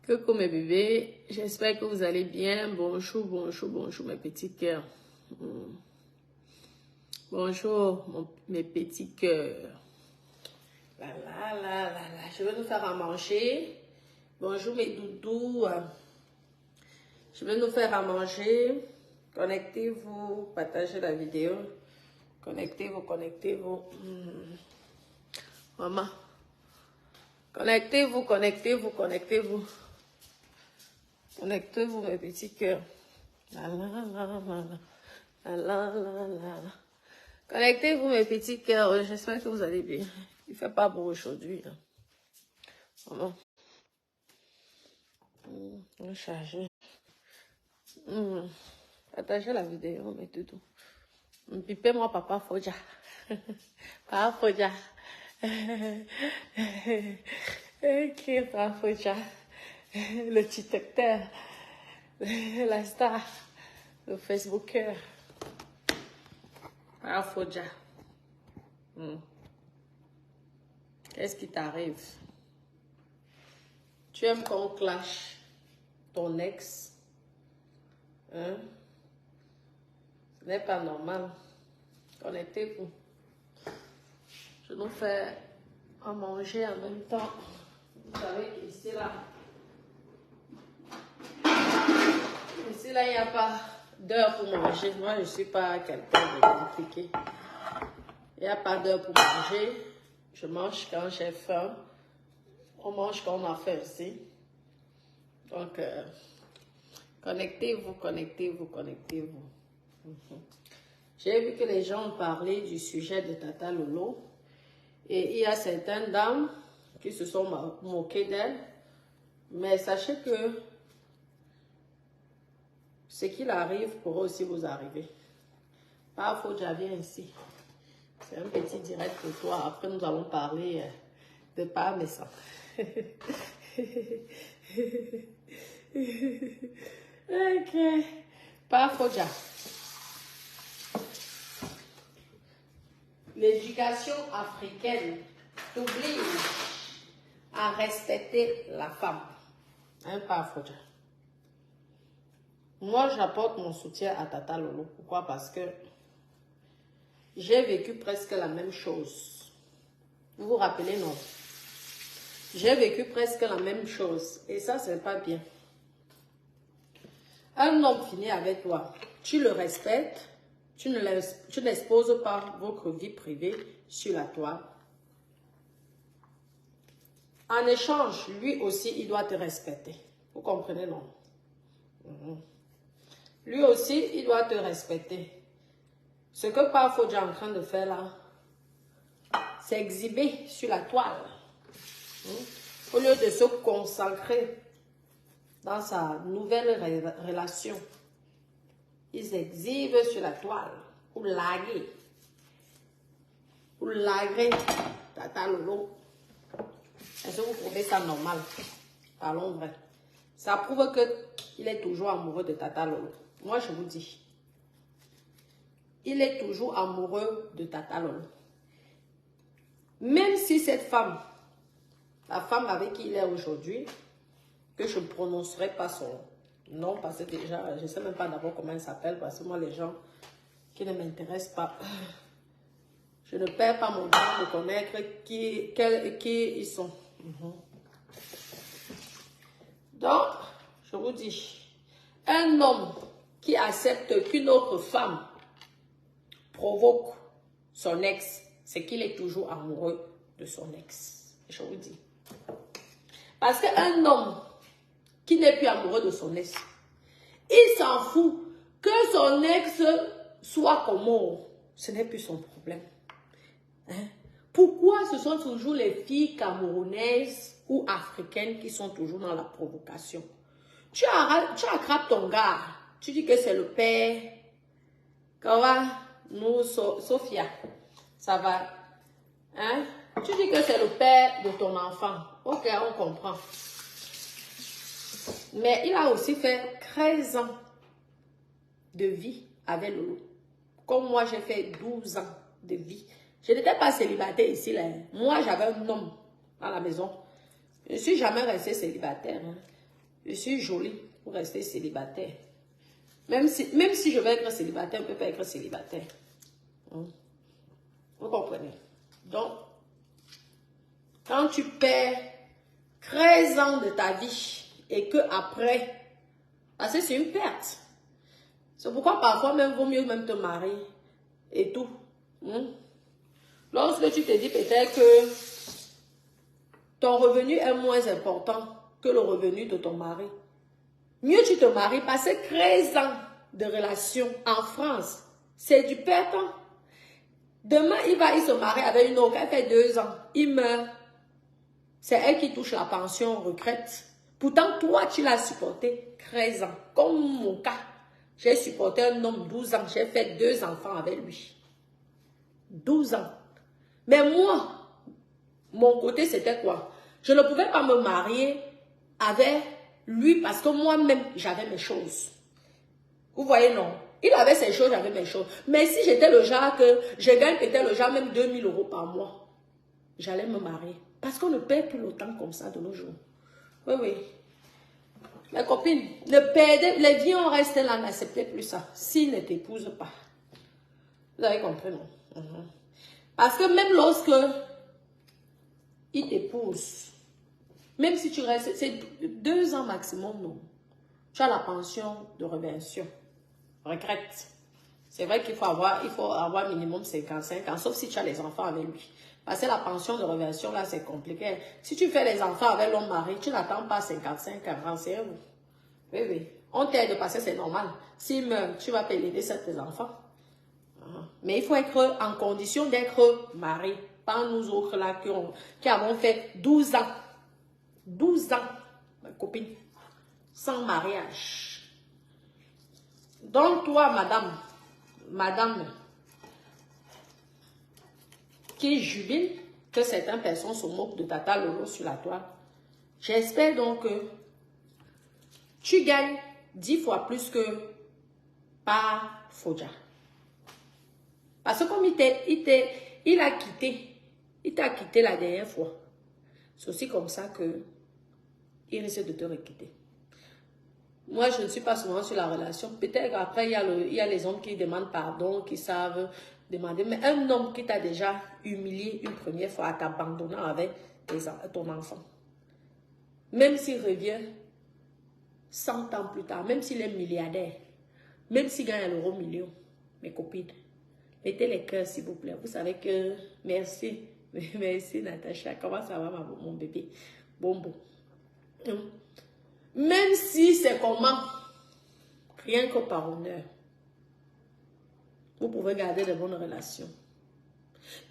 Coucou mes bébés, j'espère que vous allez bien. Bonjour, bonjour, bonjour mes petits cœurs. Bonjour mes petits cœurs. Je vais nous faire à manger. Bonjour mes doudous. Je vais nous faire à manger. Connectez-vous, partagez la vidéo. Connectez-vous, connectez-vous. Maman. Connectez-vous, connectez-vous, connectez-vous. Connectez-vous mes petits cœurs. Connectez-vous mes petits cœurs. J'espère que vous allez bien. Il ne fait pas beau aujourd'hui. Maman. On va charger. Partagez la vidéo, mais tout. Pipez-moi papa Foja. Papa Foja. Qui est Papa Foja? Le TikToker, la star, le Facebooker. Papa Foja. Qu'est-ce qui t'arrive? Tu aimes qu'on clash ton ex? Hein? Ce n'est pas normal. Connectez-vous. Je nous fais à manger en même temps. Vous savez qu'ici là, il n'y a pas d'heure pour manger. Moi, je ne suis pas quelqu'un de compliqué. Il n'y a pas d'heure pour manger. Je mange quand j'ai faim. On mange quand on a faim aussi. Donc, connectez-vous, connectez-vous, connectez-vous. J'ai vu que les gens ont parlé du sujet de Tata Lolo. Et il y a certaines dames qui se sont moquées d'elle. Mais sachez que ce qu'il arrive pourra aussi vous arriver. Pas faut déjà viens ici. C'est un petit direct pour toi. Après, nous allons parler de parmesan. Ok. Pas faut déjà. L'éducation africaine t'oblige à respecter la femme. Hein, pas faut déjà. Moi, j'apporte mon soutien à Tata Lolo. Pourquoi? Parce que j'ai vécu presque la même chose. Vous vous rappelez, non? J'ai vécu presque la même chose. Et ça, c'est pas bien. Un homme finit avec toi. Tu le respectes. Tu n'exposes pas votre vie privée sur la toile. En échange, lui aussi, il doit te respecter. Vous comprenez, non? Lui aussi, il doit te respecter. Ce que parfois est en train de faire là, c'est exhiber sur la toile. Au lieu de se consacrer dans sa nouvelle relation, il s'exhibe sur la toile pour laguer. Pour laguer Tata Lolo. Est-ce que vous trouvez ça normal? Parlons vrai. Ça prouve qu'il est toujours amoureux de Tata Lolo. Moi, je vous dis. Il est toujours amoureux de Tata Lolo. Même si cette femme, la femme avec qui il est aujourd'hui, que je ne prononcerai pas son nom, parce que déjà, je ne sais même pas d'abord comment elle s'appelle, parce que moi, les gens qui ne m'intéressent pas, je ne perds pas mon temps de connaître qui ils sont. Donc, je vous dis, un homme qui accepte qu'une autre femme provoque son ex, c'est qu'il est toujours amoureux de son ex. Je vous dis. Parce qu'un homme qui n'est plus amoureux de son ex, il s'en fout que son ex soit comment. Ce n'est plus son problème. Hein? Pourquoi ce sont toujours les filles camerounaises ou africaines qui sont toujours dans la provocation? Tu attrapes ton gars, tu dis que c'est le père. Comment? Nous, Sophia, ça va. Hein? Tu dis que c'est le père de ton enfant. Ok, on comprend. Mais il a aussi fait 13 ans de vie avec Lolo. Comme moi, j'ai fait 12 ans de vie. Je n'étais pas célibataire ici. Là. Moi, j'avais un homme dans la maison. Je ne suis jamais restée célibataire. Hein. Je suis jolie pour rester célibataire. Même si je vais être célibataire, on ne peut pas être célibataire. Vous comprenez? Donc, quand tu perds 13 ans de ta vie et que après, parce que c'est une perte. C'est pourquoi parfois même vaut mieux même te marier et tout. Lorsque tu te dis peut-être que ton revenu est moins important que le revenu de ton mari, mieux tu te maries, passer 13 ans de relation en France, c'est du perdant. Demain, il se marie avec une autre, elle fait 2 ans, il meurt. C'est elle qui touche la pension retraite. Pourtant, toi, tu l'as supporté 13 ans. Comme mon cas, j'ai supporté un homme 12 ans, j'ai fait 2 enfants avec lui. 12 ans. Mais moi, mon côté, c'était quoi? Je ne pouvais pas me marier avec lui parce que moi-même, j'avais mes choses. Vous voyez, non? Il avait ses choses, j'avais mes choses. Mais si j'étais le genre que je gagne peut-être le genre même 2000 € par mois, j'allais me marier. Parce qu'on ne perd plus le temps comme ça de nos jours. Oui, oui. Mes copines, ne perdez, les vies en restent là, n'acceptez plus ça. S'ils ne t'épousent pas. Vous avez compris, non? Parce que même lorsque ils t'épousent, même si tu restes, c'est 2 ans maximum, non? Tu as la pension de réversion. Regrette. C'est vrai qu'il faut avoir minimum 55 ans, sauf si tu as les enfants avec lui. Parce que la pension de réversion, là, c'est compliqué. Si tu fais les enfants avec l'homme mari, tu n'attends pas 55 ans, c'est vous. Oui, oui. On t'aide parce que c'est normal. S'il meurt, tu vas payer les 7 tes enfants. Mais il faut être en condition d'être marié. Pas nous autres là qui avons fait 12 ans. 12 ans, ma copine, sans mariage. Donc toi, madame, qui jubile que certaines personnes se moquent de Tata Lolo sur la toile, j'espère donc que tu gagnes 10 fois plus que par Fodja. Parce que comme il t'a quitté la dernière fois, c'est aussi comme ça que il risque de te requitter. Moi, je ne suis pas souvent sur la relation. Peut-être qu'après, il y a les hommes qui demandent pardon, qui savent demander. Mais un homme qui t'a déjà humilié une première fois en t'abandonnant avec ton enfant, même s'il revient 100 ans plus tard, même s'il est milliardaire, même s'il gagne l'euro million, mes copines, mettez les cœurs s'il vous plaît. Vous savez que, merci Natacha, comment ça va mon bébé? Bon. Même si c'est comment, rien que par honneur, vous pouvez garder de bonnes relations.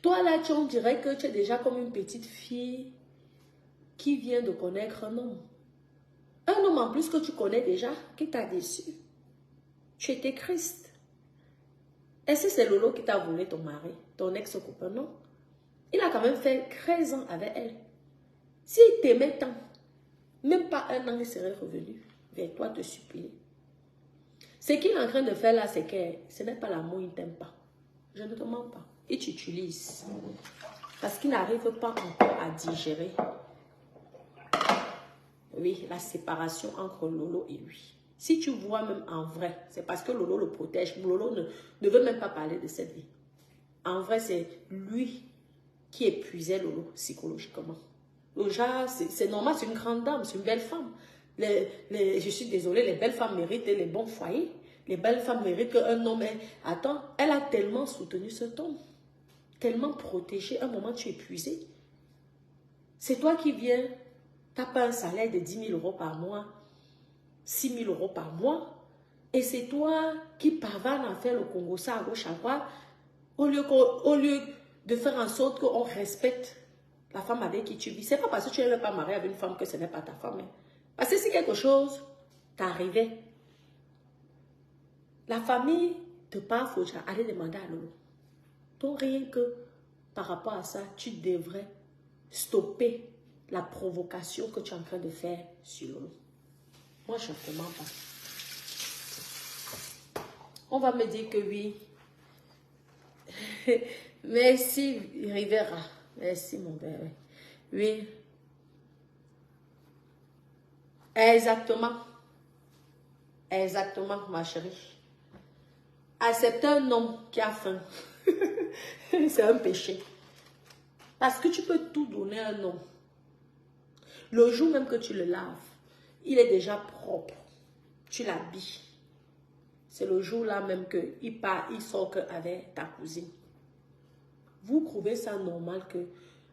Toi là, on dirait que tu es déjà comme une petite fille qui vient de connaître un homme. Un homme en plus que tu connais déjà, qui t'a déçu. Tu étais Christ. Est-ce que c'est Lolo qui t'a volé ton mari, ton ex-copain? Non. Il a quand même fait 13 ans avec elle. S'il t'aimait tant, même pas 1 an, il serait revenu vers toi te supplier. Ce qu'il est en train de faire là, c'est que ce n'est pas l'amour, il ne t'aime pas. Je ne te mens pas. Il t'utilise. Parce qu'il n'arrive pas encore à digérer. Oui, la séparation entre Lolo et lui. Si tu vois même en vrai, c'est parce que Lolo le protège. Lolo ne veut même pas parler de cette vie. En vrai, c'est lui qui épuisait Lolo psychologiquement. Déjà, c'est normal, c'est une grande dame, c'est une belle femme. Je suis désolée, les belles femmes méritent les bons foyers. Les belles femmes méritent qu'un homme ait... Attends, elle a tellement soutenu cet homme, tellement protégé. À un moment, tu es épuisé. C'est toi qui viens, tu n'as pas un salaire de 10 000 € par mois, 6 000 € par mois. Et c'est toi qui pavane à faire le Congo ça à gauche à droite, au lieu de faire en sorte qu'on respecte la femme avec qui tu vis. C'est pas parce que tu n'es pas marié avec une femme que ce n'est pas ta femme. Hein. Parce que si quelque chose t'arrivait, la famille te parle, faut aller demander à Lolo. Donc rien que par rapport à ça, tu devrais stopper la provocation que tu es en train de faire sur Lolo. Moi, je ne te mens pas. On va me dire que oui. Merci Rivera. Merci mon père. Oui. Exactement. Exactement, ma chérie. Accepter un homme qui a faim, c'est un péché. Parce que tu peux tout donner à un homme. Le jour même que tu le laves, il est déjà propre. Tu l'habilles. C'est le jour-là même qu'il part, il sort avec ta cousine. Vous trouvez ça normal que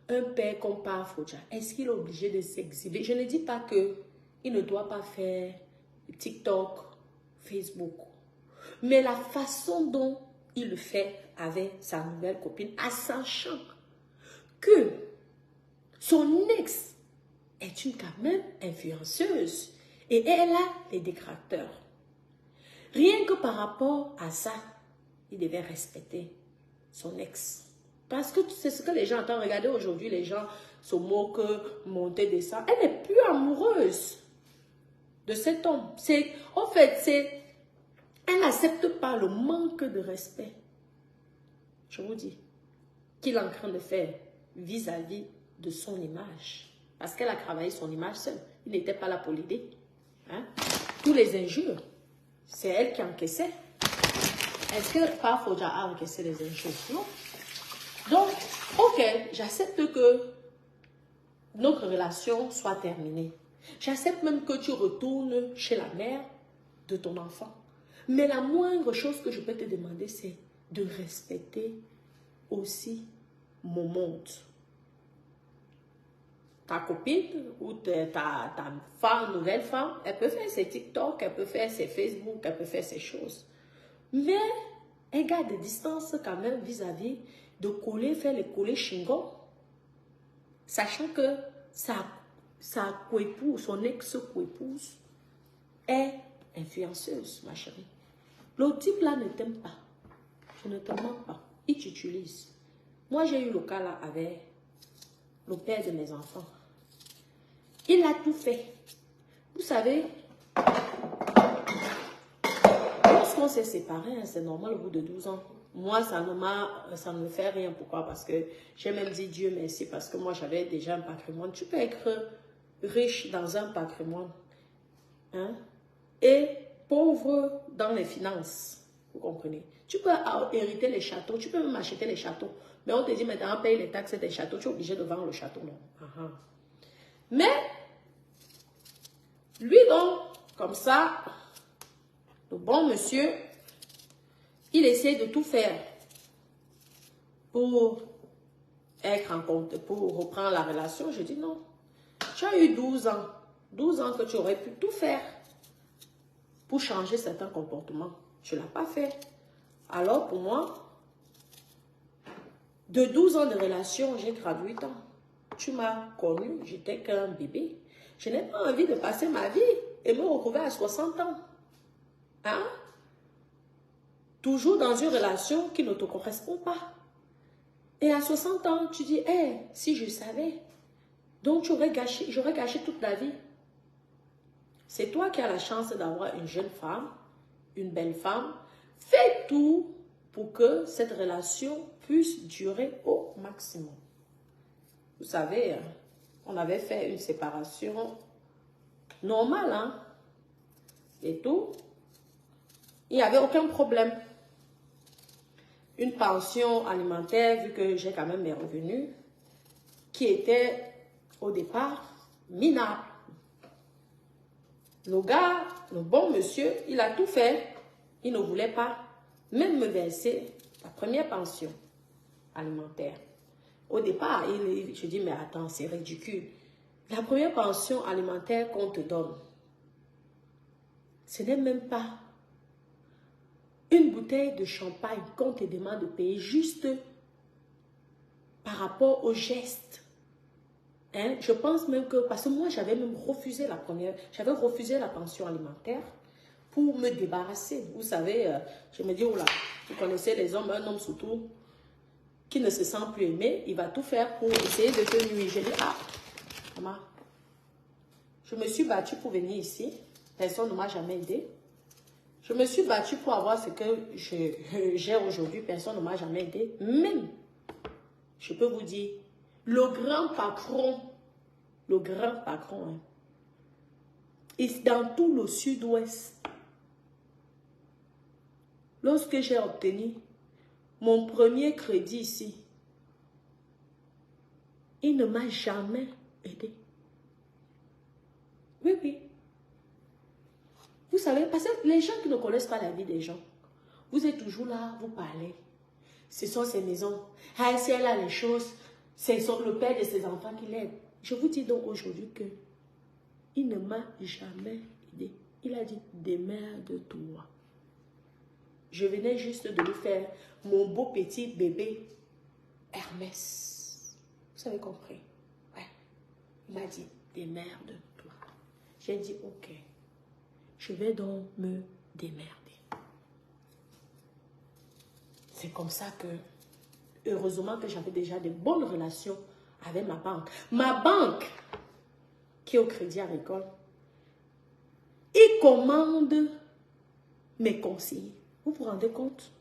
un père comme Paa Fodja, est-ce qu'il est obligé de s'exhiber? Je ne dis pas qu'il ne doit pas faire TikTok, Facebook. Mais la façon dont il le fait avec sa nouvelle copine, en sachant que son ex est une quand même influenceuse et elle a les détracteurs. Rien que par rapport à ça, il devait respecter son ex. Parce que c'est ce que les gens entendent. Regardez aujourd'hui, les gens se moquent, monter, descendre. Elle n'est plus amoureuse de cet homme. En fait, elle n'accepte pas le manque de respect, je vous dis, qu'il est en train de faire vis-à-vis de son image. Parce qu'elle a travaillé son image seule. Il n'était pas là pour l'aider. Hein? Tous les injures, c'est elle qui encaissait. Est-ce que Paa Fodja a encaissé les injures? Non. Donc, ok, j'accepte que notre relation soit terminée. J'accepte même que tu retournes chez la mère de ton enfant. Mais la moindre chose que je peux te demander, c'est de respecter aussi mon monde. Ta copine ou ta femme, nouvelle femme, elle peut faire ses TikTok, elle peut faire ses Facebook, elle peut faire ses choses. Mais elle garde des distances quand même vis-à-vis de coller, faire les collés chingons, sachant que sa coépouse, son ex-coépouse, est influenceuse, ma chérie. Le type là ne t'aime pas. Je ne te mens pas. Il t'utilise. Moi, j'ai eu le cas là avec le père de mes enfants. Il a tout fait. Vous savez, lorsqu'on s'est séparés, hein, c'est normal au bout de 12 ans. Moi, ça ne me fait rien. Pourquoi? Parce que j'ai même dit Dieu merci parce que moi, j'avais déjà un patrimoine. Tu peux être riche dans un patrimoine, hein, et pauvre dans les finances. Vous comprenez? Tu peux hériter les châteaux, tu peux même acheter les châteaux. Mais on te dit maintenant, paye les taxes des châteaux, tu es obligé de vendre le château. Non. Mais, lui donc, comme ça, le bon monsieur, il essaie de tout faire pour être en compte, pour reprendre la relation. Je dis non. Tu as eu 12 ans. 12 ans que tu aurais pu tout faire pour changer certains comportements. Tu ne l'as pas fait. Alors pour moi, de 12 ans de relation, j'ai 38 ans. Tu m'as connu, j'étais qu'un bébé. Je n'ai pas envie de passer ma vie et me retrouver à 60 ans. Hein? Toujours dans une relation qui ne te correspond pas. Et à 60 ans, tu dis, hey, si je savais. Donc, j'aurais gâché toute la vie. C'est toi qui as la chance d'avoir une jeune femme, une belle femme. Fais tout pour que cette relation puisse durer au maximum. Vous savez, on avait fait une séparation normale, hein? Et tout. Il n'y avait aucun problème. Une pension alimentaire, vu que j'ai quand même mes revenus, qui était au départ minable. Le gars, le bon monsieur, il a tout fait. Il ne voulait pas même me verser la première pension alimentaire. Au départ, je dis, mais attends, c'est ridicule. La première pension alimentaire qu'on te donne, ce n'est même pas une bouteille de champagne qu'on te demande de payer juste par rapport au geste. Hein? Je pense même que, parce que moi, j'avais même refusé j'avais refusé la pension alimentaire pour me débarrasser. Vous savez, je me dis, oh là, vous connaissez les hommes, un homme surtout, qui ne se sent plus aimé, il va tout faire pour essayer de te nuire. Je dis, ah, maman, je me suis battue pour venir ici, personne ne m'a jamais aidé. Je me suis battue pour avoir ce que j'ai aujourd'hui, personne ne m'a jamais aidé. Même, je peux vous dire, le grand patron, hein, Et dans tout le sud-ouest, lorsque j'ai obtenu mon premier crédit ici, il ne m'a jamais aidé. Oui, oui. Vous savez, parce que les gens qui ne connaissent pas la vie des gens, vous êtes toujours là, vous parlez. Ce sont ces maisons. Ah, si elle a les choses, c'est le père de ses enfants qui l'aide. Je vous dis donc aujourd'hui que il ne m'a jamais aidé. Il a dit, démerde-toi. Je venais juste de lui faire mon beau petit bébé Hermès. Vous avez compris? Ouais. Il m'a dit, démerde-toi. J'ai dit, ok. Je vais donc me démerder. C'est comme ça que, heureusement que j'avais déjà de bonnes relations avec ma banque. Ma banque, qui est au Crédit Agricole, il commande mes conseillers. Vous vous rendez compte?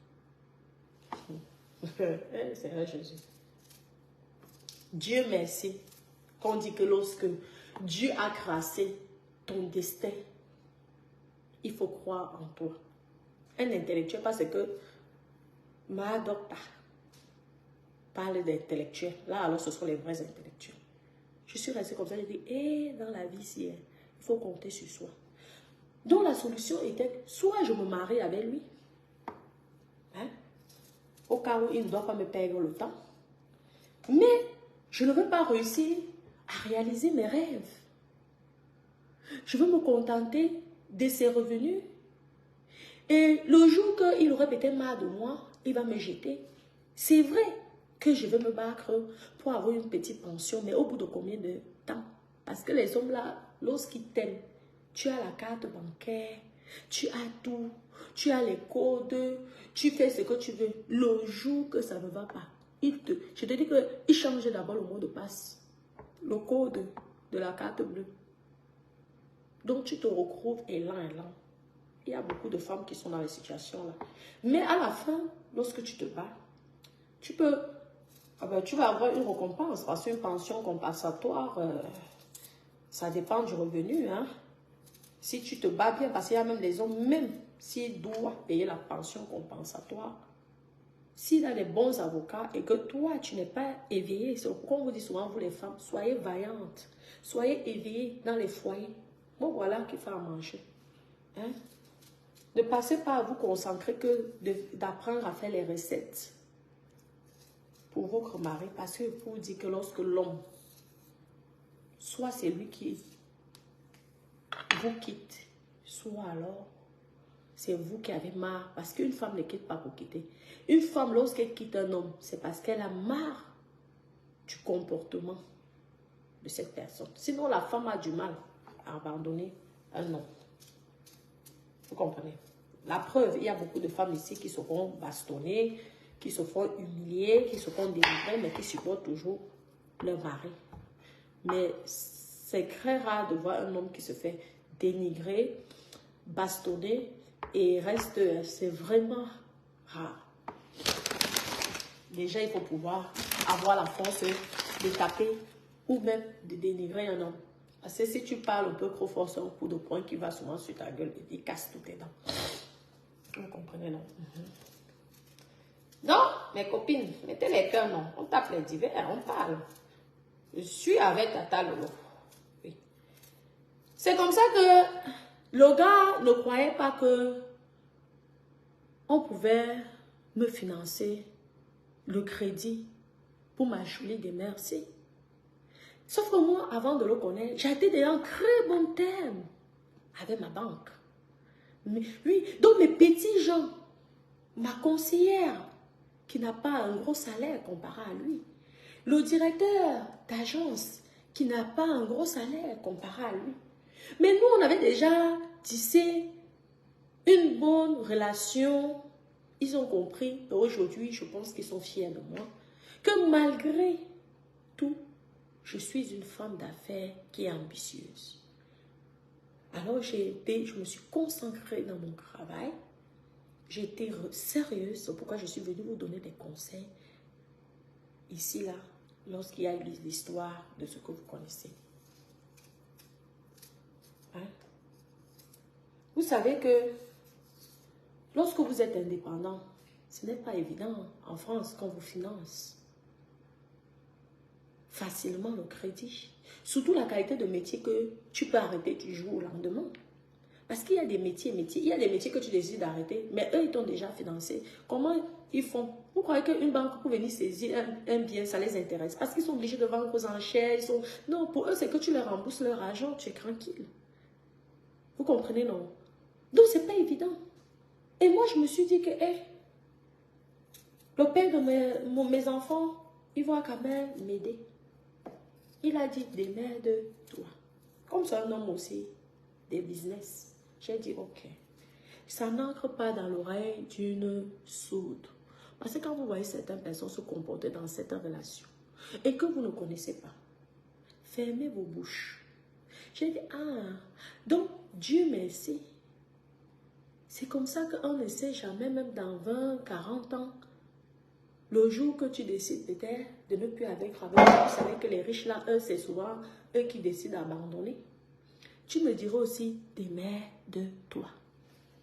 Seigneur Jésus. Dieu merci. Qu'on dit que lorsque Dieu a tracé ton destin, il faut croire en toi. Un intellectuel, parce que ma docteur parle d'intellectuels. Là, alors, ce sont les vrais intellectuels. Je suis restée comme ça, j'ai dit, dans la vie, il faut compter sur soi. Donc, la solution était, soit je me marie avec lui, hein, au cas où il ne doit pas me perdre le temps, mais je ne veux pas réussir à réaliser mes rêves. Je veux me contenter de ses revenus. Et le jour qu'il aurait peut-être marre de moi, il va me jeter. C'est vrai que je vais me battre pour avoir une petite pension, mais au bout de combien de temps? Parce que les hommes là, lorsqu'ils t'aiment, tu as la carte bancaire, tu as tout, tu as les codes, tu fais ce que tu veux. Le jour que ça ne va pas, je te dis qu'il change d'abord le mot de passe, le code de la carte bleue. Donc tu te retrouves élan. Il y a beaucoup de femmes qui sont dans les situations là. Mais à la fin, lorsque tu te bats, tu vas avoir une récompense parce qu'une pension compensatoire, ça dépend du revenu. Hein. Si tu te bats bien, parce qu'il y a même les hommes, même s'ils doivent payer la pension compensatoire, s'il a des bons avocats et que toi, tu n'es pas éveillé, c'est pourquoi on vous dit souvent, vous les femmes, soyez vaillantes, soyez éveillées dans les foyers. Bon, voilà qu'il faut à manger. Hein? Ne passez pas à vous concentrer que d'apprendre à faire les recettes pour votre mari, parce que pour dire que lorsque l'homme, soit c'est lui qui vous quitte, soit alors c'est vous qui avez marre, parce qu'une femme ne quitte pas pour quitter. Une femme, lorsqu'elle quitte un homme, c'est parce qu'elle a marre du comportement de cette personne. Sinon, la femme a du mal à abandonner un homme. Vous comprenez? La preuve, il y a beaucoup de femmes ici qui se font bastonner, qui se font humilier, qui se font délivrer, mais qui supportent toujours leur mari. Mais c'est très rare de voir un homme qui se fait dénigrer, bastonner et reste, c'est vraiment rare. Déjà, il faut pouvoir avoir la force de taper ou même de dénigrer un homme. Parce que si tu parles un peu trop fort, c'est un coup de poing qui va souvent sur ta gueule et il casse toutes tes dents. Vous comprenez, non? Non, mes copines, mettez les cœurs, non. On tape les divers, on parle. Je suis avec Tata Lolo. Oui. C'est comme ça que le gars ne croyait pas que on pouvait me financer le crédit pour ma jolie des merci. Sauf que moi, avant de le connaître, j'étais déjà en très bon terme avec ma banque. Mais, oui, donc mes petits gens, ma conseillère, qui n'a pas un gros salaire comparé à lui, le directeur d'agence, qui n'a pas un gros salaire comparé à lui. Mais nous, on avait déjà tissé une bonne relation. Ils ont compris, et aujourd'hui, je pense qu'ils sont fiers de moi, que malgré tout, je suis une femme d'affaires qui est ambitieuse. Alors, je me suis consacrée dans mon travail. J'ai été sérieuse, c'est pourquoi je suis venue vous donner des conseils ici, là, lorsqu'il y a l'histoire de ce que vous connaissez. Hein? Vous savez que lorsque vous êtes indépendant, ce n'est pas évident en France qu'on vous finance facilement le crédit. Surtout la qualité de métier que tu peux arrêter du jour au lendemain. Parce qu'il y a des métiers, il y a des métiers que tu décides d'arrêter, mais eux, ils t'ont déjà financé. Comment ils font? Vous croyez qu'une banque pour venir saisir un bien, ça les intéresse? Parce qu'ils sont obligés de vendre aux enchères. Non, pour eux, c'est que tu leur rembourses leur argent, tu es tranquille. Vous comprenez, non? Donc, c'est pas évident. Et moi, je me suis dit que, le père de mes enfants, il va quand même m'aider. Il a dit, démerde-toi. Comme c'est un homme aussi, des business. J'ai dit, ok. Ça n'entre pas dans l'oreille d'une sourde. Parce que quand vous voyez certaines personnes se comporter dans cette relation et que vous ne connaissez pas, fermez vos bouches. J'ai dit, donc Dieu merci. C'est comme ça qu'on ne sait jamais, même dans 20, 40 ans, le jour que tu décides peut-être de ne plus avec vous savez que les riches là, eux, c'est souvent eux qui décident d'abandonner. Tu me diras aussi, démerde-toi.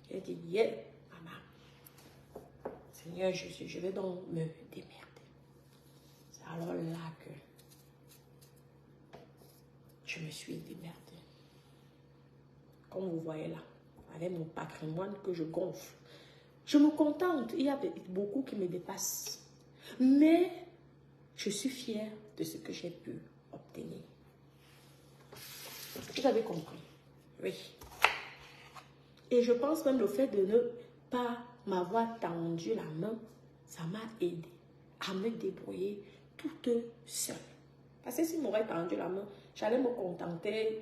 J'ai dit, yeah, maman. Seigneur Jésus, je vais donc me démerder. C'est alors là que je me suis démerdée. Comme vous voyez là, avec mon patrimoine que je gonfle. Je me contente, il y a beaucoup qui me dépassent. Mais je suis fière de ce que j'ai pu obtenir. Vous avez compris? Oui. Et je pense même le fait de ne pas m'avoir tendu la main, ça m'a aidé à me débrouiller toute seule. Parce que s'il m'aurait tendu la main, j'allais me contenter.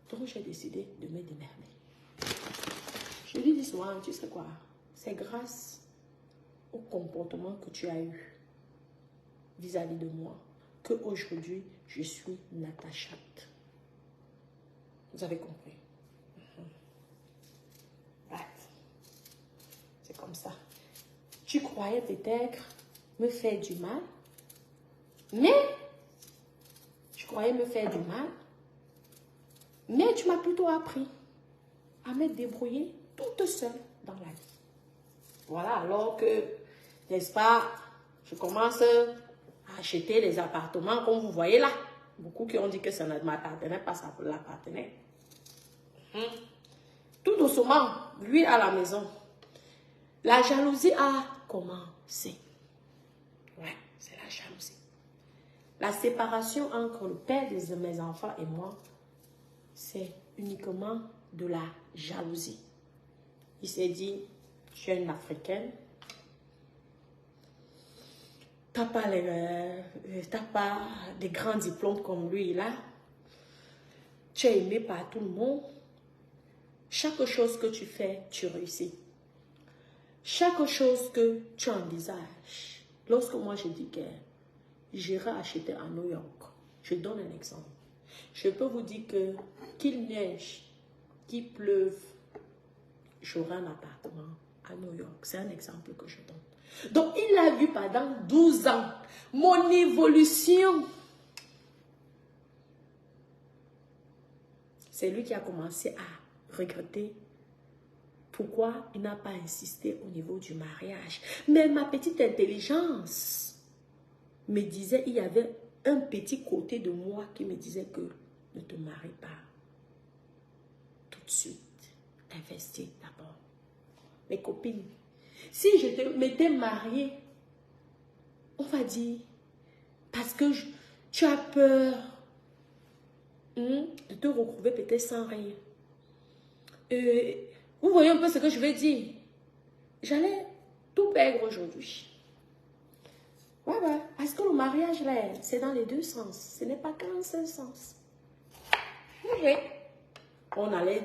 Donc j'ai décidé de me démerder. Je lui dis souvent, tu sais quoi, c'est grâce au comportement que tu as eu vis-à-vis de moi qu'aujourd'hui, je suis Natacha. Vous avez compris? C'est comme ça. Tu croyais peut-être me faire du mal, mais tu m'as plutôt appris à me débrouiller toute seule dans la vie. Voilà, alors que, n'est-ce pas, je commence à acheter les appartements comme vous voyez là. Beaucoup qui ont dit que ça ne m'appartenait pas, ça l'appartenait. Tout doucement, lui à la maison. La jalousie a commencé. Ouais, c'est la jalousie. La séparation entre le père de mes enfants et moi, c'est uniquement de la jalousie. Il s'est dit, je suis une Africaine. Tu n'as pas des grands diplômes comme lui là. Tu es aimé par tout le monde. Chaque chose que tu fais, tu réussis. Chaque chose que tu envisages. Lorsque moi je dis que j'irai acheter à New York, je donne un exemple. Je peux vous dire que qu'il neige, qu'il pleuve, j'aurai un appartement à New York. C'est un exemple que je donne. Donc, il a vu pendant 12 ans mon évolution. C'est lui qui a commencé à regretter pourquoi il n'a pas insisté au niveau du mariage. Mais ma petite intelligence me disait, il y avait un petit côté de moi qui me disait que ne te marie pas tout de suite. Investis d'abord. Mes copines, si je m'étais mariée, on va dire, parce que tu as peur de te retrouver peut-être sans rien. Vous voyez un peu ce que je veux dire? J'allais tout perdre aujourd'hui. Ouais. Parce que le mariage, là, c'est dans les deux sens. Ce n'est pas qu'un seul sens. Oui. On allait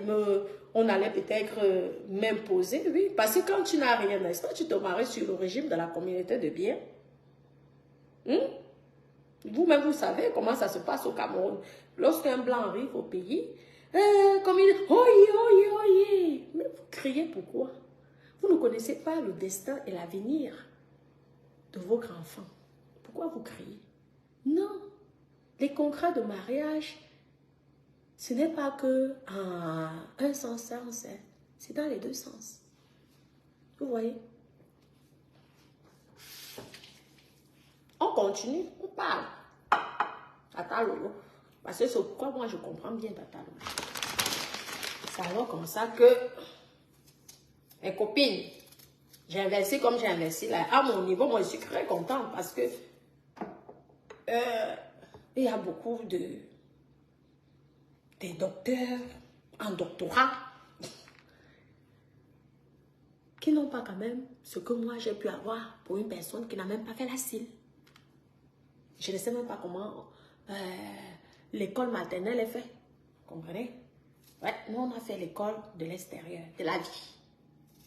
peut-être m'imposer, oui. Parce que quand tu n'as rien, n'est-ce pas, tu te maries sur le régime de la communauté de biens. Vous-même, vous savez comment ça se passe au Cameroun. Lorsqu'un blanc arrive au pays, comme il dit, oye. Mais vous criez pourquoi? Vous ne connaissez pas le destin et l'avenir de votre enfant. Pourquoi vous criez? Non. Les contrats de mariage, ce n'est pas que un sens, c'est dans les deux sens. Vous voyez? On continue, on parle. Tata Lolo. Parce que c'est pourquoi moi je comprends bien Tata Lolo. C'est alors comme ça que mes copines, j'ai investi comme j'ai investi là. À mon niveau, moi je suis très contente parce que il y a beaucoup des docteurs en doctorat qui n'ont pas quand même ce que moi j'ai pu avoir pour une personne qui n'a même pas fait la CIL. Je ne sais même pas comment l'école maternelle est faite. Vous comprenez? Ouais, nous on a fait l'école de l'extérieur, de la vie.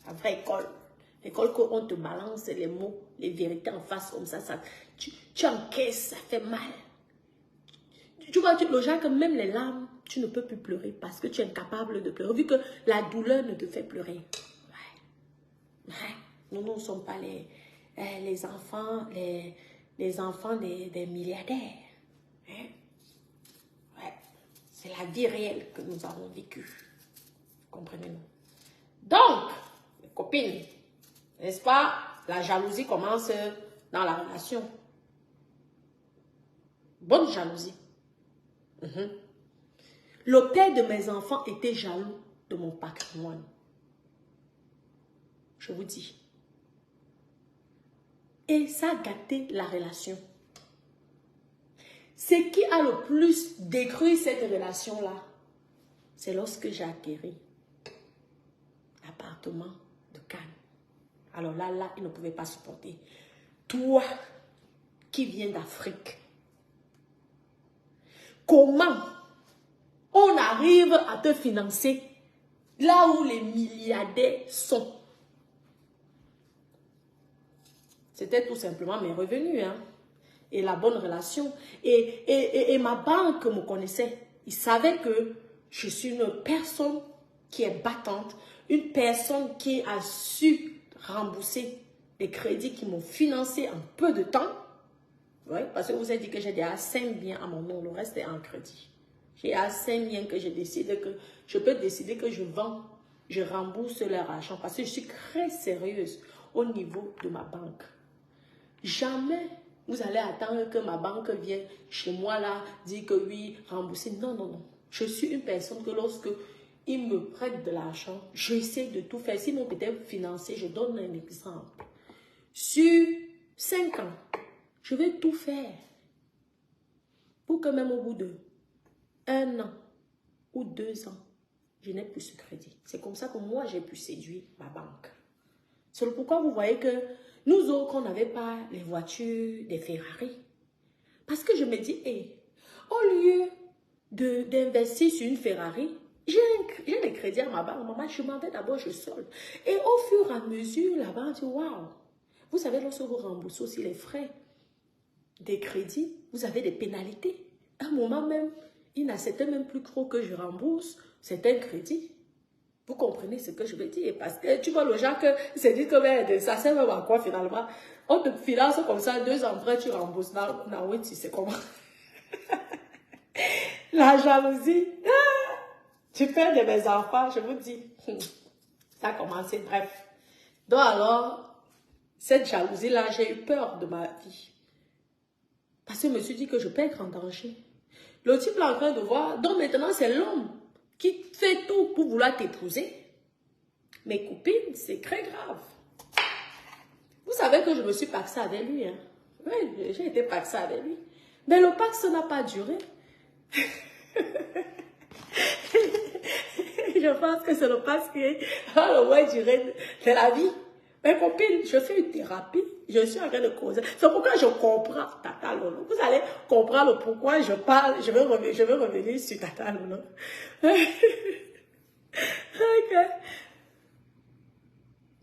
La vraie école. L'école qu'on te balance les mots, les vérités en face comme ça. Tu encaisses, ça fait mal. Tu vois, le genre que même les larmes, tu ne peux plus pleurer parce que tu es incapable de pleurer, vu que la douleur ne te fait pleurer. Ouais. Ouais. Nous ne sommes pas les enfants, les enfants des milliardaires. Hein? Ouais. C'est la vie réelle que nous avons vécue. Comprenez-nous? Donc, les copines, n'est-ce pas? La jalousie commence dans la relation. Bonne jalousie. Le père de mes enfants était jaloux de mon patrimoine. Je vous dis. Et ça a gâté la relation. Ce qui a le plus détruit cette relation-là, c'est lorsque j'ai acquéri l'appartement de Cannes. Alors là, il ne pouvait pas supporter. Toi, qui viens d'Afrique, comment on arrive à te financer là où les milliardaires sont? C'était tout simplement mes revenus, hein, et la bonne relation. Et ma banque me connaissait. Il savait que je suis une personne qui est battante, une personne qui a su rembourser les crédits qui m'ont financé en peu de temps. Oui, parce que vous avez dit que j'ai déjà 5 biens à mon nom, le reste est en crédit. J'ai assez 5 biens que je peux décider que je vends, je rembourse leur argent parce que je suis très sérieuse au niveau de ma banque. Jamais vous allez attendre que ma banque vienne chez moi là, dire que oui, rembourser. Non, non, non. Je suis une personne que lorsque ils me prêtent de l'argent, j'essaie de tout faire. S'ils m'ont peut-être financé, je donne un exemple. Sur 5 ans, je vais tout faire pour que même au bout de 1 an ou 2 ans, je n'ai plus ce crédit. C'est comme ça que moi, j'ai pu séduire ma banque. C'est pourquoi vous voyez que nous autres, on n'avait pas les voitures, des Ferrari. Parce que je me dis, hey, au lieu d'investir sur une Ferrari, j'ai des crédits à ma banque. Maman, je m'en vais d'abord, je solde. Et au fur et à mesure, la banque dit, waouh, vous savez, lorsque vous remboursez aussi les frais des crédits, vous avez des pénalités. À un moment même, il n'acceptait même plus trop que je rembourse certains crédits. Vous comprenez ce que je veux dire? Parce que tu vois, le genre que c'est dit que ça sert même à quoi finalement? On te finance comme ça, 2 ans après, tu rembourses. Non, oui, tu sais comment. La jalousie. Tu perds de mes enfants, je vous dis. Ça a commencé, bref. Donc alors, cette jalousie-là, j'ai eu peur de ma vie. Parce que je me suis dit que je peux être en danger. Le type là en train de voir, donc maintenant c'est l'homme qui fait tout pour vouloir t'épouser. Mes copines, c'est très grave. Vous savez que je me suis paxée avec lui. Hein? Oui, j'ai été paxée avec lui. Mais le pax n'a pas duré. Je pense que c'est le pax qui a le moins duré de la vie. Mes copines, je fais une thérapie. Je suis en train de causer. C'est pourquoi je comprends Tata Lolo. Vous allez comprendre pourquoi je parle. Je vais revenir sur Tata Lolo. Ok.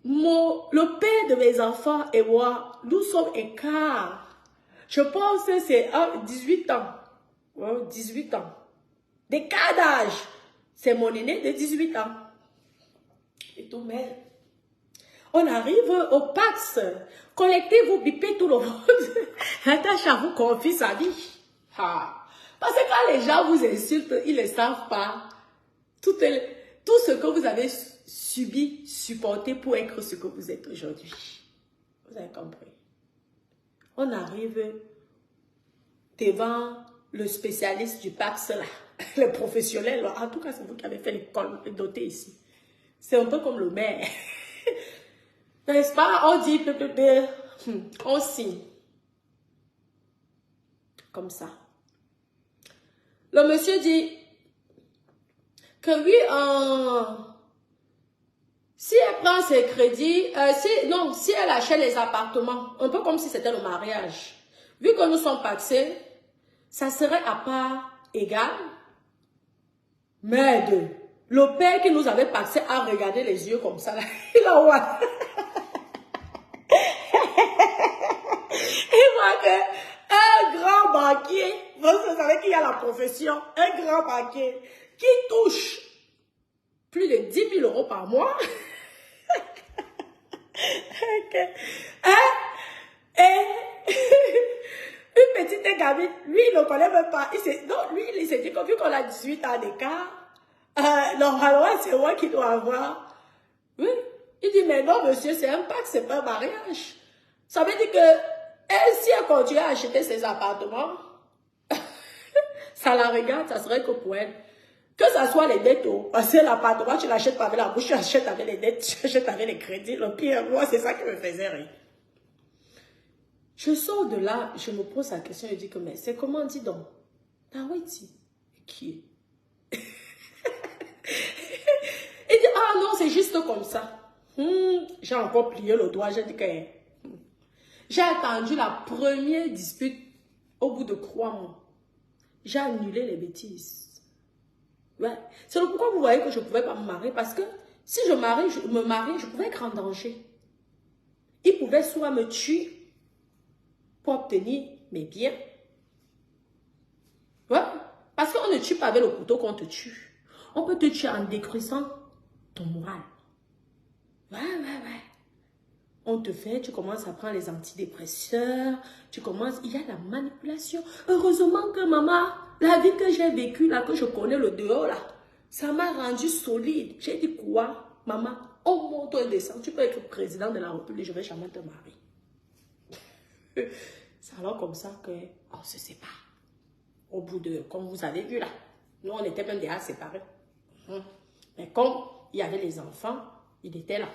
Le père de mes enfants et moi, nous sommes écarts. Je pense que c'est 18 ans. Ouais, 18 ans. D'écart d'âge. C'est mon aîné de 18 ans. Et tout, mais on arrive au Pax. Collectez-vous, bipez tout le monde. Natacha vous confie sa vie. Ah. Parce que quand les gens vous insultent, ils ne savent pas tout ce que vous avez subi, supporté pour être ce que vous êtes aujourd'hui. Vous avez compris. On arrive devant le spécialiste du PAX, là, le professionnel. En tout cas, c'est vous qui avez fait l'école doté ici. C'est un peu comme le maire. N'est-ce pas? On dit, on signe. Comme ça. Le monsieur dit que oui, si elle prend ses crédits, si elle achète les appartements, un peu comme si c'était le mariage, vu que nous sommes paxés, ça serait à part égale. Mais le père qui nous avait paxé a regardé les yeux comme ça. Là. Il a ouah. Il voit qu'un grand banquier, vous savez qu'il y a la profession, un grand banquier qui touche plus de 10 000 euros par mois. Okay. Et une petite gamine, lui, il ne connaît même pas. Il s'est dit que vu qu'on a 18 ans d'écart, normalement, c'est moi qui dois avoir. Oui. Il dit, mais non, monsieur, c'est un pacte, c'est pas un mariage. Ça veut dire que si elle continue à acheter ses appartements, ça la regarde, ça serait que pour elle. Que ça soit les dettes, parce que l'appartement, tu l'achètes pas avec la bouche, tu achètes avec les dettes, tu achètes avec les crédits. Le pire, moi, c'est ça qui me faisait rire. Je sors de là, je me pose la question, je dis que, mais c'est comment on dit donc? Tawiti, qui est? Il dit, ah non, c'est juste comme ça. J'ai encore plié le doigt, j'ai dit que... J'ai attendu la première dispute au bout de 3 mois. J'ai annulé les bêtises. Ouais. C'est pourquoi vous voyez que je ne pouvais pas me marier. Parce que si je me marie, je pouvais être en danger. Il pouvait soit me tuer pour obtenir mes biens. Ouais. Parce qu'on ne tue pas avec le couteau qu'on te tue. On peut te tuer en détruisant ton moral. Ouais. On te fait, tu commences à prendre les antidépresseurs, il y a la manipulation. Heureusement que maman, la vie que j'ai vécue là, que je connais le dehors là, ça m'a rendu solide. J'ai dit quoi, maman, on monte, on descend, tu peux être président de la République, je ne vais jamais te marier. C'est alors comme ça qu'on se sépare. Au bout de, comme vous avez vu là, nous on était même déjà séparés. Mais comme il y avait les enfants, il était là.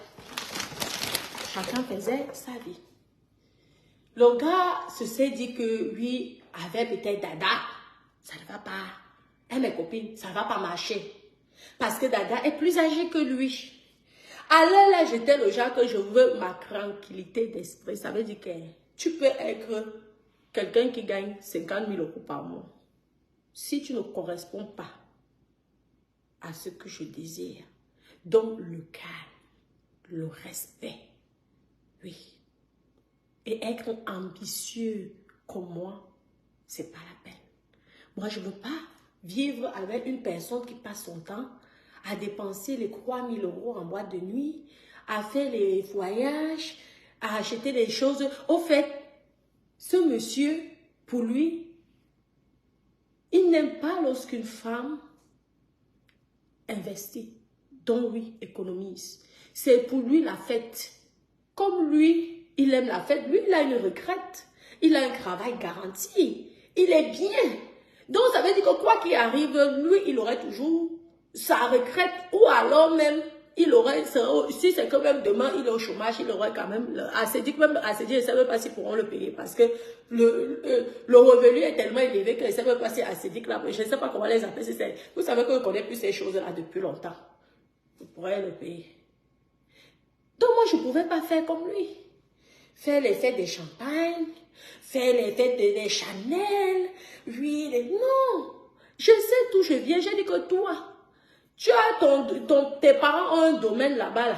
Chacun faisait sa vie. Le gars s'est dit que lui avait peut-être Dada, ça ne va pas. Et mes copines, ça ne va pas marcher. Parce que Dada est plus âgé que lui. Alors là, j'étais le genre que je veux ma tranquillité d'esprit. Ça veut dire que tu peux être quelqu'un qui gagne 50 000 euros par mois. Si tu ne corresponds pas à ce que je désire, donc le calme, le respect, oui. Et être ambitieux comme moi, c'est pas la peine. Moi, je ne veux pas vivre avec une personne qui passe son temps à dépenser les 3 000 euros en boîte de nuit, à faire les voyages, à acheter des choses. Au fait, ce monsieur, pour lui, il n'aime pas lorsqu'une femme investit, donc oui, économise. C'est pour lui la fête. Comme lui, il aime la fête, lui, il a une retraite. Il a un travail garanti. Il est bien. Donc, ça veut dire que quoi qu'il arrive, lui, il aurait toujours sa retraite. Ou alors même, il aurait, si c'est que même demain, il est au chômage, il aurait quand même, Assédic, même Assédic, je ne sais même pas s'ils pourront le payer. Parce que le revenu est tellement élevé que je ne sais même pas si Assédic, là, je ne sais pas comment les appeler. Vous savez que je connais plus ces choses-là depuis longtemps. Vous pourrez le payer. Donc, moi, je ne pouvais pas faire comme lui. Faire les fêtes des champagnes, faire les fêtes des Chanel, oui, non. Je sais d'où je viens, j'ai dit que toi, tu as tes parents ont un domaine là-bas, là.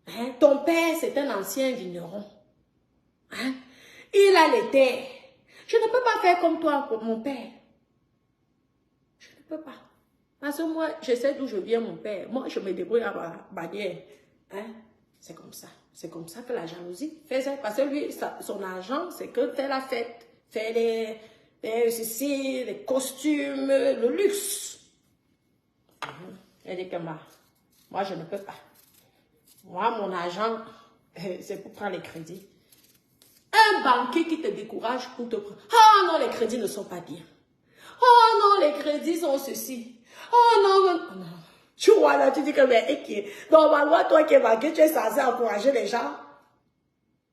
Hein? Ton père, c'est un ancien vigneron. Hein? Il a les terres. Je ne peux pas faire comme toi, mon père. Je ne peux pas. Parce que moi, je sais d'où je viens, mon père. Moi, je me débrouille à ma manière. Hein? C'est comme ça. C'est comme ça que la jalousie faisait. Parce que lui, son argent, c'est que faire la fête, faire ceci, les costumes, le luxe. Elle dit que moi, je ne peux pas. Moi, mon argent, c'est pour prendre les crédits. Un banquier qui te décourage pour te prendre. Oh non, les crédits ne sont pas bien. Oh non, les crédits sont ceci. Oh non, non, non. Tu vois là, tu dis que, mais, normalement, toi qui es banquier, tu es censé encourager les gens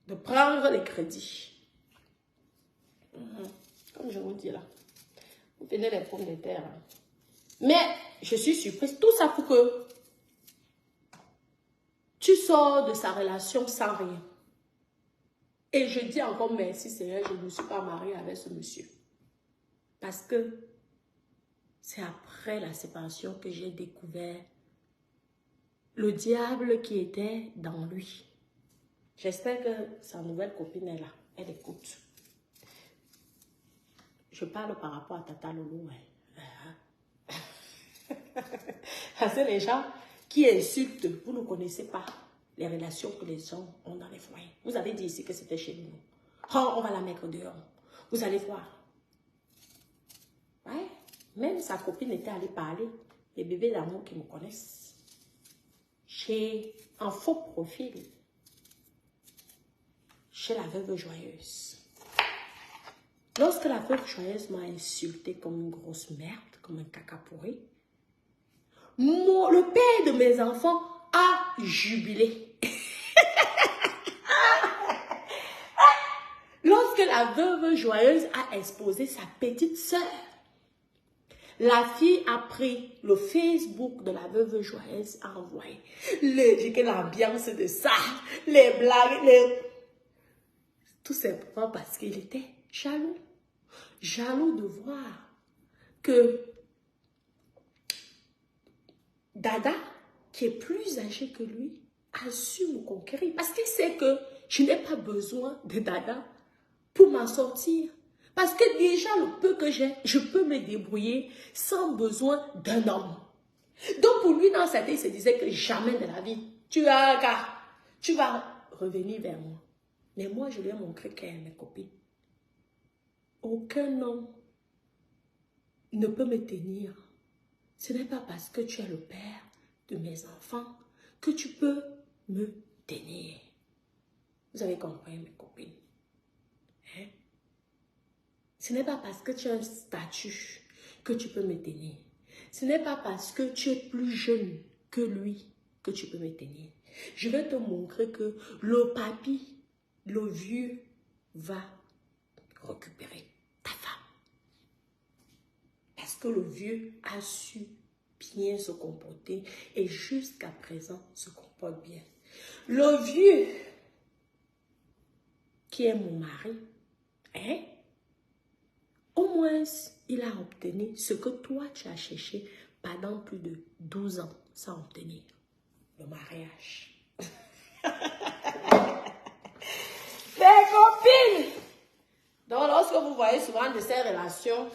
de prendre les crédits. Comme je vous dis là, vous tenez les pommes de terre. Hein. Mais, je suis surprise. Tout ça pour que tu sors de sa relation sans rien. Et je dis encore merci Seigneur, je ne me suis pas mariée avec ce monsieur. Parce que c'est après la séparation que j'ai découvert le diable qui était dans lui. J'espère que sa nouvelle copine est là. Elle écoute. Je parle par rapport à Tata Lolo. Parce que les gens qui insultent, vous ne connaissez pas les relations que les gens ont dans les foyers. Vous avez dit ici que c'était chez nous. Oh, on va la mettre dehors. Vous allez voir. Ouais. Même sa copine était allée parler. Les bébés d'amour qui me connaissent. Chez un faux profil. Chez la veuve joyeuse. Lorsque la veuve joyeuse m'a insulté comme une grosse merde, comme un caca pourri, le père de mes enfants a jubilé. Lorsque la veuve joyeuse a exposé sa petite sœur, la fille a pris le Facebook de la veuve joyeuse, a envoyé l'ambiance de ça, les blagues, tout simplement parce qu'il était jaloux. Jaloux de voir que Dada, qui est plus âgé que lui, a su me conquérir. Parce qu'il sait que je n'ai pas besoin de Dada pour m'en sortir. Parce que déjà, le peu que j'ai, je peux me débrouiller sans besoin d'un homme. Donc pour lui, dans sa tête, il se disait que jamais de la vie, tu vas revenir vers moi. Mais moi, je lui ai montré qu'elle est mes copines. Aucun homme ne peut me tenir. Ce n'est pas parce que tu es le père de mes enfants que tu peux me tenir. Vous avez compris, mes copines? Hein? Ce n'est pas parce que tu as un statut que tu peux me tenir. Ce n'est pas parce que tu es plus jeune que lui que tu peux me tenir. Je vais te montrer que le papy, le vieux, va récupérer ta femme. Parce que le vieux a su bien se comporter et jusqu'à présent se comporte bien. Le vieux qui est mon mari, hein, au moins il a obtenu ce que toi tu as cherché pendant plus de 12 ans sans obtenir, le mariage. Les copines! Donc lorsque vous voyez souvent de ces relations,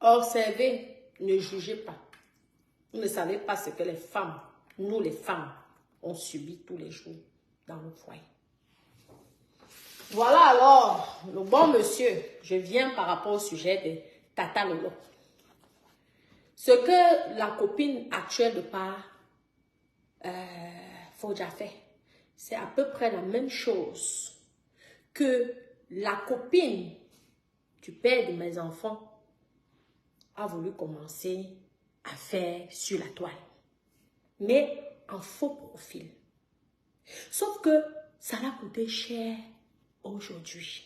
observez, ne jugez pas. Vous ne savez pas ce que les femmes, nous les femmes, on subit tous les jours dans nos foyers. Voilà alors, le bon monsieur, je viens par rapport au sujet de Tata Lolo. Ce que la copine actuelle de Fodja fait, c'est à peu près la même chose que la copine du père de mes enfants a voulu commencer à faire sur la toile. Mais en faux profil. Sauf que ça l'a coûté cher aujourd'hui.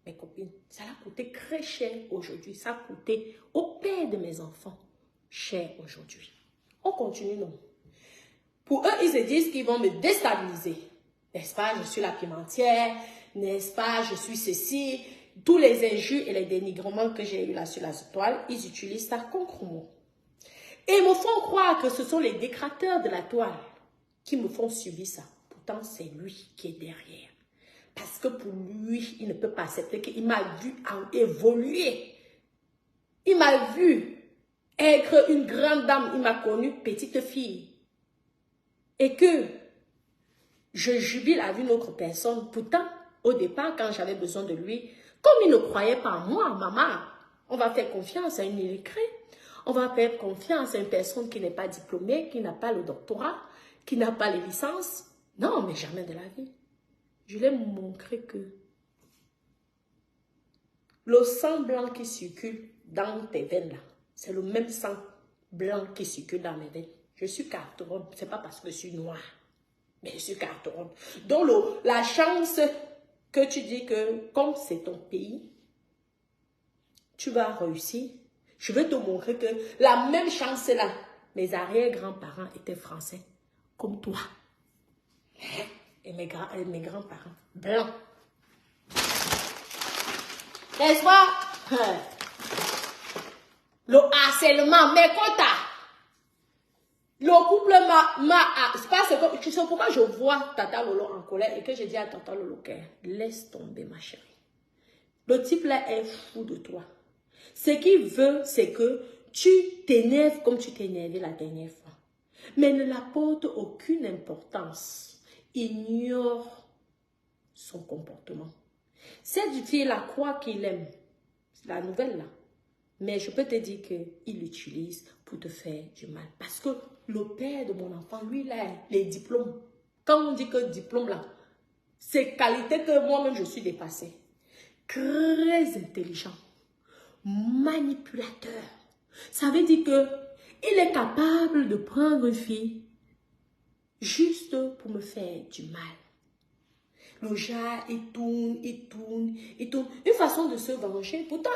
Mes copines, ça l'a coûté très cher aujourd'hui. Ça a coûté au père de mes enfants cher aujourd'hui. On continue, non? Pour eux, ils se disent qu'ils vont me déstabiliser. N'est-ce pas? Je suis la pimentière. N'est-ce pas? Je suis ceci. Tous les injures et les dénigrements que j'ai eu là sur la toile, ils utilisent ça contre moi. Et ils me font croire que ce sont les détracteurs de la toile qui me font subir ça. Pourtant, c'est lui qui est derrière. Parce que pour lui, il ne peut pas accepter qu'il m'a vu évoluer. Il m'a vu être une grande dame. Il m'a connue petite fille. Et que je jubile avec une autre personne. Pourtant, au départ, quand j'avais besoin de lui, comme il ne croyait pas en moi, maman, on va faire confiance à une illettrée. On va faire confiance à une personne qui n'est pas diplômée, qui n'a pas le doctorat, qui n'a pas les licences. Non, mais jamais de la vie. Je lui ai montré que le sang blanc qui circule dans tes veines là, c'est le même sang blanc qui circule dans mes veines. Je suis carteronne, ce n'est pas parce que je suis noire, mais je suis carteronne. Donc la chance que tu dis que comme c'est ton pays, tu vas réussir. Je vais te montrer que la même chance là, mes arrière-grands-parents étaient français, comme toi. Et mes grands-parents, blancs. N'est-ce pas? Le harcèlement, mais quota. Le couple c'est pourquoi je vois Tata Lolo en colère et que je dis à Tata Lolo que laisse tomber ma chérie. Le type là est fou de toi. Ce qu'il veut, c'est que tu t'énerves comme tu t'es énervé la dernière fois. Mais ne l'apporte aucune importance. Ignore son comportement. Cette fille-là croit qu'il aime. C'est la nouvelle là. Mais je peux te dire qu'il l'utilise pour te faire du mal. Parce que le père de mon enfant, lui, il a les diplômes. Quand on dit que diplôme là, c'est qualité que moi-même je suis dépassée. Très intelligent. Manipulateur. Ça veut dire que il est capable de prendre une fille juste pour me faire du mal. Le gars, il tourne. Une façon de se venger. Pourtant,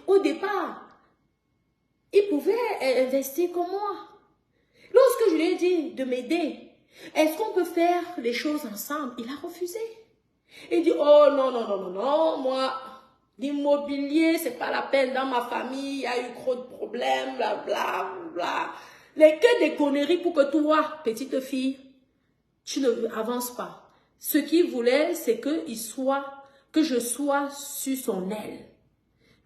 au départ, il pouvait investir comme moi. Lorsque je lui ai dit de m'aider, est-ce qu'on peut faire les choses ensemble? Il a refusé. Il dit, oh non, moi, l'immobilier, c'est pas la peine. Dans ma famille, il y a eu trop de problèmes, blablabla. Que des conneries pour que toi, petite fille, tu ne avances pas. Ce qu'il voulait, c'est que je sois sur son aile.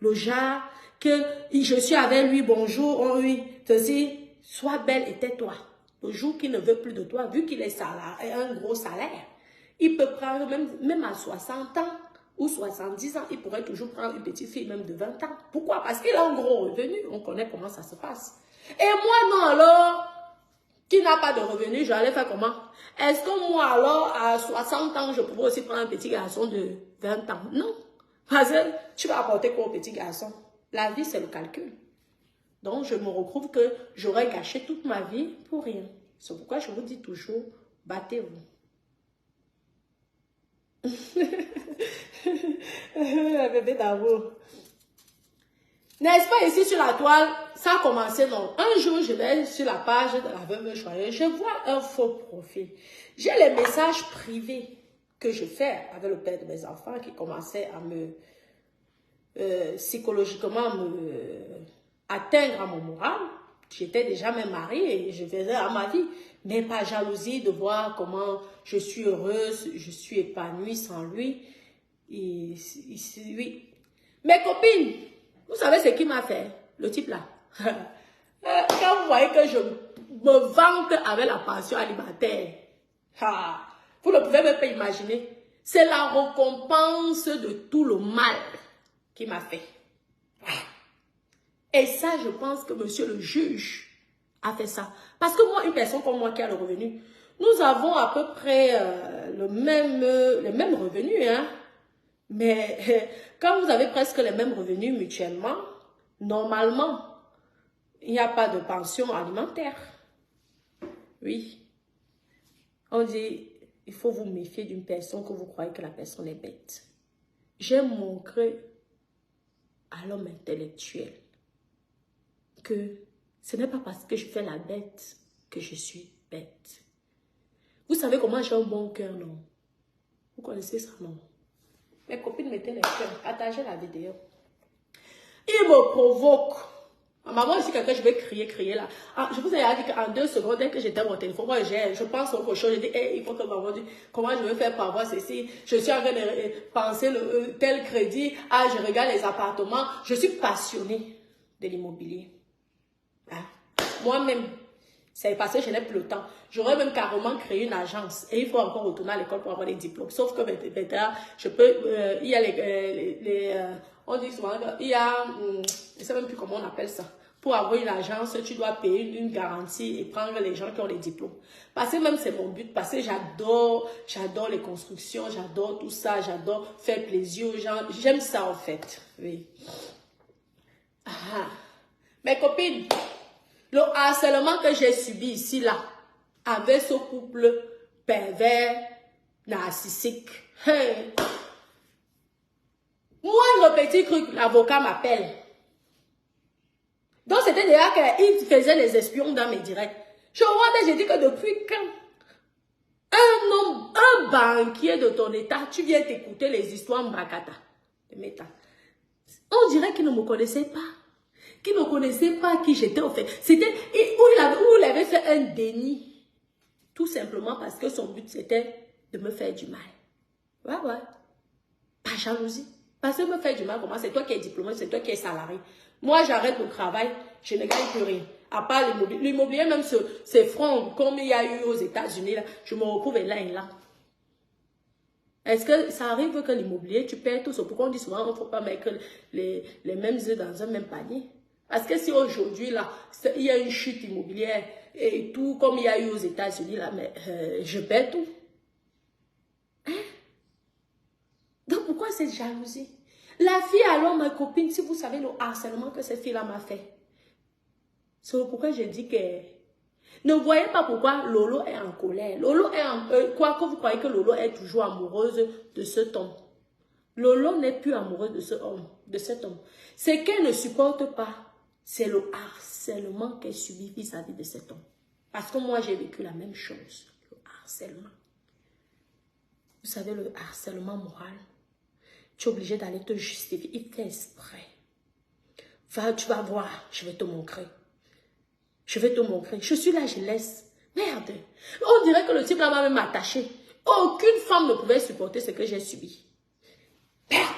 Le genre, que je suis avec lui, bonjour, on lui, ceci, sois belle et tais-toi. Le jour qu'il ne veut plus de toi, vu qu'il est un gros salaire, il peut prendre, même à 60 ans ou 70 ans, il pourrait toujours prendre une petite fille, même de 20 ans. Pourquoi? Parce qu'il a un gros revenu. On connaît comment ça se passe. Et moi, non, alors, qui n'a pas de revenu, j'allais faire comment? Est-ce que moi, alors, à 60 ans, je pourrais aussi prendre un petit garçon de 20 ans? Non. Parce que tu vas apporter quoi au petit garçon? La vie, c'est le calcul. Donc, je me retrouve que j'aurais gâché toute ma vie pour rien. C'est pourquoi je vous dis toujours, battez-vous. Bébé d'amour. N'est-ce pas ici sur la toile, ça a commencé non. Un jour, je vais sur la page de la veuve joyeuse, je vois un faux profil. J'ai les messages privés que je fais avec le père de mes enfants qui commençait à me psychologiquement me atteindre à mon moral. J'étais déjà même mariée et je faisais à ma vie. Mais pas jalousie de voir comment je suis heureuse, je suis épanouie sans lui. Oui. Mes copines, vous savez ce qu'il m'a fait, le type là. Quand vous voyez que je me vante avec la pension alimentaire, vous ne pouvez même pas imaginer. C'est la récompense de tout le mal qu'il m'a fait. Et ça, je pense que monsieur le juge a fait ça. Parce que moi, une personne comme moi qui a le revenu, nous avons à peu près le même revenu, hein. Mais quand vous avez presque les mêmes revenus mutuellement, normalement, il n'y a pas de pension alimentaire. Oui. On dit, il faut vous méfier d'une personne que vous croyez que la personne est bête. J'ai montré à l'homme intellectuel que ce n'est pas parce que je fais la bête que je suis bête. Vous savez comment j'ai un bon cœur, non? Vous connaissez ça, non? Mes copines mettaient les cœurs, partagez la vidéo. Il me provoque. Maman, si quelqu'un, je vais crier là. Je vous ai dit qu'en 2 secondes, dès que j'étais à mon téléphone, moi, je pense à autre chose. Je dis, hey, il faut que maman dise, comment je vais faire pour avoir ceci? Je suis en train de penser tel crédit. Je regarde les appartements. Je suis passionnée de l'immobilier. Moi-même, C'est parce que je n'ai plus le temps. J'aurais même carrément créé une agence. Et il faut encore retourner à l'école pour avoir les diplômes. Sauf que maintenant, je peux... il y a on dit souvent, il y a... je ne sais même plus comment on appelle ça. Pour avoir une agence, tu dois payer une garantie et prendre les gens qui ont les diplômes. Parce que même c'est mon but. Parce que j'adore les constructions, j'adore tout ça, j'adore faire plaisir aux gens. J'aime ça en fait. Oui. Ah. Mes copines, le harcèlement que j'ai subi ici, là, avec ce couple pervers, narcissique. Hey. Moi, le petit truc, l'avocat m'appelle. Donc, c'était déjà qu'il faisait les espions dans mes directs. Je vois, j'ai dit que depuis quand un banquier de ton état, tu viens t'écouter les histoires Mbrakata. On dirait qu'il ne me connaissait pas. Qu'il ne connaissait pas qui j'étais au fait. C'était où il avait fait un déni. Tout simplement parce que son but, c'était de me faire du mal. Ouais. Pas jalousie. Parce que me faire du mal, comment? C'est toi qui es diplômé, c'est toi qui es salarié. Moi, j'arrête le travail, je ne gagne plus rien. À part l'immobilier. L'immobilier, même s'effondre, comme il y a eu aux États-Unis, je me retrouve là et là. Est-ce que ça arrive que l'immobilier, tu perds tout ça? Pourquoi on dit souvent, il ne faut pas mettre les mêmes œufs dans un même panier? Parce que si aujourd'hui, là, il y a une chute immobilière et tout, comme il y a eu aux États-Unis, là, mais je perds tout. Hein? Donc, pourquoi cette jalousie? La fille, alors, ma copine, si vous savez le harcèlement que cette fille-là m'a fait, c'est pourquoi je dis que... Ne voyez pas pourquoi Lolo est en colère. Lolo est quoi que vous croyez que Lolo est toujours amoureuse de cet homme. Lolo n'est plus amoureuse de cet homme. Ce qu'elle ne supporte pas, c'est le harcèlement qu'elle subit vis-à-vis de cet homme. Parce que moi, j'ai vécu la même chose. Le harcèlement. Vous savez, le harcèlement moral. Tu es obligé d'aller te justifier. Il fait exprès. Tu vas voir, je vais te montrer. Je vais te montrer. Je suis là, je laisse. Merde. On dirait que le type là m'a même attaché. Aucune femme ne pouvait supporter ce que j'ai subi. Merde.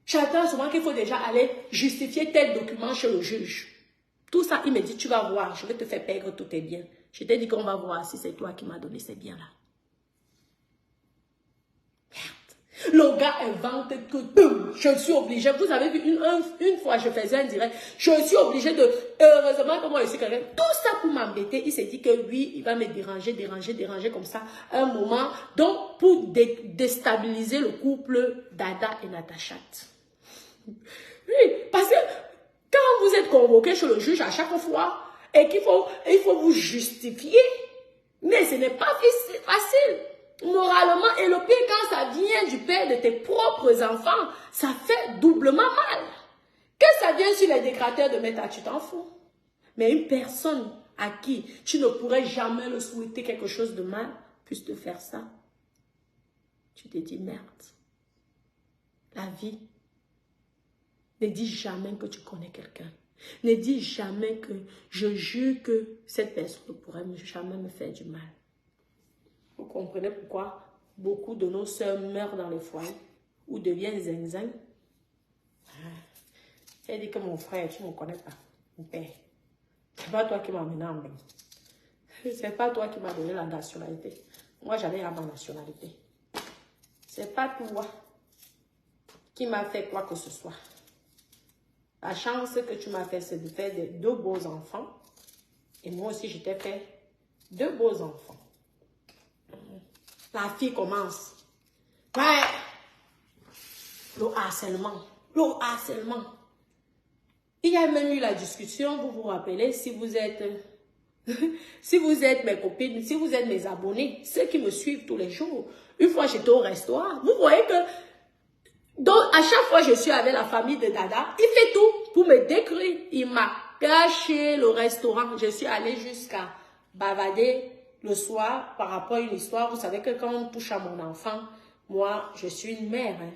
J'attends souvent qu'il faut déjà aller justifier tel document chez le juge. Tout ça, il me dit, tu vas voir, je vais te faire perdre tous tes biens. Je t'ai dit qu'on va voir si c'est toi qui m'as donné ces biens-là. Le gars invente que boum, je suis obligée. Vous avez vu, une fois, je faisais un direct. Je suis obligée de... Heureusement que moi, je suis quelqu'un. Tout ça pour m'embêter. Il s'est dit que lui, il va me déranger comme ça un moment. Donc, pour déstabiliser le couple Dada et Natachat. Oui, parce que quand vous êtes convoqué chez le juge à chaque fois et qu'il faut vous justifier, mais ce n'est pas facile. Moralement, et le pire, quand ça vient du père de tes propres enfants, ça fait doublement mal. Que ça vienne sur les décrateurs de méta, tu t'en fous. Mais une personne à qui tu ne pourrais jamais le souhaiter quelque chose de mal, puisse te faire ça, tu te dis merde. La vie, ne dis jamais que tu connais quelqu'un. Ne dis jamais que je jure que cette personne ne pourrait jamais me faire du mal. Vous comprenez pourquoi beaucoup de nos sœurs meurent dans les foyers ou deviennent zinzin. Elle dit que mon frère, tu ne me connais pas, mon père. C'est pas toi qui m'as amené en bain. C'est pas toi qui m'as donné la nationalité. Moi, j'allais à ma nationalité. C'est pas toi qui m'a fait quoi que ce soit. La chance que tu m'as fait, c'est de faire deux beaux enfants. Et moi aussi, je t'ai fait deux beaux enfants. La fille commence. Ouais. Le harcèlement. Le harcèlement. Il y a même eu la discussion, vous vous rappelez, si vous êtes mes copines, si vous êtes mes abonnés, ceux qui me suivent tous les jours. Une fois, j'étais au restaurant. Vous voyez que donc, à chaque fois que je suis avec la famille de Dada, il fait tout pour me décrire. Il m'a caché le restaurant. Je suis allée jusqu'à bavader le soir par rapport à une histoire. Vous savez que quand on touche à mon enfant, moi, je suis une mère. Hein.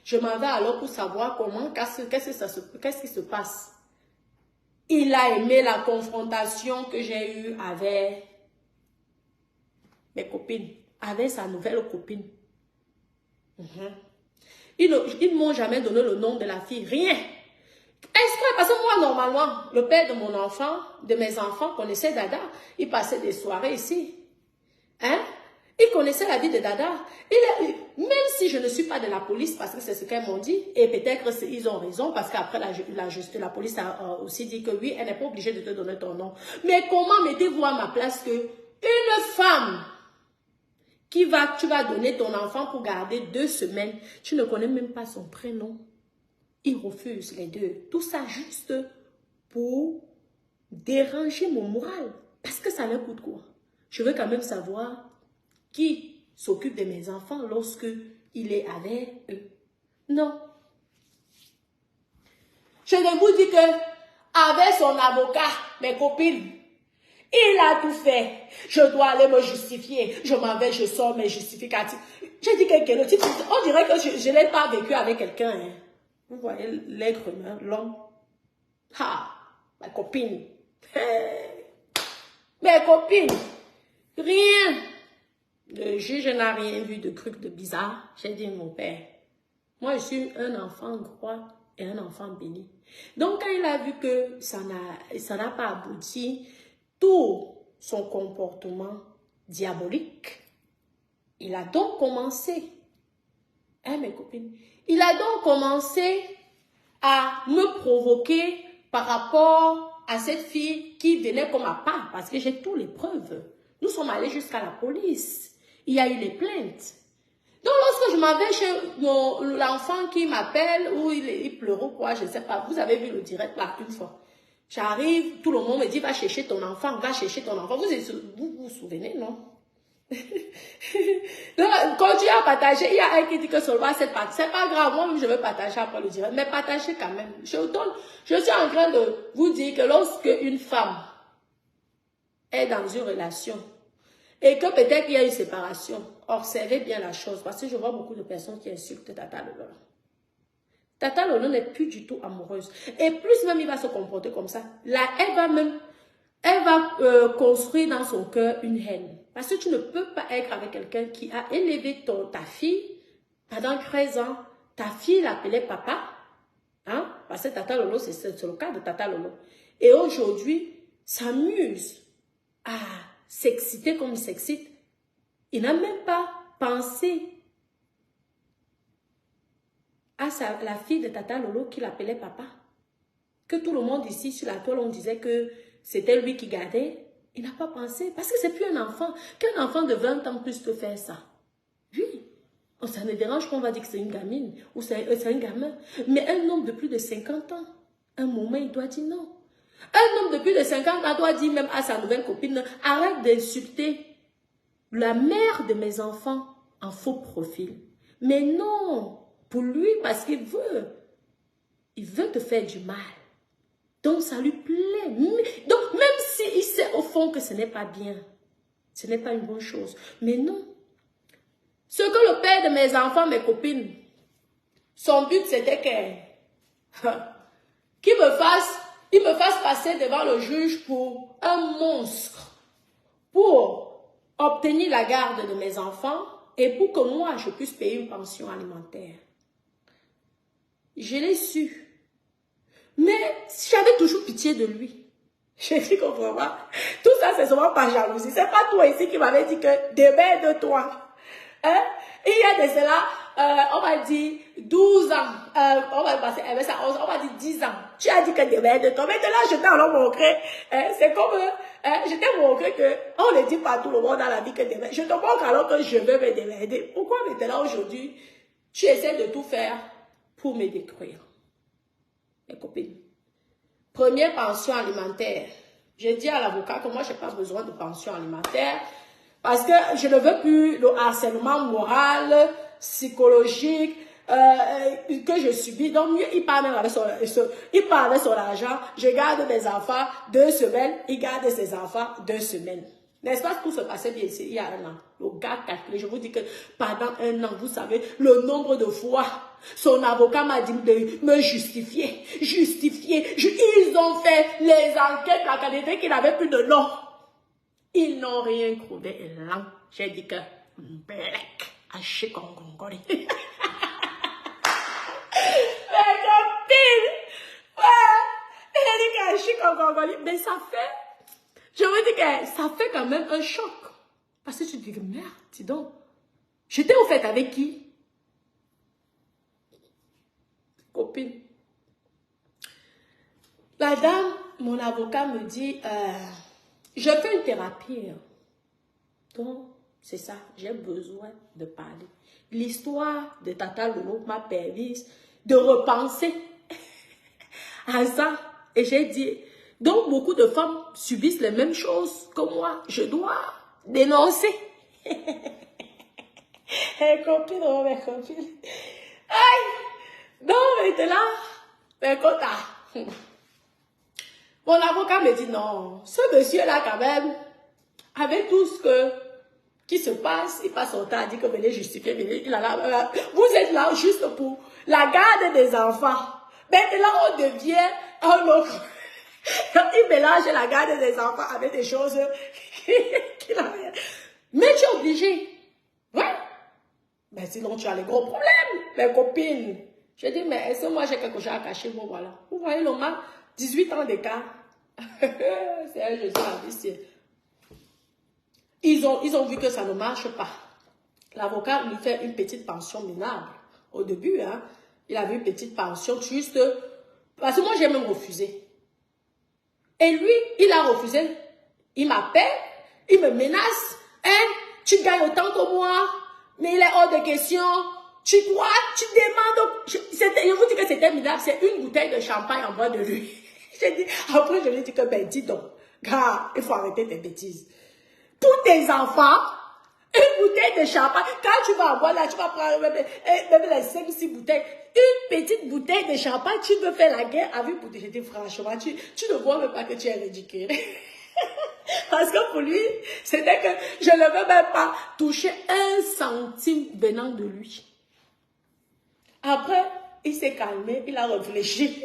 Je m'en vais alors pour savoir comment, qu'est-ce qui se passe. Il a aimé la confrontation que j'ai eue avec mes copines, avec sa nouvelle copine. Ils ne m'ont jamais donné le nom de la fille, rien. Est-ce que, parce que moi, normalement, le père de mon enfant, de mes enfants, connaissait Dada. Il passait des soirées ici. Hein? Il connaissait la vie de Dada. Même si je ne suis pas de la police, parce que c'est ce qu'elles m'ont dit, et peut-être ils ont raison, parce qu'après la police a aussi dit que oui, elle n'est pas obligée de te donner ton nom. Mais comment mettez-vous à ma place que une femme tu vas donner ton enfant pour garder 2 semaines, tu ne connais même pas son prénom. Il refuse les deux. Tout ça juste pour déranger mon moral. Parce que ça leur coûte quoi? Je veux quand même savoir qui s'occupe de mes enfants lorsque il est avec eux. Non. Je ne vous dis que avec son avocat, mes copines, il a tout fait. Je dois aller me justifier. Je m'en vais, je sors mes justificatifs. J'ai dit quelqu'un d'autre. On dirait que je n'ai pas vécu avec quelqu'un. Hein. Vous voyez l'être humain, l'homme. Ah, ma copine. Mes copines. Rien. Le juge n'a rien vu de truc de bizarre. J'ai dit mon père. Moi, je suis un enfant droit et un enfant béni. Donc, quand il a vu que ça n'a pas abouti, tout son comportement diabolique, il a donc commencé, hein, mes copines, il a donc commencé à me provoquer par rapport à cette fille qui venait comme à part, parce que j'ai toutes les preuves. Nous sommes allés jusqu'à la police. Il y a eu les plaintes. Donc, lorsque je m'en vais chez l'enfant qui m'appelle, ou il pleure ou quoi, je ne sais pas. Vous avez vu le direct là une fois. J'arrive, tout le monde me dit, va chercher ton enfant, va chercher ton enfant. Vous souvenez, non? Donc, continue à partager. Il y a un qui dit que seulement cette partie. C'est pas grave, moi-même je vais partager après le direct. Mais partagez quand même. Je suis en train de vous dire que lorsque une femme est dans une relation, et que peut-être il y a une séparation, observez bien la chose, parce que je vois beaucoup de personnes qui insultent Tata Lolo. Tata Lolo n'est plus du tout amoureuse. Et plus même il va se comporter comme ça, là, elle va construire dans son cœur une haine. Parce que tu ne peux pas être avec quelqu'un qui a élevé ta fille pendant 13 ans. Ta fille l'appelait papa. Hein? Parce que Tata Lolo, c'est le cas de Tata Lolo. Et aujourd'hui, s'amuse à s'exciter comme il s'excite. Il n'a même pas pensé à la fille de Tata Lolo qui l'appelait papa. Que tout le monde ici sur la toile, on disait que c'était lui qui gardait. Il n'a pas pensé. Parce que c'est plus un enfant. Qu'un enfant de 20 ans puisse te faire ça. Oui. Oh, ça ne dérange qu'on va dire que c'est une gamine ou c'est un gamin. Mais un homme de plus de 50 ans, un moment, il doit dire non. Un homme de plus de 50 ans doit dire même à sa nouvelle copine, arrête d'insulter la mère de mes enfants en faux profil. Mais non, pour lui, parce qu'il veut te faire du mal. Donc, ça lui plaît. Donc, même s'il sait au fond que ce n'est pas bien, ce n'est pas une bonne chose. Mais non. Ce que le père de mes enfants, mes copines, son but, c'était qu'il me fasse passer devant le juge pour un monstre, pour obtenir la garde de mes enfants et pour que moi, je puisse payer une pension alimentaire. Je l'ai su. Mais j'avais toujours pitié de lui. Je dis qu'on peut voir. Tout ça, c'est souvent par jalousie. C'est pas toi ici qui m'avait dit que démerde-toi. Hein? Il y a de cela, on va dire 12 ans. On va passer, on va dire 10 ans. Tu as dit que démerde-toi. Maintenant, je t'ai alors montré. C'est comme, je t'ai montré que on ne dit pas à tout le monde dans la vie que démerde. Je te montre alors que je veux me démerder. Pourquoi maintenant aujourd'hui, tu essaies de tout faire pour me détruire? Mes copines. Première pension alimentaire. J'ai dit à l'avocat que moi, je n'ai pas besoin de pension alimentaire parce que je ne veux plus le harcèlement moral, psychologique que je subis. Donc, mieux, il part même avec son argent. Je garde mes enfants 2 semaines. Il garde ses enfants 2 semaines. N'est-ce pas, tout se passait bien ici, il y a un an. Le gars calculé, je vous dis que pendant un an, vous savez, le nombre de fois, son avocat m'a dit de me justifier. Ils ont fait les enquêtes, la qualité qu'il n'avait plus de nom. Ils n'ont rien trouvé. Et là, j'ai dit que, black, haché congongori. Mais copine, dit que je suis comme Congolais. Mais ça fait, je veux dire que ça fait quand même un choc. Parce que tu te dis, merde, dis donc. J'étais au fait avec qui? Copine. La dame, mon avocat me dit, je fais une thérapie. Donc, c'est ça, j'ai besoin de parler. L'histoire de Tata Lolo m'a permis de repenser à ça. Et j'ai dit, donc beaucoup de femmes subissent les mêmes choses que moi. Je dois dénoncer. Copine, oh, mes copines. Aïe! Donc, maintenant, ben, quota. Mon avocat me dit non, ce monsieur-là, quand même, avec tout ce qui se passe, il passe son temps à dire que venez justifier, venez, vous êtes là juste pour la garde des enfants. Maintenant, on devient un autre. Il mélange la garde des enfants avec des choses qu'il a rien. Mais tu es obligé. Ouais. Mais sinon, tu as les gros problèmes, mes copines. Je dis, mais est-ce que moi j'ai quelque chose à cacher? Bon, voilà. Vous voyez, l'homme a 18 ans d'écart. C'est un jeu ambitieux. Ils ont vu que ça ne marche pas. L'avocat lui fait une petite pension minable. Au début, hein, il avait une petite pension juste... Parce que moi, j'ai même refusé. Et lui, il a refusé. Il m'appelle, il me menace. Hein, tu gagnes autant que moi, mais il est hors de question. Tu crois, tu demandes... Je vous dis que c'était minable, c'est une bouteille de champagne en bas de lui. Après, je lui ai dit que, ben, dis donc, gars, il faut arrêter tes bêtises. Pour tes enfants, une bouteille de champagne, quand tu vas en boire là, tu vas prendre même les 5-6 bouteilles. Une petite bouteille de champagne, tu veux faire la guerre avec pour te jeter, franchement, tu ne vois même pas que tu es ridicule. Parce que pour lui, c'était que je ne veux même pas toucher 1 centime venant de lui. Après, il s'est calmé, il a réfléchi.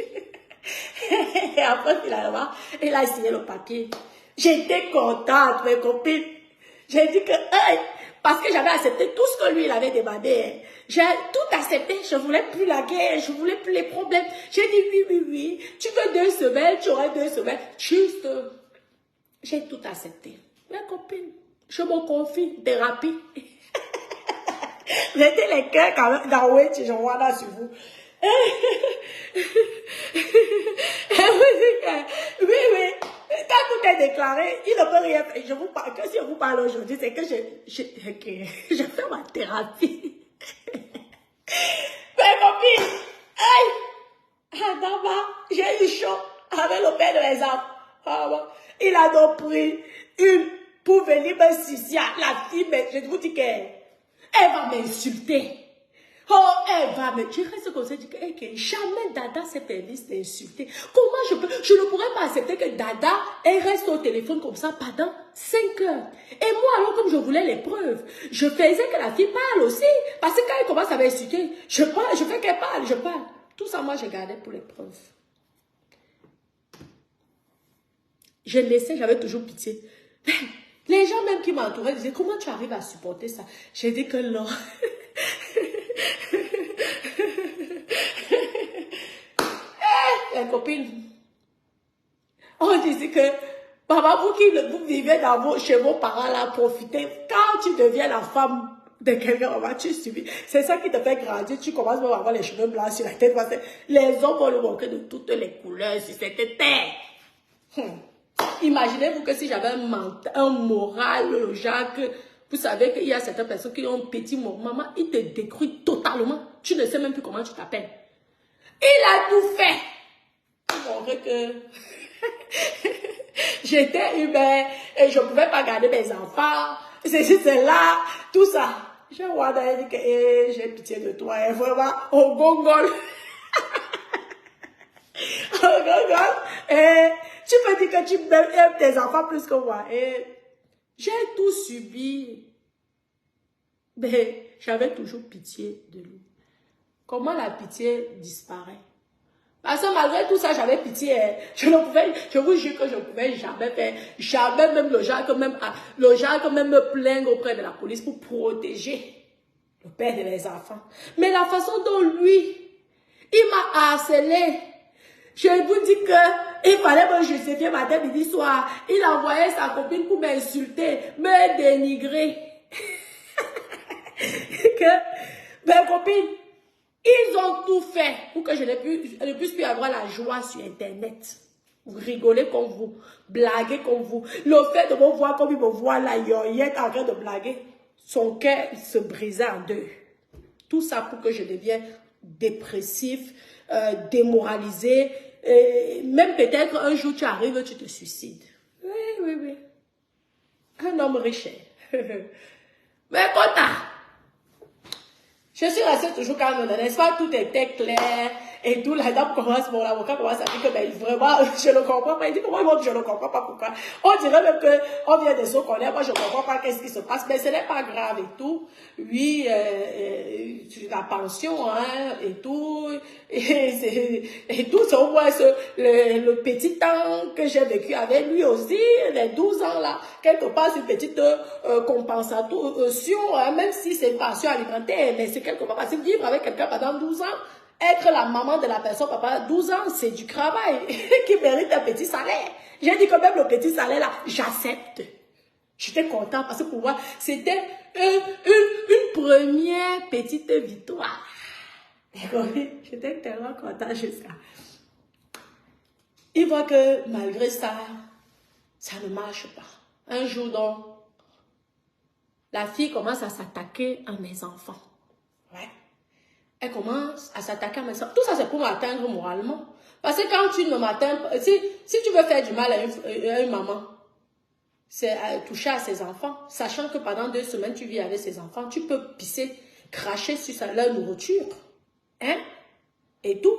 Et après, finalement, il a signé le papier. J'étais contente, mes copines. J'ai dit que, hey, parce que j'avais accepté tout ce que lui, il avait demandé. J'ai tout accepté. Je ne voulais plus la guerre, je ne voulais plus les problèmes. J'ai dit oui, oui, oui. Tu veux 2 semaines, tu auras 2 semaines. Juste, j'ai tout accepté. Mes copines, je me confie, thérapie. Mettez les cœurs quand même dans Wetch, je vois là sur vous. Oui, oui. Quand tout est déclaré, il ne peut rien faire. Je vous parle, que si je vous parle aujourd'hui, c'est que je fais ma thérapie. Mais copine, aïe, j'ai eu chaud avec le père de mes enfants. Il a donc pris une pour venir me suicider. La fille, je vous dis qu'elle va m'insulter. Oh, elle va me... Je reste comme ça, je dis que jamais Dada s'est permis d'insulter. Comment je ne pourrais pas accepter que Dada, elle reste au téléphone comme ça pendant 5 heures. Et moi, alors, comme je voulais les preuves, je faisais que la fille parle aussi. Parce que quand elle commence à m'insulter, je parle, je fais qu'elle parle, je parle. Tout ça, moi, je gardais pour les preuves. Je laissais, j'avais toujours pitié. Les gens même qui m'entouraient disaient, comment tu arrives à supporter ça? J'ai dit que non. Les copines, on disait que, maman, vous vivez chez vos parents là, profitez. Quand tu deviens la femme de quelqu'un, tu subis. C'est ça qui te fait grandir. Tu commences même à avoir les cheveux blancs sur la tête. Parce que les hommes vont le manquer de toutes les couleurs sur cette terre. Imaginez-vous que si j'avais un moral, le genre que, vous savez qu'il y a certaines personnes qui ont un petit mot. Maman, il te détruit totalement. Tu ne sais même plus comment tu t'appelles. Il a tout fait. Pour montrer que j'étais humaine et je ne pouvais pas garder mes enfants. C'est là, tout ça. Je vois d'ailleurs que j'ai pitié de toi. Et vraiment, au gongol. Au gongol. Et tu peux dire que tu aimes tes enfants plus que moi. Et j'ai tout subi. Mais j'avais toujours pitié de lui. Comment la pitié disparaît? Parce que malgré tout ça, j'avais pitié. Je vous jure que je ne pouvais jamais faire, jamais même le genre que même me plaindre auprès de la police pour protéger le père de mes enfants. Mais la façon dont lui, il m'a harcelé, je vous dis que il fallait me justifier matin, midi, soir. Il envoyait sa copine pour m'insulter, me dénigrer. Que mes copines, ils ont tout fait pour que je ne puisse plus avoir la joie sur Internet. Rigoler comme vous, blaguer comme vous. Le fait de me voir comme il me voit là, il est en train de blaguer. Son cœur se brisait en deux. Tout ça pour que je devienne dépressif, démoralisé. Même peut-être un jour tu arrives, tu te suicides. Oui, oui, oui. Un homme riche. Mais Kota, je suis restée toujours calme, n'est-ce pas? Tout était clair et tout. La dame commence, mon avocat commence à dire que ben, vraiment, je ne comprends pas. Il dit comment je ne comprends pas pourquoi. On dirait même qu'on vient de se connaître. Moi, je ne comprends pas qu'est-ce qui se passe. Mais ce n'est pas grave et tout. Oui, la pension, hein, et tout. Et tout, c'est au moins le petit temps que j'ai vécu avec lui aussi, les 12 ans là. Quelque part, c'est une petite compensation, hein, même si c'est une pension alimentaire, mais c'est quelque part. Parce que vivre avec quelqu'un pendant 12 ans, être la maman de la personne pendant 12 ans, c'est du travail qui mérite un petit salaire. J'ai dit que même le petit salaire là, j'accepte. J'étais content parce que pour moi, c'était une première petite victoire. J'étais tellement content jusqu'à. Il voit que malgré ça, ça ne marche pas. Un jour donc, la fille commence à s'attaquer à mes enfants. Ouais. Elle commence à s'attaquer à mes enfants. Tout ça, c'est pour m'atteindre moralement. Parce que quand tu ne m'atteins pas, si tu veux faire du mal à une maman, c'est toucher à ses enfants, sachant que pendant 2 semaines, tu vis avec ses enfants, tu peux pisser, cracher sur leur nourriture. Hein? Et tout.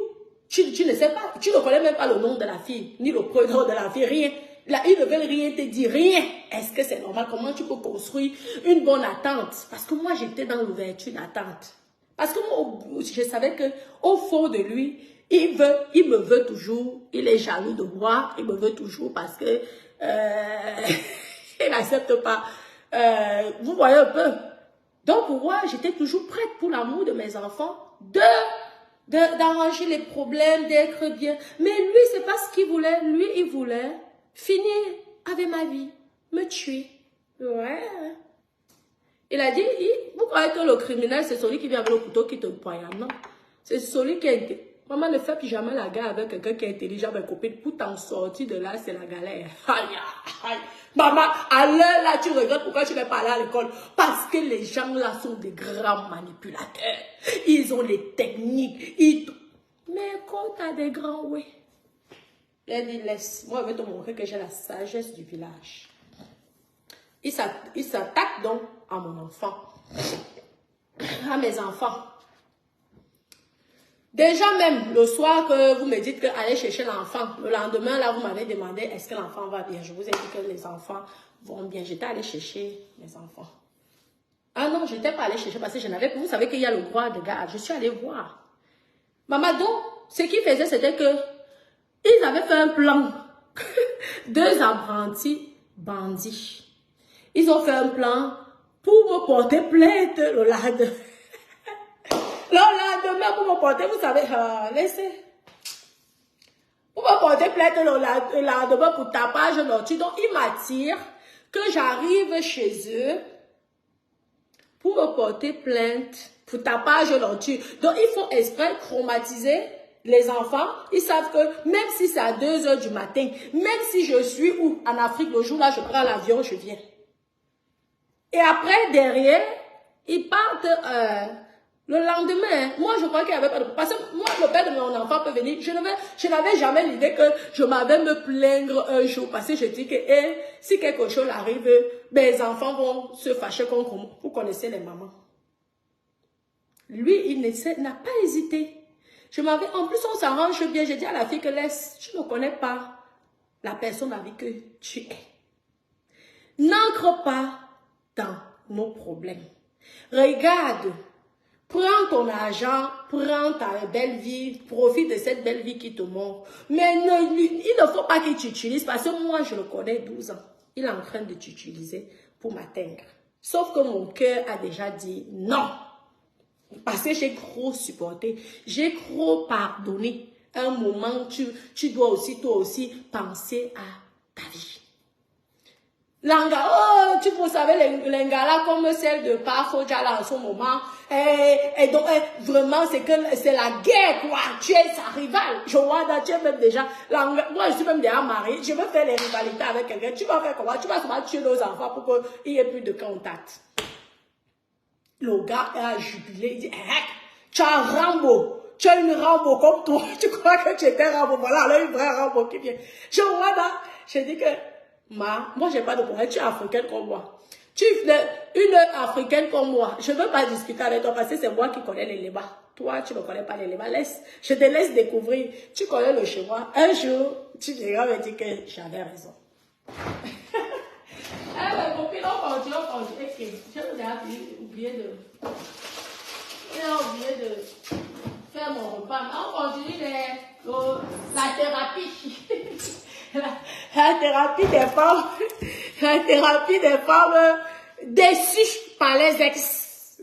Tu ne sais pas, tu ne connais même pas le nom de la fille, ni le prénom de la fille, rien. Là, ils ne veulent rien te dire, rien. Est-ce que c'est normal? Comment tu peux construire une bonne attente? Parce que moi, j'étais dans l'ouverture d'attente. Parce que moi, je savais qu'au fond de lui, il me veut toujours, il est jaloux de moi, il me veut toujours parce que il n'accepte pas. Vous voyez un peu. Donc, pour moi, j'étais toujours prête pour l'amour de mes enfants, d'arranger les problèmes, d'être bien. Mais lui, c'est pas ce qu'il voulait. Lui, il voulait finir avec ma vie, me tuer. Ouais. Il a dit, vous croyez que le criminel, c'est celui qui vient avec le couteau qui te poignarde? Non. C'est celui qui est... Maman, ne fait plus jamais la guerre avec quelqu'un qui est intelligent, mes copines. Pour t'en sortir de là, c'est la galère. Aïe, aïe. Maman, à l'heure là, tu regrettes pourquoi tu n'es pas allé à l'école. Parce que les gens là sont des grands manipulateurs. Ils ont les techniques. Mais quand tu as des grands, oui. Il a dit, laisse. Moi, je vais te montrer que j'ai la sagesse du village. Il s'attaque donc à mon enfant. À mes enfants. Déjà même, le soir que vous me dites que allez chercher l'enfant, le lendemain, là, vous m'avez demandé est-ce que l'enfant va bien. Je vous ai dit que les enfants vont bien. J'étais allée chercher mes enfants. Ah non, je n'étais pas allée chercher parce que je n'avais pas. Vous savez qu'il y a le droit de garde. Je suis allée voir. Maman, donc, ce qu'ils faisaient, c'était que ils avaient fait un plan. 2 apprentis bandits. Ils ont fait un plan pour me porter plainte le lendemain. Le lendemain, pour me porter, vous savez, laissez. Pour me porter plainte le lendemain pour tapage d'ortie. Donc, ils m'attirent que j'arrive chez eux pour me porter plainte pour tapage d'ortie. Donc, ils font exprès traumatiser les enfants. Ils savent que même si c'est à 2 h du matin, même si je suis où? En Afrique, le jour là, je prends l'avion, je viens. Et après, derrière, ils partent... le lendemain, moi je crois qu'il n'y avait pas de... Parce que moi, le père de mon enfant peut venir. Je n'avais jamais l'idée que je m'avais me plaindre un jour. Parce que je dis que si quelque chose arrive, mes enfants vont se fâcher contre moi. Vous connaissez les mamans. Lui, il n'a pas hésité. En plus, on s'arrange bien. J'ai dit à la fille que laisse, tu ne connais pas la personne avec que tu es. N'entre pas dans nos problèmes. Regarde. Prends ton argent, prends ta belle vie, profite de cette belle vie qui te montre. Mais il ne faut pas qu'il t'utilise parce que moi, je le connais 12 ans. Il est en train de t'utiliser pour m'atteindre. Sauf que mon cœur a déjà dit non. Parce que j'ai trop supporté, j'ai trop pardonné. un moment, tu dois aussi, toi aussi, penser à ta vie. Oh, vous savez, les galas comme celle de Pafoja là en ce moment, et donc vraiment c'est la guerre quoi, tu es sa rivale, je vois là, tu es même déjà, moi je suis même déjà mariée, je veux faire les rivalités avec quelqu'un, tu vas faire comment, tu vas seulement tuer nos enfants pour qu'il n'y ait plus de contact. Le gars a jubilé, il dit, tu as Rambo, tu as une Rambo comme toi, tu crois que tu étais Rambo, voilà, là une vraie Rambo qui vient. Je vois là, je dis que, moi j'ai pas de problème, tu es africaine comme moi. Tu es une africaine comme moi, je veux pas discuter avec toi parce que c'est moi qui connais les lébats. Toi, tu ne connais pas les lébats, je te laisse découvrir, tu connais le chez moi. Un jour, tu viendras me dire que j'avais raison. Ah, mes copines, on continue. J'ai oublié de faire mon repas. On continue la thérapie. la thérapie des femmes. La thérapie des femmes déçues par les ex.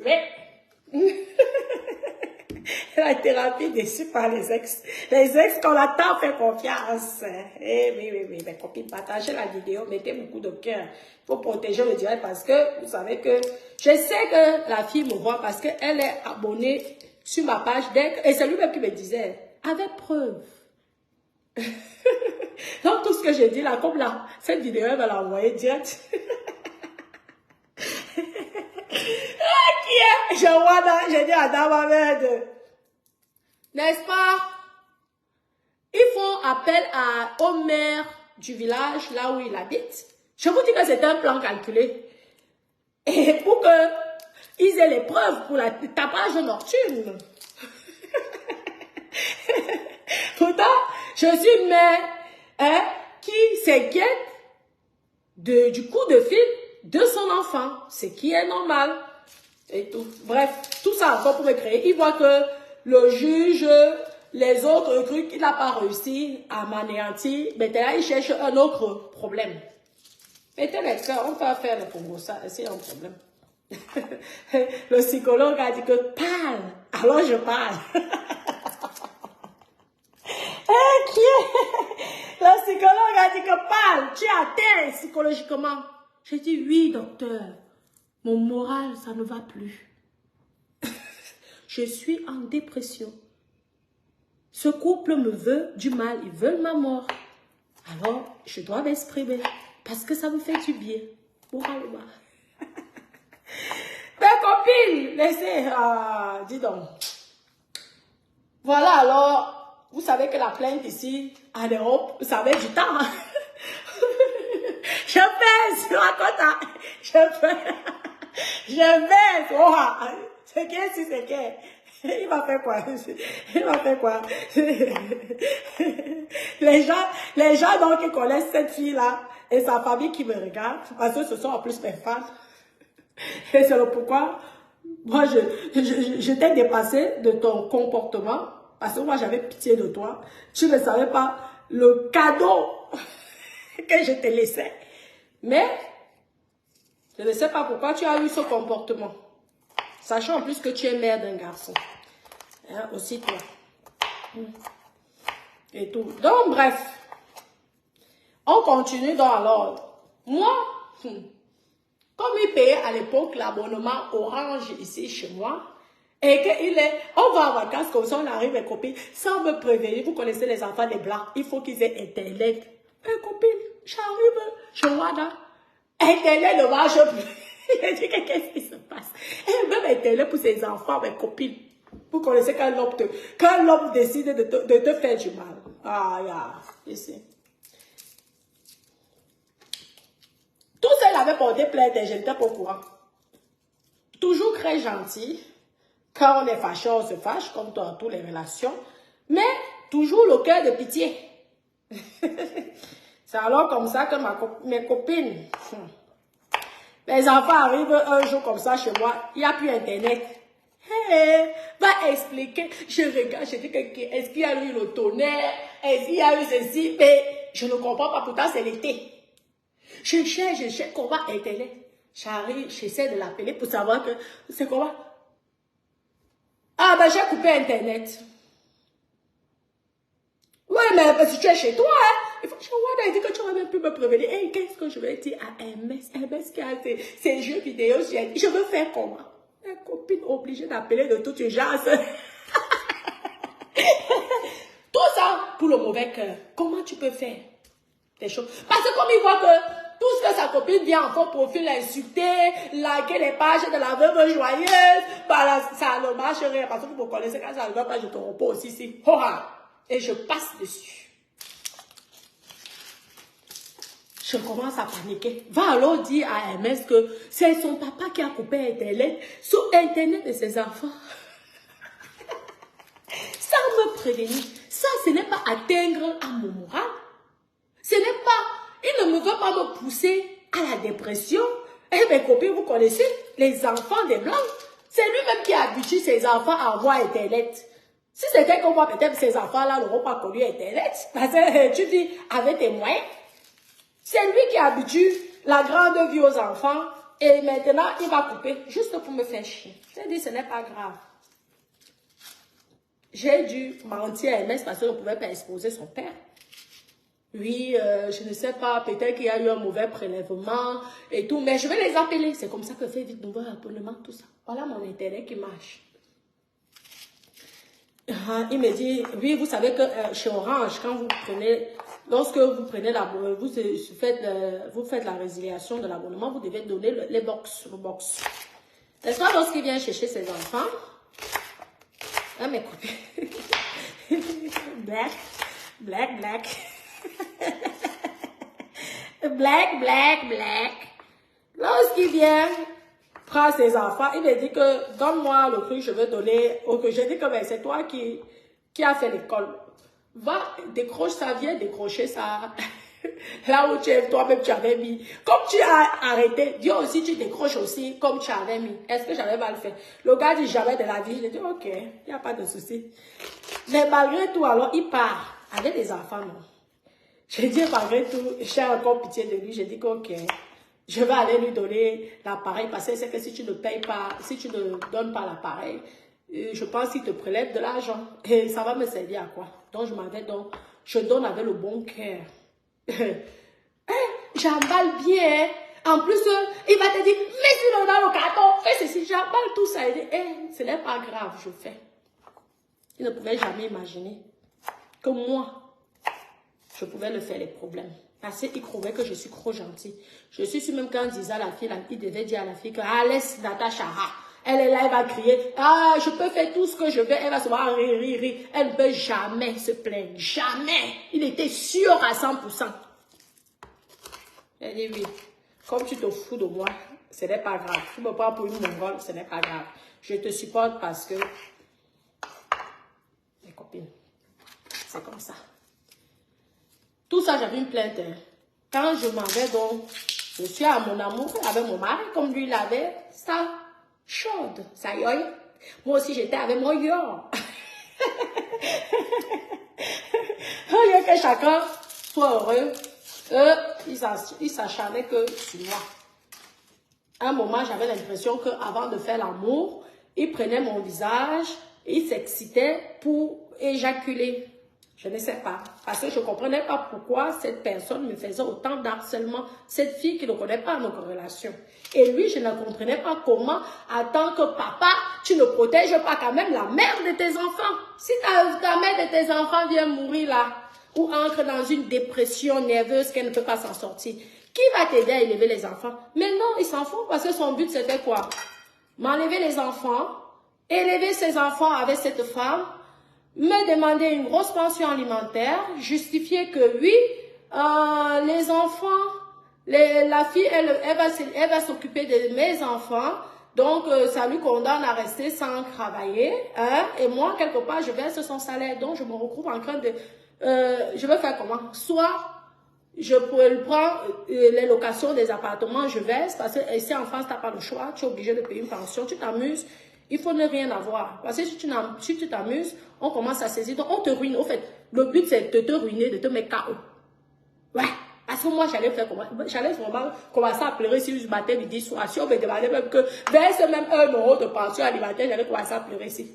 La thérapie déçue par les ex. Les ex qu'on a tant fait confiance. Oui, mes copines, partagez la vidéo, mettez beaucoup de cœur. Il faut protéger le direct parce que vous savez que je sais que la fille me voit parce qu'elle est abonnée sur ma page et c'est lui-même qui me disait, avec preuve. Donc tout ce que j'ai dit là, comme là, cette vidéo, elle va l'envoyer direct. Qui est? Je vois là, j'ai dit à Dama Merde. N'est-ce pas? Ils font appel au maire du village, là où il habite. Je vous dis que c'est un plan calculé. Et pour qu'ils aient les preuves pour la tapage nocturne. Pourtant, je suis une mère qui s'inquiète du coup de fil de son enfant. Ce qui est normal. Et tout. Bref, tout ça encore pour me créer. Il voit que le juge, les autres trucs, il n'a pas réussi à m'anéantir. Maintenant, il cherche un autre problème. Mettez les cœurs, on va faire le Congo, ça, c'est un problème. Le psychologue a dit que parle, alors je parle. Le psychologue a dit que parle, tu es atteint psychologiquement. J'ai dit oui, docteur. Mon moral, ça ne va plus. Je suis en dépression. Ce couple me veut du mal, ils veulent ma mort. Alors, je dois m'exprimer parce que ça me fait du bien. Moralement. Mes copines, laissez, dis donc. Voilà, alors, vous savez que la plainte ici, en Europe, ça met du temps. Je pèse sur la côte, je baisse, c'est qui, si c'est qui. Il va faire quoi? Il va faire quoi? Les gens donc qui connaissent cette fille-là et sa famille qui me regardent, parce que ce sont en plus mes fans. Et c'est le pourquoi, moi, je t'ai dépassé de ton comportement, parce que moi, j'avais pitié de toi. Tu ne savais pas le cadeau que je te laissais. Mais, je ne sais pas pourquoi tu as eu ce comportement. Sachant en plus que tu es mère d'un garçon. Hein, aussi toi. Et tout. Donc, bref. On continue dans l'ordre. Moi, comme il payait à l'époque l'abonnement Orange ici chez moi, et on va en vacances comme ça, on arrive mes copines, sans me prévenir, vous connaissez les enfants des blancs, il faut qu'ils aient Internet. Mes copines, j'arrive, je vois là, Internet ne marche plus. Je dis, qu'est-ce qui se passe? Et même Internet pour ses enfants, mes copines. Vous connaissez quand l'homme décide de te faire du mal. Ah, ici. Tout ça, il avait porté plainte et je n'étais pas au courant. Toujours très gentil. Quand on est fâché, on se fâche, comme dans toutes les relations. Mais toujours le cœur de pitié. C'est alors comme ça que mes copines, les enfants arrivent un jour comme ça chez moi, il n'y a plus Internet. Hey, va expliquer. Je regarde, je dis que est-ce qu'il y a eu le tonnerre? Est-ce qu'il y a eu ceci? Mais je ne comprends pas, pourtant c'est l'été. Je cherche comment Internet. J'arrive, j'essaie de l'appeler pour savoir que c'est comment. Ah ben j'ai coupé Internet. Oui, mais si tu es chez toi, hein, il faut que je dit que tu aurais même pu me prévenir. Hey, qu'est-ce que je vais dire à MS? MS qui a ces jeux vidéo, je veux faire comment? Ma copine obligée d'appeler de toute urgence. Tout ça pour le mauvais cœur. Comment tu peux faire des choses? Parce que comme il voit que tout ce que sa copine vient en fond profil l'insulter, liker les pages de la veuve joyeuse, bah, ça ne marche rien. Parce que vous me connaissez, quand ça ne va pas, je te repose ici. Et je passe dessus. Je commence à paniquer. Va alors dire à MS que c'est son papa qui a coupé Internet sur Internet de ses enfants. Sans me prévenir. Ça, ce n'est pas atteindre à mon moral. Ce n'est pas, il ne me veut pas me pousser à la dépression. Et mes copines, vous connaissez, les enfants des Blancs, c'est lui-même qui habitue ses enfants à avoir Internet. Si c'était comme moi, peut-être ces enfants-là n'auront pas connu Internet. Parce que tu dis, avec tes moyens, c'est lui qui habitue la grande vie aux enfants. Et maintenant, il va couper juste pour me faire chier. J'ai dit, ce n'est pas grave. J'ai dû mentir à MS parce qu'on ne pouvait pas exposer son père. Oui, je ne sais pas, peut-être qu'il y a eu un mauvais prélèvement et tout, mais je vais les appeler. C'est comme ça que fait vite nouveau abonnement, tout ça. Voilà mon Internet qui marche. Il me dit, oui, vous savez que chez Orange, quand vous prenez, lorsque vous prenez vous faites la résiliation de l'abonnement, vous devez donner le box. N'est-ce pas lorsqu'il vient chercher ses enfants? Ah, mes copines. Black. Lorsqu'il vient prendre ses enfants, il me dit que donne-moi le truc, je vais donner. Je dis que c'est toi qui a fait l'école. Va, décroche ça, viens décrocher ça. Là où toi-même tu avais mis. Comme tu as arrêté, Dieu aussi tu décroches aussi comme tu avais mis. Est-ce que j'avais mal fait? Le gars dit jamais de la vie. Je dis ok, il n'y a pas de souci. Mais malgré tout, alors il part avec des enfants, non. J'ai dit malgré tout, j'ai encore pitié de lui. J'ai dit que ok, je vais aller lui donner l'appareil parce que c'est que si tu ne payes pas, si tu ne donnes pas l'appareil, je pense qu'il te prélève de l'argent. Et ça va me servir à quoi? Donc je donne avec le bon cœur. J'emballe bien. En plus, il va te dire, mais si on a le carton, fais ceci, j'emballe tout ça. Il dit, ce n'est pas grave, je fais. Il ne pouvait jamais imaginer que moi, je pouvais le faire les problèmes. Parce qu'il croyait que je suis trop gentille. Je suis sûre même quand il disait à la fille, il devait dire à la fille que laisse Natacha. Elle est là, elle va crier, je peux faire tout ce que je veux. Elle va se voir rire. Elle ne peut jamais se plaindre. Jamais. Il était sûr à 100%. Elle dit oui. Comme tu te fous de moi, ce n'est pas grave. Tu me prends pour une mongole, ce n'est pas grave. Je te supporte parce que mes copines, c'est comme ça. Tout ça, j'avais une plainte. Quand je m'en vais donc, je suis à mon amour avec mon mari, comme lui l'avait, ça chaude, ça y est. Moi aussi, j'étais avec mon yo. Il y a que chacun soit heureux. Ils s'acharnaient que sur moi. À un moment, j'avais l'impression qu'avant de faire l'amour, ils prenaient mon visage, ils s'excitaient pour éjaculer. Je ne sais pas. Parce que je ne comprenais pas pourquoi cette personne me faisait autant d'harcèlement. Cette fille qui ne connaît pas notre relation. Et lui, je ne comprenais pas comment, en tant que papa, tu ne protèges pas quand même la mère de tes enfants. Si ta mère de tes enfants vient mourir là, ou entre dans une dépression nerveuse qu'elle ne peut pas s'en sortir, qui va t'aider à élever les enfants? Mais non, il s'en fout parce que son but c'était quoi? M'enlever les enfants, élever ses enfants avec cette femme, me demander une grosse pension alimentaire, justifier que oui, les enfants, la fille, elle va s'occuper de mes enfants, donc ça lui condamne à rester sans travailler, hein, et moi, quelque part, je verse son salaire, donc je me retrouve en train de... je vais faire comment? Soit je prends les locations des appartements, je verse, parce que ici en France, tu n'as pas le choix, tu es obligé de payer une pension, tu t'amuses, il faut ne rien avoir. Parce que si tu t'amuses, on commence à saisir, donc on te ruine. Au fait, le but c'est de te ruiner, de te mettre KO. Ouais, parce que moi j'allais faire comment? J'allais vraiment commencer à pleurer si je battais midi soir. Si on me demandait même que verse même 1 euro de pension alimentaire, j'allais commencer à pleurer ici.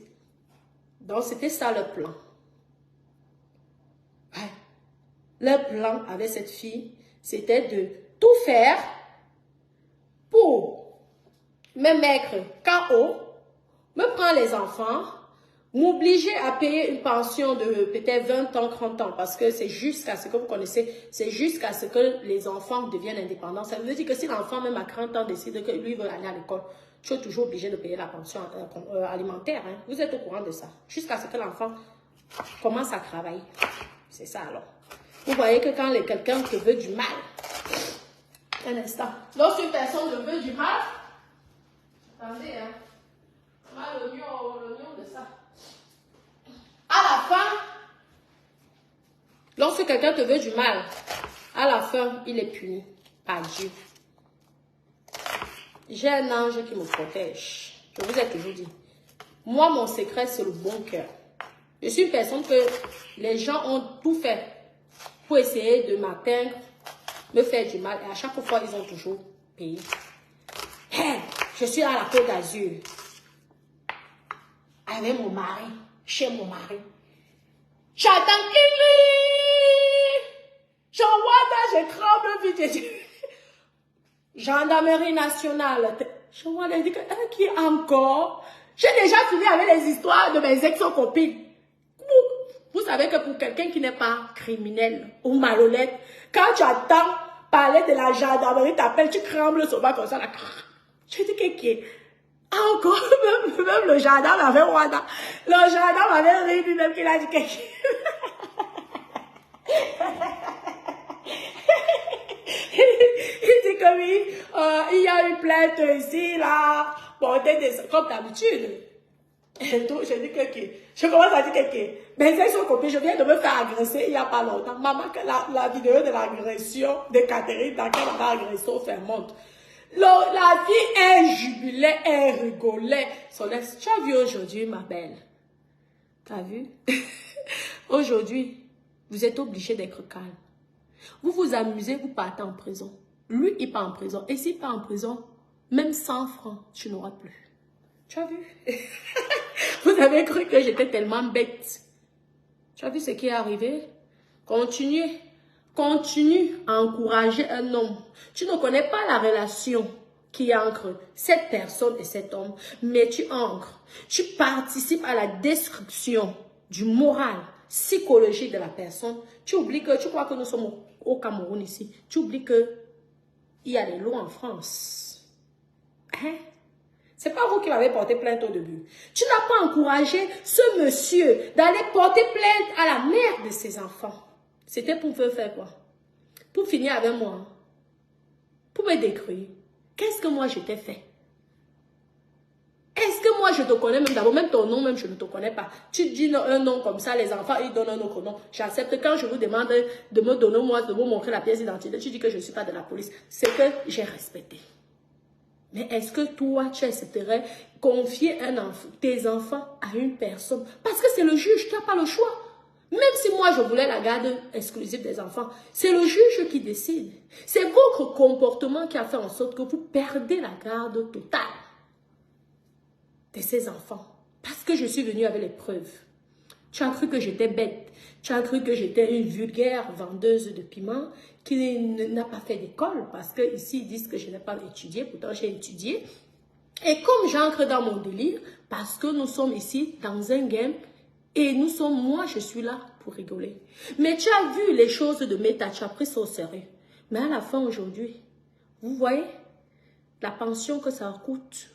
Donc c'était ça le plan. leur plan avec cette fille, c'était de tout faire pour me mettre KO, me prendre les enfants, m'obliger à payer une pension de peut-être 20 ans, 30 ans, parce que c'est jusqu'à ce que vous connaissez, c'est jusqu'à ce que les enfants deviennent indépendants. Ça veut dire que si l'enfant, même à 30 ans, décide que lui veut aller à l'école, tu es toujours obligé de payer la pension alimentaire. Hein. Vous êtes au courant de ça. Jusqu'à ce que l'enfant commence à travailler. C'est ça alors. Vous voyez que quand quelqu'un te veut du mal, un instant, lorsqu'une personne te veut du mal, attendez, hein, l'oignon de ça. À la fin, lorsque quelqu'un te veut du mal, à la fin, il est puni par Dieu. J'ai un ange qui me protège. Je vous ai toujours dit. Moi, mon secret, c'est le bon cœur. Je suis une personne que les gens ont tout fait pour essayer de m'atteindre, me faire du mal. Et à chaque fois, ils ont toujours payé. Hey, je suis à la Côte d'Azur. Avec mon mari. Chez mon mari. J'attends je vois là, je tremble vite. Gendarmerie nationale. Je vois là, dit que qui encore? J'ai déjà fini avec les histoires de mes ex-copines. Vous savez que pour quelqu'un qui n'est pas criminel ou malhonnête, quand tu attends parler de la gendarmerie, t'appelles, tu trembles sur bas comme ça. Là. Je dis que encore, même le gendarme avait Rwanda. Le gendarme avait ri lui-même qu'il a dit que il dit que oui, il y a une plainte ici, là, comme d'habitude. Et donc, je dis que, je commence à dire que, mais c'est son copine, je viens de me faire agresser il n'y a pas longtemps. Maman, la vidéo de l'agression de Catherine, dans laquelle la agression fait monte. La fille, elle jubilait, elle rigolait. Tu as vu aujourd'hui, ma belle? Tu as vu? Aujourd'hui, vous êtes obligé d'être calme. Vous vous amusez, vous partez en prison. Lui, il part en prison. Et s'il part en prison, même 100 francs, tu n'auras plus. Tu as vu? Vous avez cru que j'étais tellement bête. Tu as vu ce qui est arrivé? Continuez. Continue à encourager un homme. Tu ne connais pas la relation qui est entre cette personne et cet homme, mais tu ancres. Tu participes à la destruction du moral psychologique de la personne. Tu oublies que, tu crois que nous sommes au Cameroun ici. Tu oublies que il y a des lois en France. Hein? C'est pas vous qui m'avez porté plainte au début. Tu n'as pas encouragé ce monsieur d'aller porter plainte à la mère de ses enfants. C'était pour faire quoi? Pour finir avec moi. Pour me détruire. Qu'est-ce que moi je t'ai fait? Est-ce que moi je te connais même d'abord? Même ton nom, même je ne te connais pas. Tu dis un nom comme ça, les enfants ils donnent un autre nom. J'accepte quand je vous demande de me donner moi, de vous montrer la pièce d'identité. Tu dis que je ne suis pas de la police. C'est que j'ai respecté. Mais est-ce que toi, tu accepterais confier tes enfants à une personne? Parce que c'est le juge, tu n'as pas le choix. Même si moi, je voulais la garde exclusive des enfants, c'est le juge qui décide. C'est votre comportement qui a fait en sorte que vous perdez la garde totale de ces enfants. Parce que je suis venue avec les preuves. Tu as cru que j'étais bête. Tu as cru que j'étais une vulgaire vendeuse de piment qui n'a pas fait d'école. Parce que ici ils disent que je n'ai pas étudié. Pourtant, j'ai étudié. Et comme j'ancre dans mon délire, parce que nous sommes ici dans un game, et moi, je suis là pour rigoler. Mais tu as vu les choses de méta, tu as pris ça au sérieux. Mais à la fin, aujourd'hui, vous voyez la pension que ça coûte.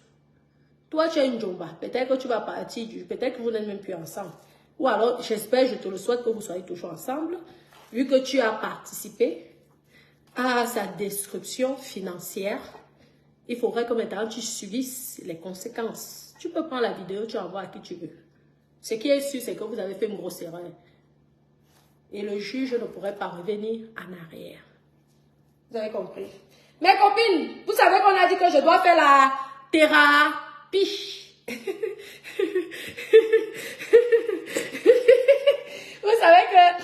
Toi, tu as une jomba. Peut-être que tu vas partir, peut-être que vous n'êtes même plus ensemble. Ou alors, j'espère, je te le souhaite que vous soyez toujours ensemble, vu que tu as participé à sa destruction financière. Il faudrait que maintenant tu subisses les conséquences. Tu peux prendre la vidéo, tu envoies à qui tu veux. Ce qui est sûr, c'est que vous avez fait une grosse erreur. Et le juge ne pourrait pas revenir en arrière. Vous avez compris? Mes copines, vous savez qu'on a dit que je dois faire la thérapie. Vous savez que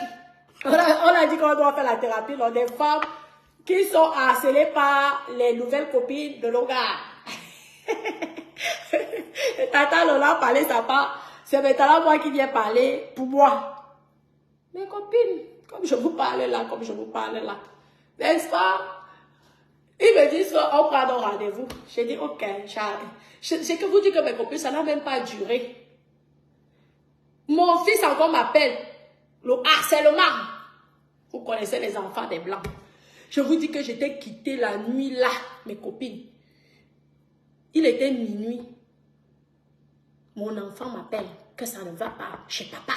on a dit qu'on doit faire la thérapie dans des femmes qui sont harcelées par les nouvelles copines de nos gars. Tata Lola parlait sa part. C'est maintenant moi qui viens parler pour moi. Mes copines, Comme je vous parle là, comme je vous parle là. N'est-ce pas? Ils me disent qu'on prend nos rendez-vous. J'ai dit, ok, j'arrive. C'est que vous dites que mes copines, ça n'a même pas duré. Mon fils encore m'appelle. Le harcèlement. Vous connaissez les enfants des Blancs. Je vous dis que j'étais quittée la nuit là, mes copines. Il était minuit. Mon enfant m'appelle que ça ne va pas chez papa.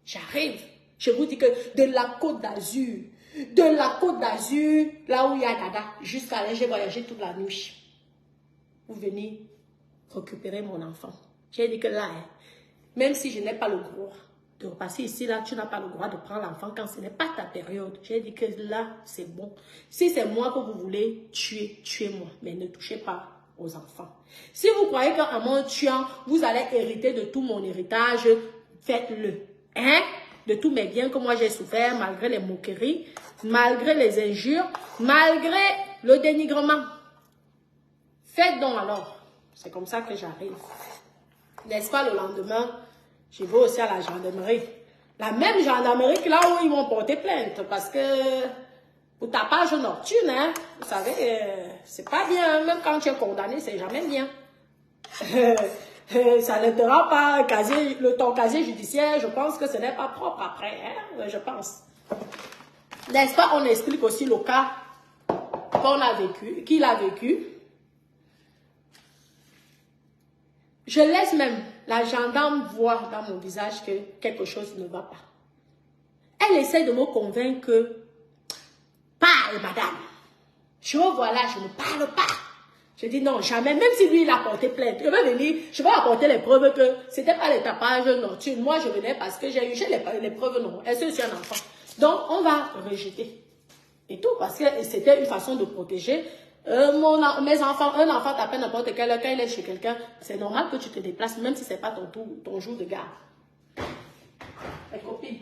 J'arrive. Je vous dis que de la Côte d'Azur, là où il y a Dada, jusqu'à là, j'ai voyagé toute la nuit. Vous venez récupérer mon enfant. J'ai dit que là, hein, même si je n'ai pas le droit de repasser ici, là, tu n'as pas le droit de prendre l'enfant quand ce n'est pas ta période. J'ai dit que là, c'est bon. Si c'est moi que vous voulez tuer, tuez-moi, mais ne touchez pas aux enfants. Si vous croyez qu'en m'en tuant, vous allez hériter de tout mon héritage, faites-le. Hein? De tous mes biens que moi j'ai souffert, malgré les moqueries, malgré les injures, malgré le dénigrement. Faites donc alors. C'est comme ça que j'arrive. N'est-ce pas, le lendemain, je vais aussi à la gendarmerie. La même gendarmerie que là où ils m'ont porté plainte. Parce que pour tapage nocturne, hein, vous savez, c'est pas bien. Même quand tu es condamné, c'est jamais bien. Ça ne te rend pas ton casier judiciaire. Je pense que ce n'est pas propre après. Hein, je pense. N'est-ce pas, on explique aussi le cas qu'on a vécu, qu'il a vécu. Je laisse même la gendarme voir dans mon visage que quelque chose ne va pas. Elle essaie de me convaincre que, parle madame. Je vois là, je ne parle pas. Je dis non, jamais, même si lui il a porté plainte. Je vais venir, je vais apporter les preuves que c'était pas les tapages nocturnes. Moi je venais parce que j'ai les preuves non. Est-ce que c'est un enfant? Donc on va rejeter. Et tout parce que c'était une façon de protéger. Mes enfants, un enfant t'appelle n'importe quel, quand il est chez quelqu'un, c'est normal que tu te déplaces, même si c'est pas ton jour de garde. Les copines.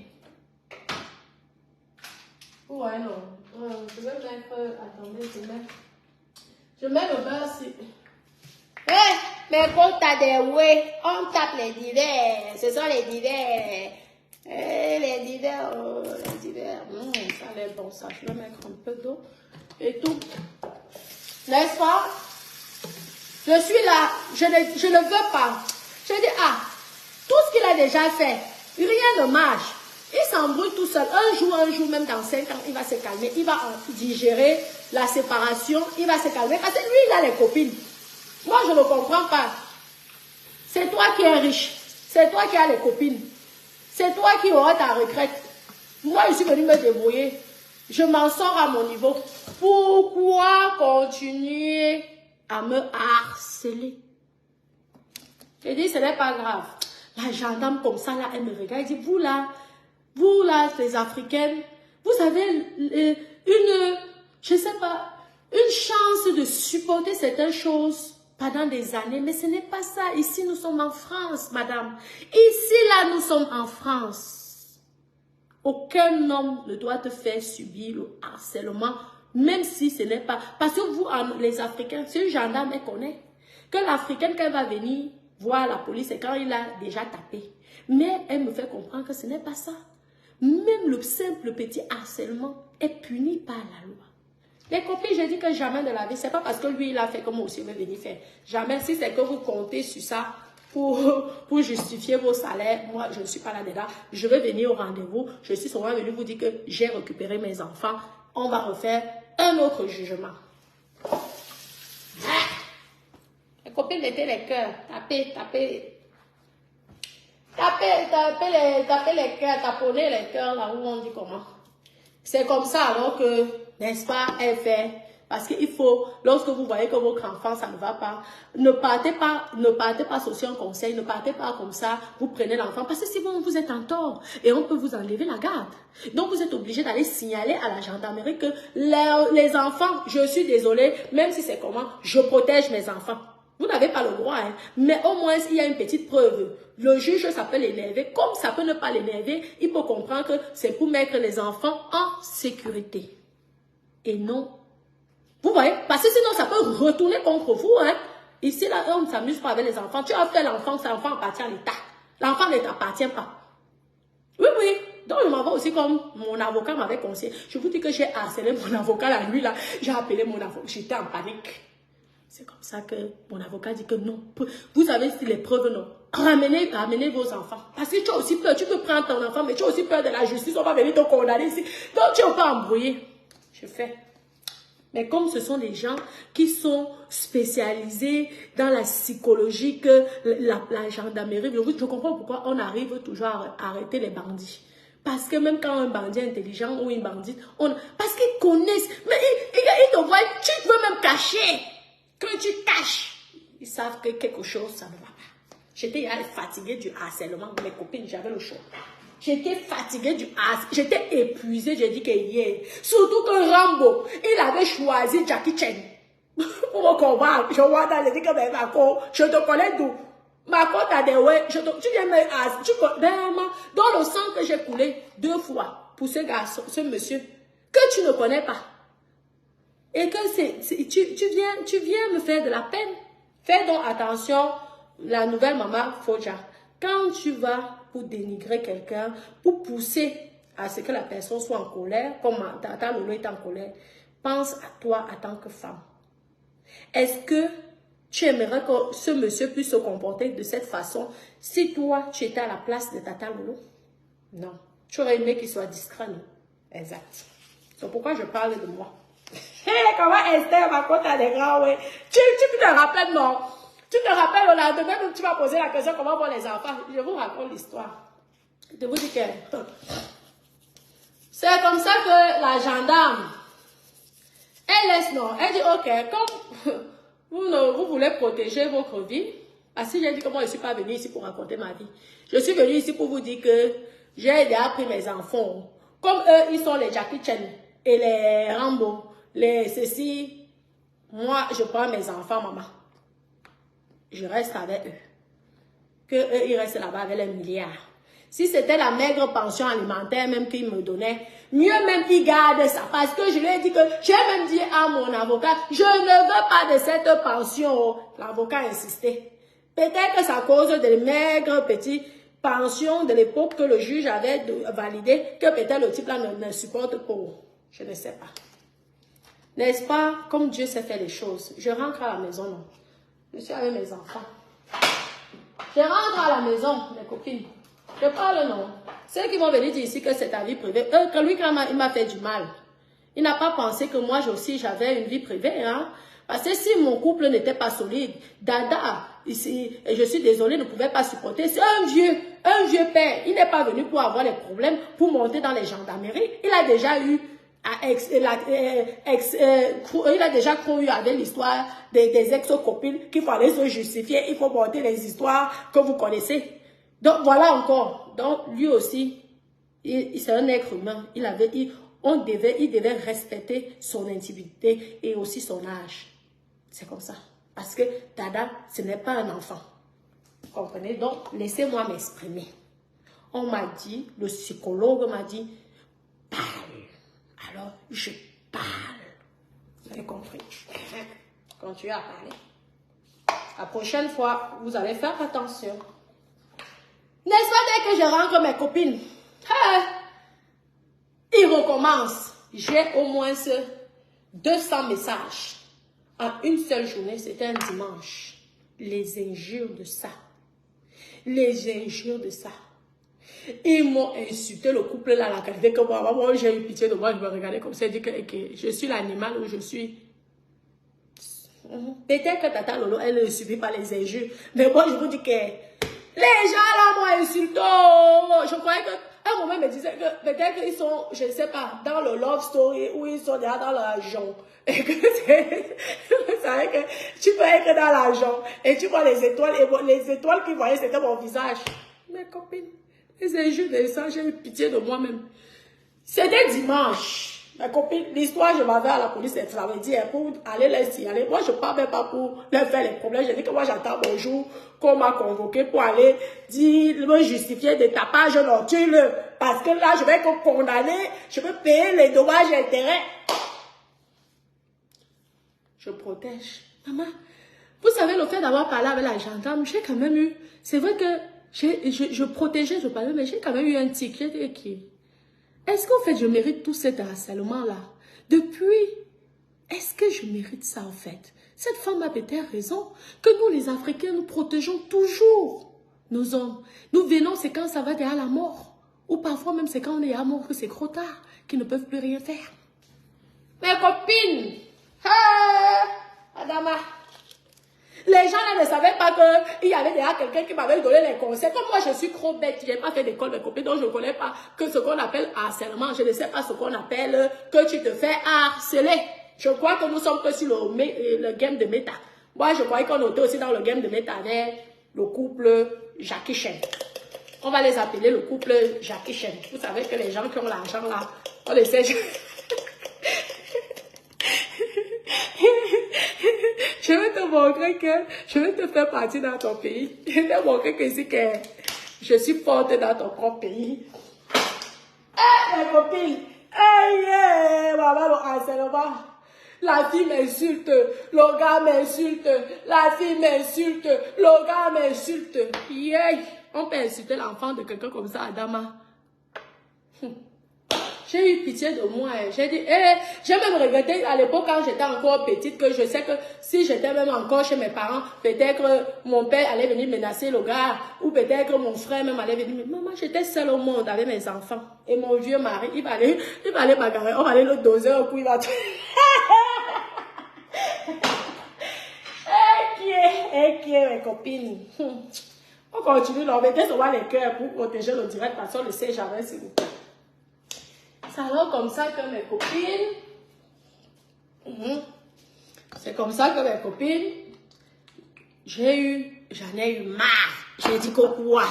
Ouais, non. Je vais mettre, attendez, je mets le beurre ici. Hé, mais quand t'as des ouais, on tape les divers. Ce sont les divers. Les divers, les divers. Ça a l'air bon, ça. Je vais mettre un peu d'eau et tout. N'est-ce pas? Je suis là, je ne veux pas. Je dis, tout ce qu'il a déjà fait, rien ne marche. Il s'embrouille tout seul. Un jour, même dans 5 ans, il va se calmer. Il va digérer la séparation. Il va se calmer. Parce que lui, il a les copines. Moi, je ne comprends pas. C'est toi qui es riche. C'est toi qui as les copines. C'est toi qui auras ta retraite. Moi, je suis venu me débrouiller. Je m'en sors à mon niveau. Pourquoi continuer à me harceler? Je dis, ce n'est pas grave. La gendarme comme ça, là, elle me regarde. Elle dit, vous là, les Africaines, vous avez je sais pas, une chance de supporter certaines choses pendant des années. Mais ce n'est pas ça. Ici, nous sommes en France, madame. Ici, là, nous sommes en France. Aucun homme ne doit te faire subir le harcèlement, même si ce n'est pas... Parce que vous, les Africains, c'est une gendarme, elle connaît. Que l'Africaine, quand elle va venir voir la police, c'est quand il a déjà tapé. Mais elle me fait comprendre que ce n'est pas ça. Même le simple petit harcèlement est puni par la loi. Les copines, je dis que jamais de la vie, c'est pas parce que lui, il a fait comme moi aussi, il veut venir faire. Jamais, si c'est que vous comptez sur ça, pour justifier vos salaires, moi, je ne suis pas là-dedans. Je vais venir au rendez-vous. Je suis souvent venue vous dire que j'ai récupéré mes enfants. On va refaire un autre jugement. Les copines mettez les cœurs. Tapez les cœurs. Taponnez les cœurs là où on dit comment. C'est comme ça alors que, n'est-ce pas, elle fait... Parce qu'il faut, lorsque vous voyez que votre enfant, ça ne va pas, ne partez pas sur un conseil, ne partez pas comme ça, vous prenez l'enfant. Parce que si vous êtes en tort, et on peut vous enlever la garde. Donc vous êtes obligé d'aller signaler à la gendarmerie que les enfants, je suis désolée, même si c'est comment, je protège mes enfants. Vous n'avez pas le droit, hein, mais au moins il y a une petite preuve. Le juge, ça peut l'énerver. Comme ça peut ne pas l'énerver, il peut comprendre que c'est pour mettre les enfants en sécurité. Et non. Vous voyez? Parce que sinon, ça peut retourner contre vous. Hein? Ici, là, on ne s'amuse pas avec les enfants. Tu as fait l'enfant, cet enfant appartient à l'État. L'enfant ne t'appartient pas. Oui, oui. Donc, je m'en vais aussi comme mon avocat m'avait conseillé. Je vous dis que j'ai harcelé mon avocat la nuit, là. J'ai appelé mon avocat. J'étais en panique. C'est comme ça que mon avocat dit que non. Vous avez les preuves, non. Ramenez vos enfants. Parce que tu as aussi peur. Tu peux prendre ton enfant, mais tu as aussi peur de la justice. On va venir te condamner ici. Donc, tu n'as pas embrouillé. Je fais. Mais comme ce sont des gens qui sont spécialisés dans la psychologie, que la gendarmerie, je comprends pourquoi on arrive toujours à arrêter les bandits. Parce que même quand un bandit est intelligent ou une bandite, parce qu'ils connaissent. Mais ils te voient, tu te veux même cacher. Quand tu caches, ils savent que quelque chose, ça ne va pas. J'étais fatiguée du harcèlement de mes copines, j'avais le choix. J'étais fatiguée du harcèlement, j'étais épuisée, j'ai dit que hier. Surtout que Rambo, il avait choisi Jackie Chan pour me combattre. Je vois dans les dit que mais Marco, je te connais d'où? Marco, t'as des ouais, tu viens me harceler. Dans le sang que j'ai coulé 2 fois pour ce garçon, ce monsieur, que tu ne connais pas. Et que tu viens me faire de la peine. Fais donc attention, la nouvelle maman Foja. Quand tu vas pour dénigrer quelqu'un, pour pousser à ce que la personne soit en colère, comme Tata Lolo est en colère, pense à toi en tant que femme. Est-ce que tu aimerais que ce monsieur puisse se comporter de cette façon si toi, tu étais à la place de Tata Lolo? Non. Tu aurais aimé qu'il soit discret, non? Exact. C'est pourquoi je parle de moi. Comment Esther va compter à des grands, ouais. Tu te rappelles, non? Tu te rappelles au lendemain, même tu vas poser la question comment vont les enfants. Je vous raconte l'histoire. Je vous dis que c'est comme ça que la gendarme, elle laisse, non. Elle dit, ok, comme vous voulez protéger votre vie, parce que j'ai dit que moi je ne suis pas venue ici pour raconter ma vie. Je suis venue ici pour vous dire que j'ai déjà pris mes enfants. Comme eux, ils sont les Jackie Chan et les Rambo. Les ceci, moi, je prends mes enfants, maman. Je reste avec eux. Que eux, ils restent là-bas avec les milliards. Si c'était la maigre pension alimentaire même qu'ils me donnaient, mieux même qu'ils gardent ça. Parce que je lui ai dit que, j'ai même dit à mon avocat, je ne veux pas de cette pension. L'avocat a insisté. Peut-être que c'est à cause des maigres petites pensions de l'époque que le juge avait validé, que peut-être le type là ne supporte pas. Je ne sais pas. N'est-ce pas, comme Dieu sait faire les choses? Je rentre à la maison, non. Je suis avec mes enfants. Je rentre à la maison, mes copines. Je parle, non. Ceux qui vont venir dire ici que c'est ta vie privée, que lui, quand il m'a fait du mal, il n'a pas pensé que moi aussi, j'avais une vie privée, hein. Parce que si mon couple n'était pas solide, Dada, ici, et je suis désolée, ne pouvait pas supporter. C'est un vieux père. Il n'est pas venu pour avoir des problèmes, pour monter dans les gendarmeries. Il a déjà eu il a déjà cru avec l'histoire des ex-copines qu'il fallait se justifier, il faut monter les histoires que vous connaissez. Donc voilà encore. Donc lui aussi, c'est un être humain. Il devait respecter son intimité et aussi son âge. C'est comme ça. Parce que Dada, ce n'est pas un enfant. Vous comprenez? Donc laissez-moi m'exprimer. On m'a dit, le psychologue m'a dit, parle. Alors, je parle. Vous avez compris? Continuez à parler. La prochaine fois, vous allez faire attention. N'est-ce pas dès que je rentre mes copines? Ils recommencent. J'ai au moins 200 messages. En une seule journée, c'était un dimanche. Les injures de ça. Les injures de ça. Ils m'ont insulté le couple là, la qualité que moi j'ai eu pitié de moi, je me regardais comme ça, je dis que je suis l'animal où je suis. Peut-être que Tata Lolo, elle ne subit pas les injures, mais moi je vous dis que les gens là m'ont insulté. Je croyais qu'à un moment, ils me disaient que peut-être qu'ils sont, je ne sais pas, dans le love story ou ils sont déjà dans l'argent. Et que vous savez que tu peux être dans l'argent et tu vois les étoiles, et les étoiles qu'ils voyaient, c'était mon visage. Mes copines. Les injures de ça, j'ai eu pitié de moi-même. C'était dimanche. Ma copine, l'histoire, je m'avais à la police, elle m'avait dit, pour aller les signaler. Moi, je ne parle même pas pour leur faire les problèmes. J'ai dit que moi, j'attends mon jour qu'on m'a convoqué pour aller dire, me justifier des tapages nocturnes. Parce que là, je vais être condamné. Je peux payer les dommages et intérêts. Je protège. Maman, vous savez, le fait d'avoir parlé avec la gendarme, j'ai quand même eu... C'est vrai que je protégeais, je parlais, mais j'ai quand même eu un tic. J'ai dit, Est-ce qu'en fait, je mérite tout cet harcèlement-là? Depuis, est-ce que je mérite ça en fait? Cette femme a peut-être raison, que nous les Africains, nous protégeons toujours nos hommes. Nous venons, c'est quand ça va derrière la mort. Ou parfois même c'est quand on est à mort que c'est trop tard, qu'ils ne peuvent plus rien faire. Mes copines, Adama, les gens là ne savaient pas qu'il y avait déjà quelqu'un qui m'avait donné les conseils. Comme moi, je suis trop bête, je n'ai pas fait d'école, mes copines, donc je ne connais pas que ce qu'on appelle harcèlement. Je ne sais pas ce qu'on appelle que tu te fais harceler. Je crois que nous sommes que sur le game de méta. Moi, je croyais qu'on était aussi dans le game de méta avec le couple Jackie Chan. On va les appeler le couple Jackie Chan. Vous savez que les gens qui ont l'argent là, on les sait. Je vais te montrer que je vais te faire partie dans ton pays. Je vais te montrer que ici que je suis forte dans ton propre pays. Eh, mes copines! Eh, maman, le harcèlement. La fille m'insulte, le gars m'insulte, la fille m'insulte, le gars m'insulte. Yeah. On peut insulter l'enfant de quelqu'un comme ça, Adama. J'ai eu pitié de moi. J'ai dit, j'ai même regretté à l'époque quand j'étais encore petite que je sais que si j'étais même encore chez mes parents, peut-être mon père allait venir menacer le gars ou peut-être mon frère même allait venir. Mais maman, j'étais seule au monde avec mes enfants. Et mon vieux mari, il va aller bagarrer. On va aller le doser au coup, il va... qui est mes copines. On continue, on mettait souvent les cœurs pour protéger le direct parce qu'on ne sait jamais si vous... C'est alors comme ça que mes copines, c'est comme ça que mes copines, j'en ai eu marre. J'ai dit que quoi,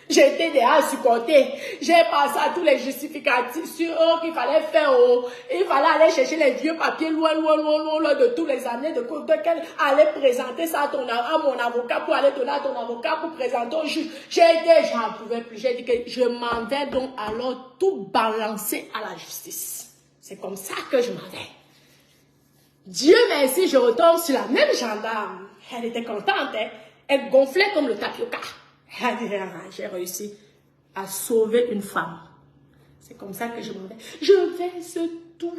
j'ai été déjà supportée. J'ai passé à tous les justificatifs sur eux qu'il fallait faire. Il fallait aller chercher les vieux papiers loin de tous les années de qu'elle allait présenter ça à mon avocat pour aller donner à ton avocat pour présenter au juge. J'en pouvais plus. J'ai dit que je m'en vais donc alors tout balancer à la justice. C'est comme ça que je m'en vais. Dieu merci, je retombe sur la même gendarme. Elle était contente, hein? Elle gonflait comme le tapioca. J'ai réussi à sauver une femme. C'est comme ça que je m'en vais. Je verse tout.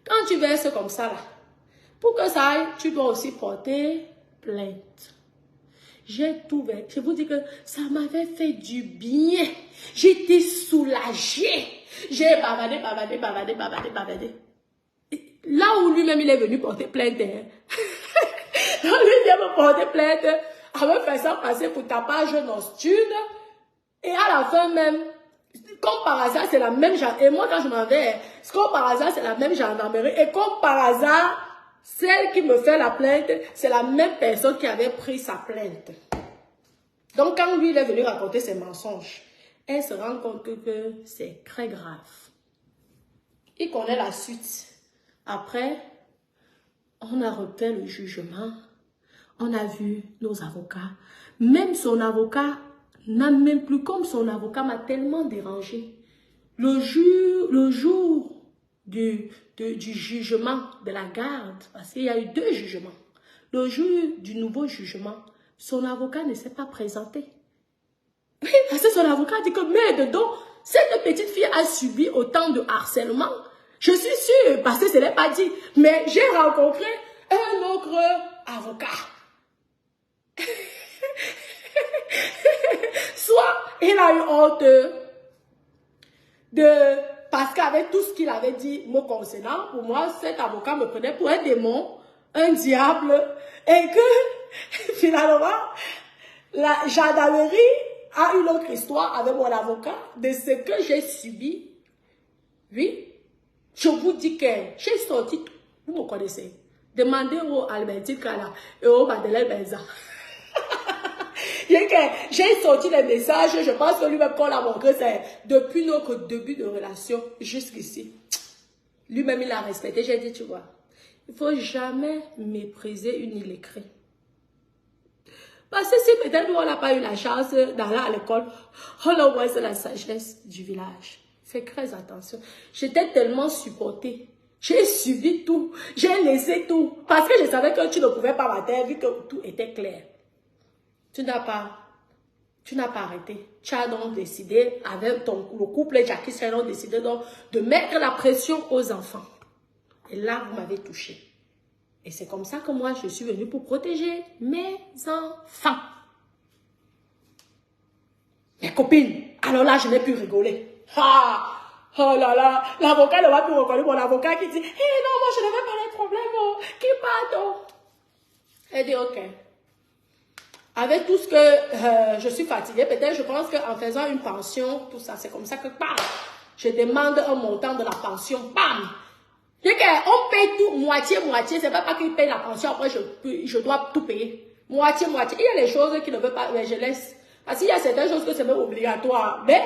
Quand tu verses comme ça, là, pour que ça aille, tu dois aussi porter plainte. J'ai tout versé. Je vous dis que ça m'avait fait du bien. J'étais soulagée. J'ai bavardé. Là où lui-même, il est venu porter plainte. Lui vient me porter plainte. Elle me fait ça passer pour tapage nocturne. Et à la fin même, comme par hasard, c'est la même gendarmerie. Et moi, quand je m'en vais, comme par hasard, c'est la même gendarmerie. Et comme par hasard, celle qui me fait la plainte, c'est la même personne qui avait pris sa plainte. Donc, quand lui, il est venu raconter ses mensonges, elle se rend compte que c'est très grave. Il connaît la suite. Après, on a refait le jugement. On a vu nos avocats. Même son avocat n'a même plus, comme son avocat m'a tellement dérangé. Le jour du jugement de la garde, parce qu'il y a eu 2 jugements. Le jour du nouveau jugement, son avocat ne s'est pas présenté. Oui, parce que son avocat a dit que, mais dedans, cette petite fille a subi autant de harcèlement. Je suis sûre, parce que ce n'est pas dit. Mais j'ai rencontré un autre avocat. Soit il a eu honte parce qu'avec tout ce qu'il avait dit me concernant, pour moi, cet avocat me prenait pour un démon, un diable, et que finalement, la gendarmerie a une autre histoire avec mon avocat de ce que j'ai subi. Oui, je vous dis que j'ai sorti, vous me connaissez, demandez au Albertine Kala et au Madeleine Benza. J'ai sorti les messages, je pense que lui-même, quand on l'a montré, c'est depuis notre début de relation jusqu'ici. Lui-même, il a respecté. J'ai dit, tu vois, il ne faut jamais mépriser une illettrée. Parce que si peut-être on n'a pas eu la chance d'aller à l'école, on a au moins la sagesse du village. Fais très attention. J'étais tellement supportée. J'ai subi tout. J'ai laissé tout. Parce que je savais que tu ne pouvais pas m'atteindre vu que tout était clair. Tu n'as pas Tu n'as pas arrêté. Tu as donc décidé, avec le couple Jackie, tu as donc décidé donc de mettre la pression aux enfants. Et là, vous m'avez touché. Et c'est comme ça que moi, je suis venue pour protéger mes enfants. Mes copines. Alors là, je n'ai plus rigolé. Ah! Oh là là, l'avocat ne va plus reconnaître mon avocat qui dit, non, moi je n'avais pas les problèmes, oh, qui pardon. Elle dit, ok. Avec tout ce que je suis fatiguée, peut-être je pense qu'en faisant une pension, tout ça, c'est comme ça que, bam, je demande un montant de la pension, bam. On paye tout, moitié, c'est pas qu'il paye la pension, après je dois tout payer. Moitié. Il y a les choses qui ne veulent pas, mais je laisse. Parce qu'il y a certaines choses que c'est même obligatoire, mais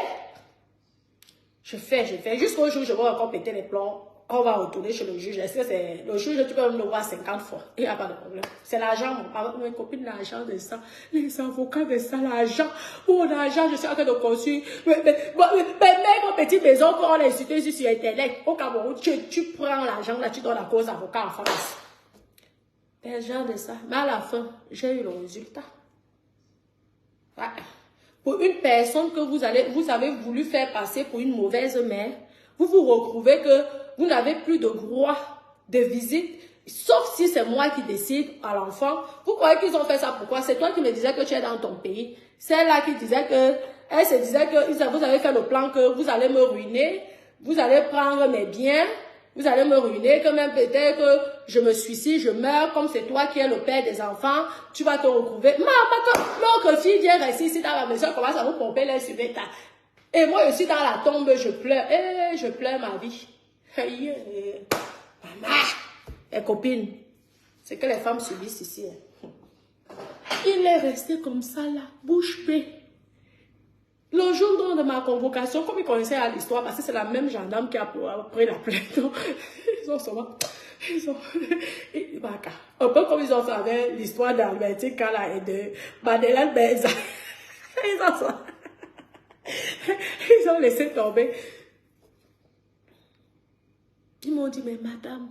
je fais. Jusqu'au jour où je vais encore péter les plombs, on va retourner chez le juge. Est-ce que c'est le juge, tu peux me le voir 50 fois. Il n'y a pas de problème. C'est l'argent, mes copines, l'argent de ça. Les avocats de ça, l'argent. Mon argent, je suis en train de construire. Mais une petite maison pour on les citer sur Internet. Au Cameroun, tu prends l'argent, là, tu donnes la cause avocat en France. L'argent de ça. Mais à la fin, j'ai eu le résultat. Ouais. Pour une personne que vous avez voulu faire passer pour une mauvaise mère, vous vous retrouvez que vous n'avez plus de droit de visite, sauf si c'est moi qui décide à l'enfant. Vous croyez qu'ils ont fait ça pourquoi? C'est toi qui me disais que tu es dans ton pays. C'est là qui disait que, elle se disait que vous avez fait le plan que vous allez me ruiner, vous allez prendre mes biens, vous allez me ruiner, que même peut-être que je me suicide, je meurs, comme c'est toi qui es le père des enfants, tu vas te retrouver. Maman, quand l'autre fille vient rester ici dans la maison, commence à vous pomper les subétas. Et moi, je suis dans la tombe, je pleure. Je pleure ma vie. Maman, les copines, c'est que les femmes subissent ici. Il est resté comme ça là, bouche bée. Le jour de ma convocation, comme ils connaissaient l'histoire, parce que c'est la même gendarme qui a pris la plainte, ils ont souvent... un peu comme ils ont fait avec l'histoire d'Albertine Kala et de Madeleine Benza. Ils ont laissé tomber. Ils m'ont dit, mais madame,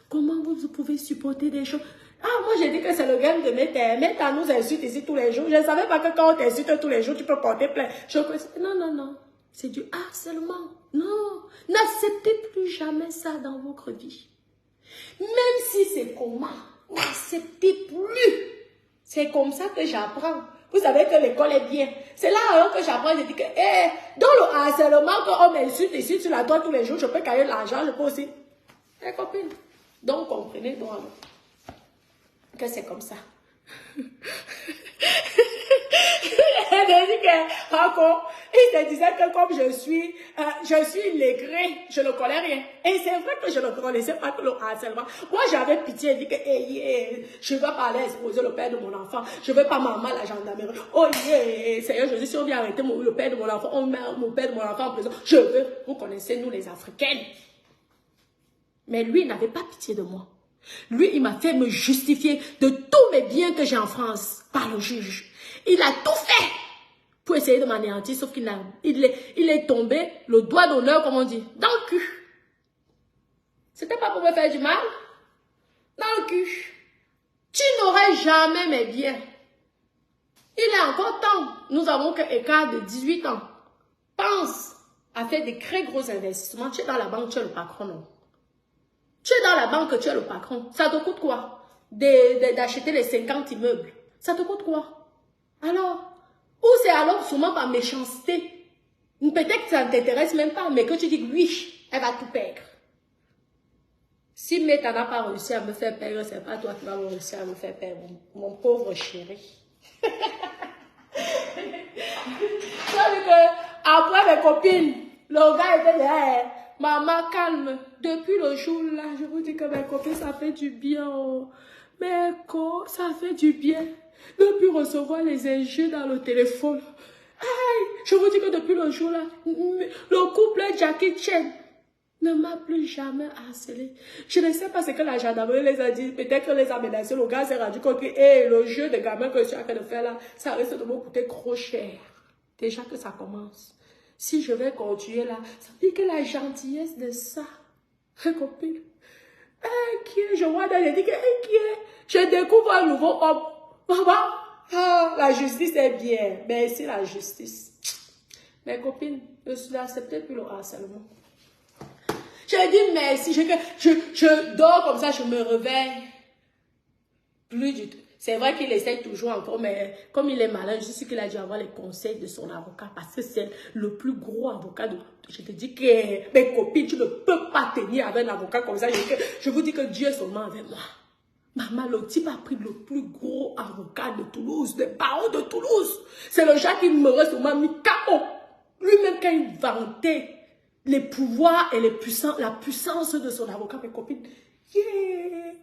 comment vous pouvez supporter des choses? Ah, moi j'ai dit que c'est le game de Meta nous insulte ici tous les jours. Je ne savais pas que quand on t'insulte tous les jours, tu peux porter plainte. Non. C'est du harcèlement. Non. N'acceptez plus jamais ça dans votre vie. Même si c'est comment, n'acceptez plus. C'est comme ça que j'apprends. Vous savez que l'école est bien. C'est là alors que j'apprends, je dis que, dans le harcèlement, quand on m'insulte ici sur la toile tous les jours, je peux gagner de l'argent, je peux aussi. Les copines. Donc, comprenez donc que c'est comme ça. Elle dit que, encore, il se disait que comme je suis illégré, je ne connais rien. Et c'est vrai que je ne connaissais pas que le harcèlement. Moi, j'avais pitié, elle dit que, je ne vais pas aller exposer le père de mon enfant. Je ne vais pas m'amener à la gendarmerie. Oh, Seigneur Jésus, si on vient arrêter le père de mon enfant, on met mon père de mon enfant en prison. Je veux, vous connaissez, nous les Africaines. Mais lui, il n'avait pas pitié de moi. Lui, il m'a fait me justifier de tous mes biens que j'ai en France par le juge. Il a tout fait pour essayer de m'anéantir, sauf qu'il est tombé, le doigt d'honneur, comme on dit, dans le cul. C'était pas pour me faire du mal? Dans le cul. Tu n'aurais jamais mes biens. Il est encore temps. Nous avons qu'un écart de 18 ans. Pense à faire des très gros investissements. Tu es dans la banque, tu es le patron, non? Tu es dans la banque, tu es le patron. Ça te coûte quoi? D'acheter les 50 immeubles. Ça te coûte quoi? Alors? Ou c'est alors sûrement par méchanceté. Peut-être que ça ne t'intéresse même pas, mais que tu dis que oui, elle va tout perdre. Si Meta n'a pas réussi à me faire perdre, c'est pas toi qui vas réussir à me faire perdre, mon pauvre chéri. Après mes copines, le gars était derrière. Maman, calme. Depuis le jour là, je vous dis que mes copines, ça fait du bien. Oh. Mais quoi, ça fait du bien. Depuis recevoir les injures dans le téléphone. Aïe, je vous dis que depuis le jour là, le couple Jackie Chan ne m'a plus jamais harcelé. Je ne sais pas ce que la gendarmerie les a dit. Peut-être que les a menacés. Le gars s'est rendu compte que le jeu de gamin que je suis en train de faire là, ça risque de me coûter trop cher. Déjà que ça commence. Si je vais continuer là, ça veut dire que la gentillesse de ça, copine, inquiet, je vois dans les dit que inquiet, je découvre un nouveau homme. Maman, Ah, la justice est bien. Merci la justice. Mes copines, je n'acceptais plus le harcèlement. J'ai dit merci. Je dors comme ça, je me réveille. Plus du tout. C'est vrai qu'il essaye toujours encore, mais comme il est malin, je suis sûre qu'il a dû avoir les conseils de son avocat parce que c'est le plus gros avocat de... Je te dis que mes copines, tu ne peux pas tenir avec un avocat comme ça. Je vous dis que Dieu est seulement avec moi. Maman, le type a pris le plus gros avocat de Toulouse, des barreaux de Toulouse. C'est le genre qui m'aurait seulement mis KO. Lui-même, quand il vantait les pouvoirs et la puissance de son avocat, mes copines, yeah.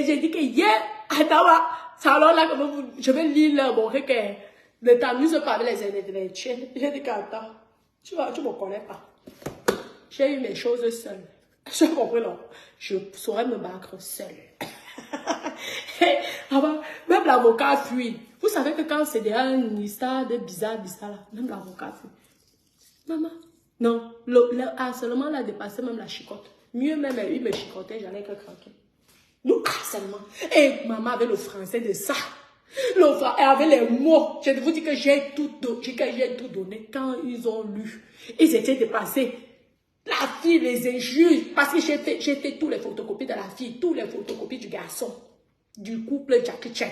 J'ai dit que yeah, attends, ça alors là, je vais lire là, bon, que ne t'amuse pas avec les intellectuels. J'ai dit qu'attends, tu me connais pas. J'ai eu mes choses seule. Je comprends, non? Je saurais me battre seule. Même l'avocat fuit. Vous savez que quand c'est une histoire de bizarre là, même l'avocat fuit. Maman, non, le harcèlement l'a dépassé même la chicotte. Mieux même, il me chicotait, j'allais que craquer. Nous harcèlement. Et maman avait le français de ça. Elle avait les mots. Je vous dis que j'ai tout donné. Quand ils ont lu, ils étaient dépassés. La fille les injure parce que j'ai fait tous les photocopies de la fille, tous les photocopies du garçon, du couple Jackie Chan.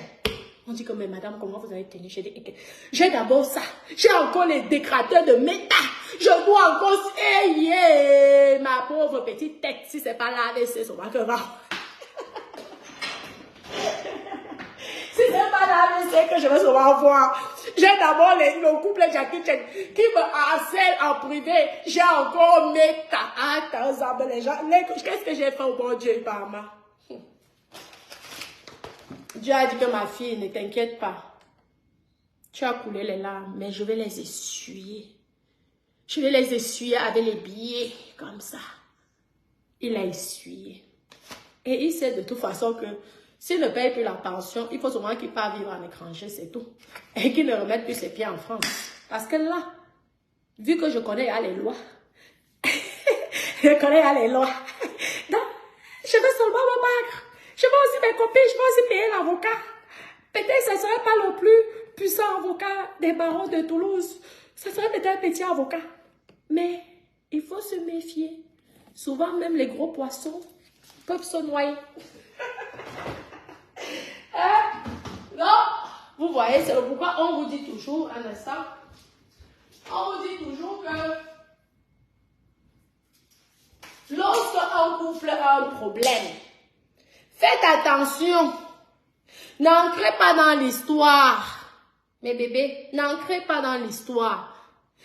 On dit que, mais madame, comment vous avez tenu? J'ai d'abord ça. J'ai encore les décrateurs de méta. Je dois encore... Hey, ma pauvre petite tête, si c'est pas là, c'est son macaron. Si c'est pas là, c'est que je vais souvent voir. J'ai d'abord le couple Jackie Chan qui me harcèle en privé. J'ai encore mes attends, les gens. Qu'est-ce que j'ai fait au bon Dieu, maman? Dieu a dit que ma fille, ne t'inquiète pas. Tu as coulé les larmes, mais je vais les essuyer. Je vais les essuyer avec les billets, comme ça. Il a essuyé. Et il sait de toute façon que s'il ne paye plus la pension, il faut seulement qu'il parte vivre en étranger, c'est tout. Et qu'il ne remette plus ses pieds en France. Parce que là, vu que je connais les lois, je connais les lois, donc je vais seulement me battre. Je vais aussi mes copines, je vais aussi payer l'avocat. Peut-être que ce ne serait pas le plus puissant avocat des barreaux de Toulouse. Ce serait peut-être un petit avocat. Mais il faut se méfier. Souvent, même les gros poissons peuvent se noyer. Non, vous voyez, c'est pourquoi on vous dit toujours, un instant, on vous dit toujours que lorsque un couple a un problème, faites attention, n'entrez pas dans l'histoire, mes bébés, n'entrez pas dans l'histoire.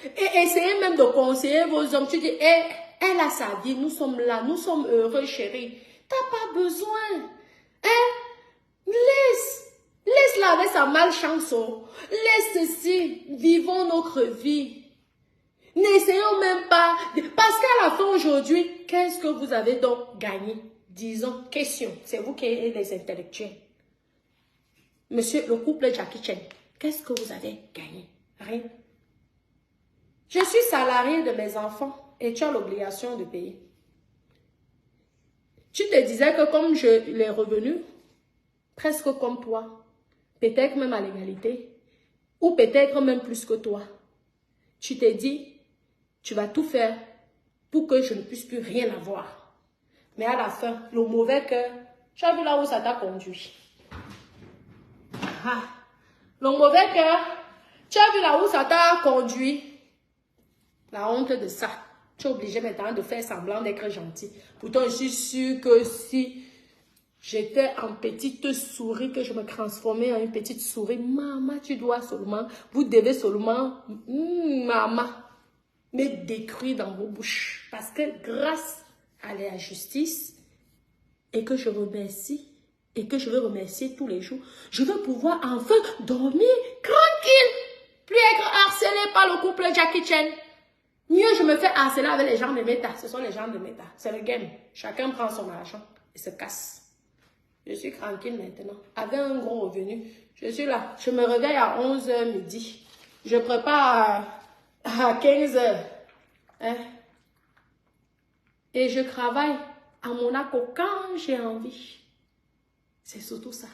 Et essayez même de conseiller vos hommes. Tu dis, elle a sa vie, nous sommes là, nous sommes heureux, chérie. T'as pas besoin. Laisse-la avec sa malchance. Laisse ceci, vivons notre vie. N'essayons même pas. Parce qu'à la fin aujourd'hui, qu'est-ce que vous avez donc gagné? Disons, question. C'est vous qui êtes les intellectuels. Monsieur, le couple Jackie Chan, qu'est-ce que vous avez gagné? Rien. Je suis salarié de mes enfants et tu as l'obligation de payer. Tu te disais que comme les revenus, presque comme toi, peut-être même à l'égalité, ou peut-être même plus que toi, tu t'es dit, tu vas tout faire pour que je ne puisse plus rien avoir. Mais à la fin, le mauvais cœur, tu as vu là où ça t'a conduit. Ah, le mauvais cœur, tu as vu là où ça t'a conduit. La honte de ça. Tu es obligé maintenant de faire semblant d'être gentil. Pourtant, je suis sûre que si j'étais en petite souris, que je me transformais en une petite souris, maman, vous devez seulement, maman, me détruire dans vos bouches. Parce que grâce à la justice, et que je remercie, et que je veux remercier tous les jours, je vais pouvoir enfin dormir tranquille. Plus être harcelé par le couple Jackie Chan. Mieux, je me fais harceler avec les gens de méta. Ce sont les gens de méta. C'est le game. Chacun prend son argent et se casse. Je suis tranquille maintenant. Avec un gros revenu, je suis là. Je me réveille à 11h midi. Je prépare à 15h. Hein? Et je travaille à Monaco quand j'ai envie. C'est surtout ça.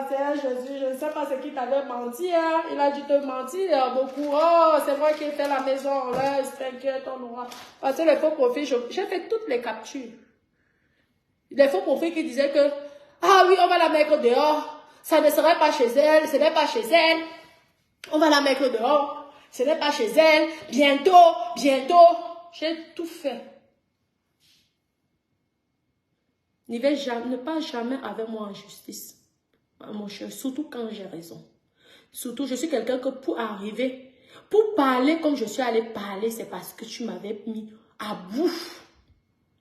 Seigneur Jésus, je ne sais pas ce qui t'avait menti. Hein. Il a dû te mentir beaucoup. Oh, c'est moi qui ai fait la maison. T'inquiète, on aura. Parce que les faux profils, j'ai fait toutes les captures. Les faux profils qui disaient que, ah oui, on va la mettre dehors. Ça ne serait pas chez elle, ce n'est pas chez elle. On va la mettre dehors. Ce n'est pas chez elle. Bientôt, bientôt. J'ai tout fait. Ne pas jamais avec moi en justice. Mon cher, surtout quand j'ai raison. Surtout, je suis quelqu'un que pour arriver, pour parler comme je suis allée parler, c'est parce que tu m'avais mis à bout.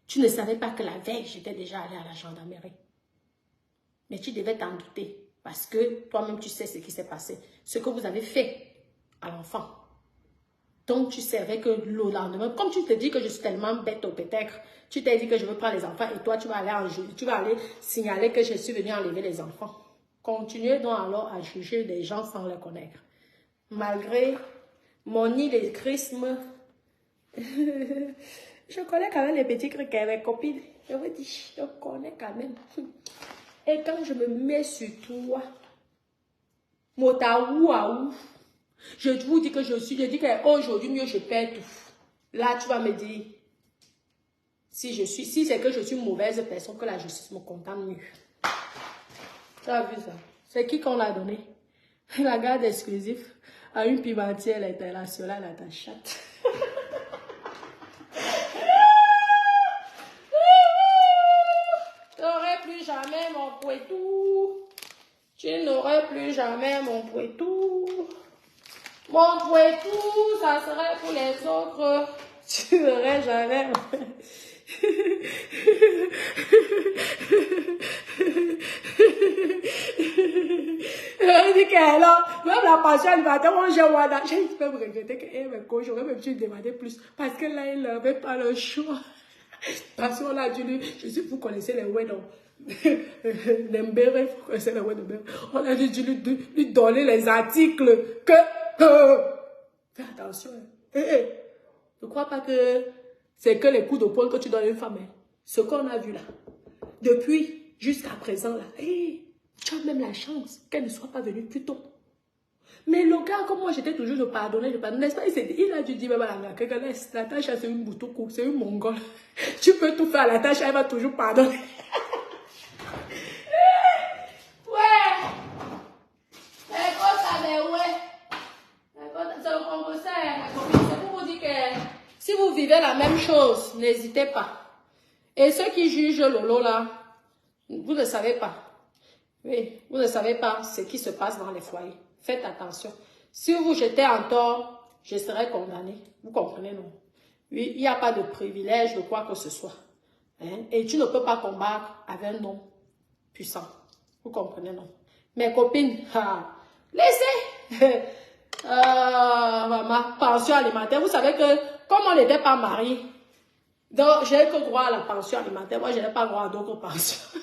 Tu ne savais pas que la veille, j'étais déjà allée à la gendarmerie. Mais tu devais t'en douter. Parce que toi-même, tu sais ce qui s'est passé. Ce que vous avez fait à l'enfant. Donc, tu savais que le lendemain, comme tu te dis que je suis tellement bête au peut-être, tu t'es dit que je veux prendre les enfants et toi, tu vas aller signaler que je suis venue enlever les enfants. Continuez donc alors à juger des gens sans les connaître. Malgré mon illétrisme, je connais quand même les petits trucs avec mes copines. Je vous dis, je connais quand même. Et quand je me mets sur toi, motaou à ouf, je vous dis que je dis qu'aujourd'hui, mieux je perds tout. Là, tu vas me dire, si c'est que je suis une mauvaise personne, que la justice me condamne mieux. Tu as vu ça? C'est qui qu'on l'a donné? La garde exclusive à une pimentière internationale à ta chatte. Tu n'aurais plus jamais mon pouetou. Tu n'aurais plus jamais mon pouetou. Mon pouetou, ça serait pour les autres. Tu n'aurais jamais. Je dis qu'elle a, même la pension alimentaire, moi j'ai Wada. J'ai même regretté qu'elle me coach, j'aurais même dû demander plus. Parce que là, il n'avait pas le choix. Parce qu'on a dû lui, vous connaissez les Wedon. L'embéré, vous connaissez les Wedon. On a dû lui donner les articles que. Fais attention. Ne crois pas que c'est que les coups de poing que tu donnes à une femme. Ce qu'on a vu là. Depuis jusqu'à présent là. Tu as même la chance qu'elle ne soit pas venue plus tôt. Mais le gars, comme moi, j'étais toujours de pardonner, n'est-ce pas? Il a dû dire, même à la que laisse, la tâche, c'est une boutoukou, c'est une mongole. Tu peux tout faire à la tâche, elle va toujours pardonner. Ouais! C'est quoi ça, mais ouais! C'est pour vous dire que si vous vivez la même chose, n'hésitez pas. Et ceux qui jugent Lolo là, vous ne savez pas. Oui, vous ne savez pas ce qui se passe dans les foyers. Faites attention. Si vous jetez en tort, je serai condamné. Vous comprenez, non? Oui, il n'y a pas de privilège de quoi que ce soit. Hein? Et tu ne peux pas combattre avec un homme puissant. Vous comprenez, non? Mes copines, laissez. Ma pension alimentaire. Vous savez que comme on n'était pas mariés, donc j'ai que droit à la pension alimentaire. Moi, je n'ai pas droit à d'autres pensions.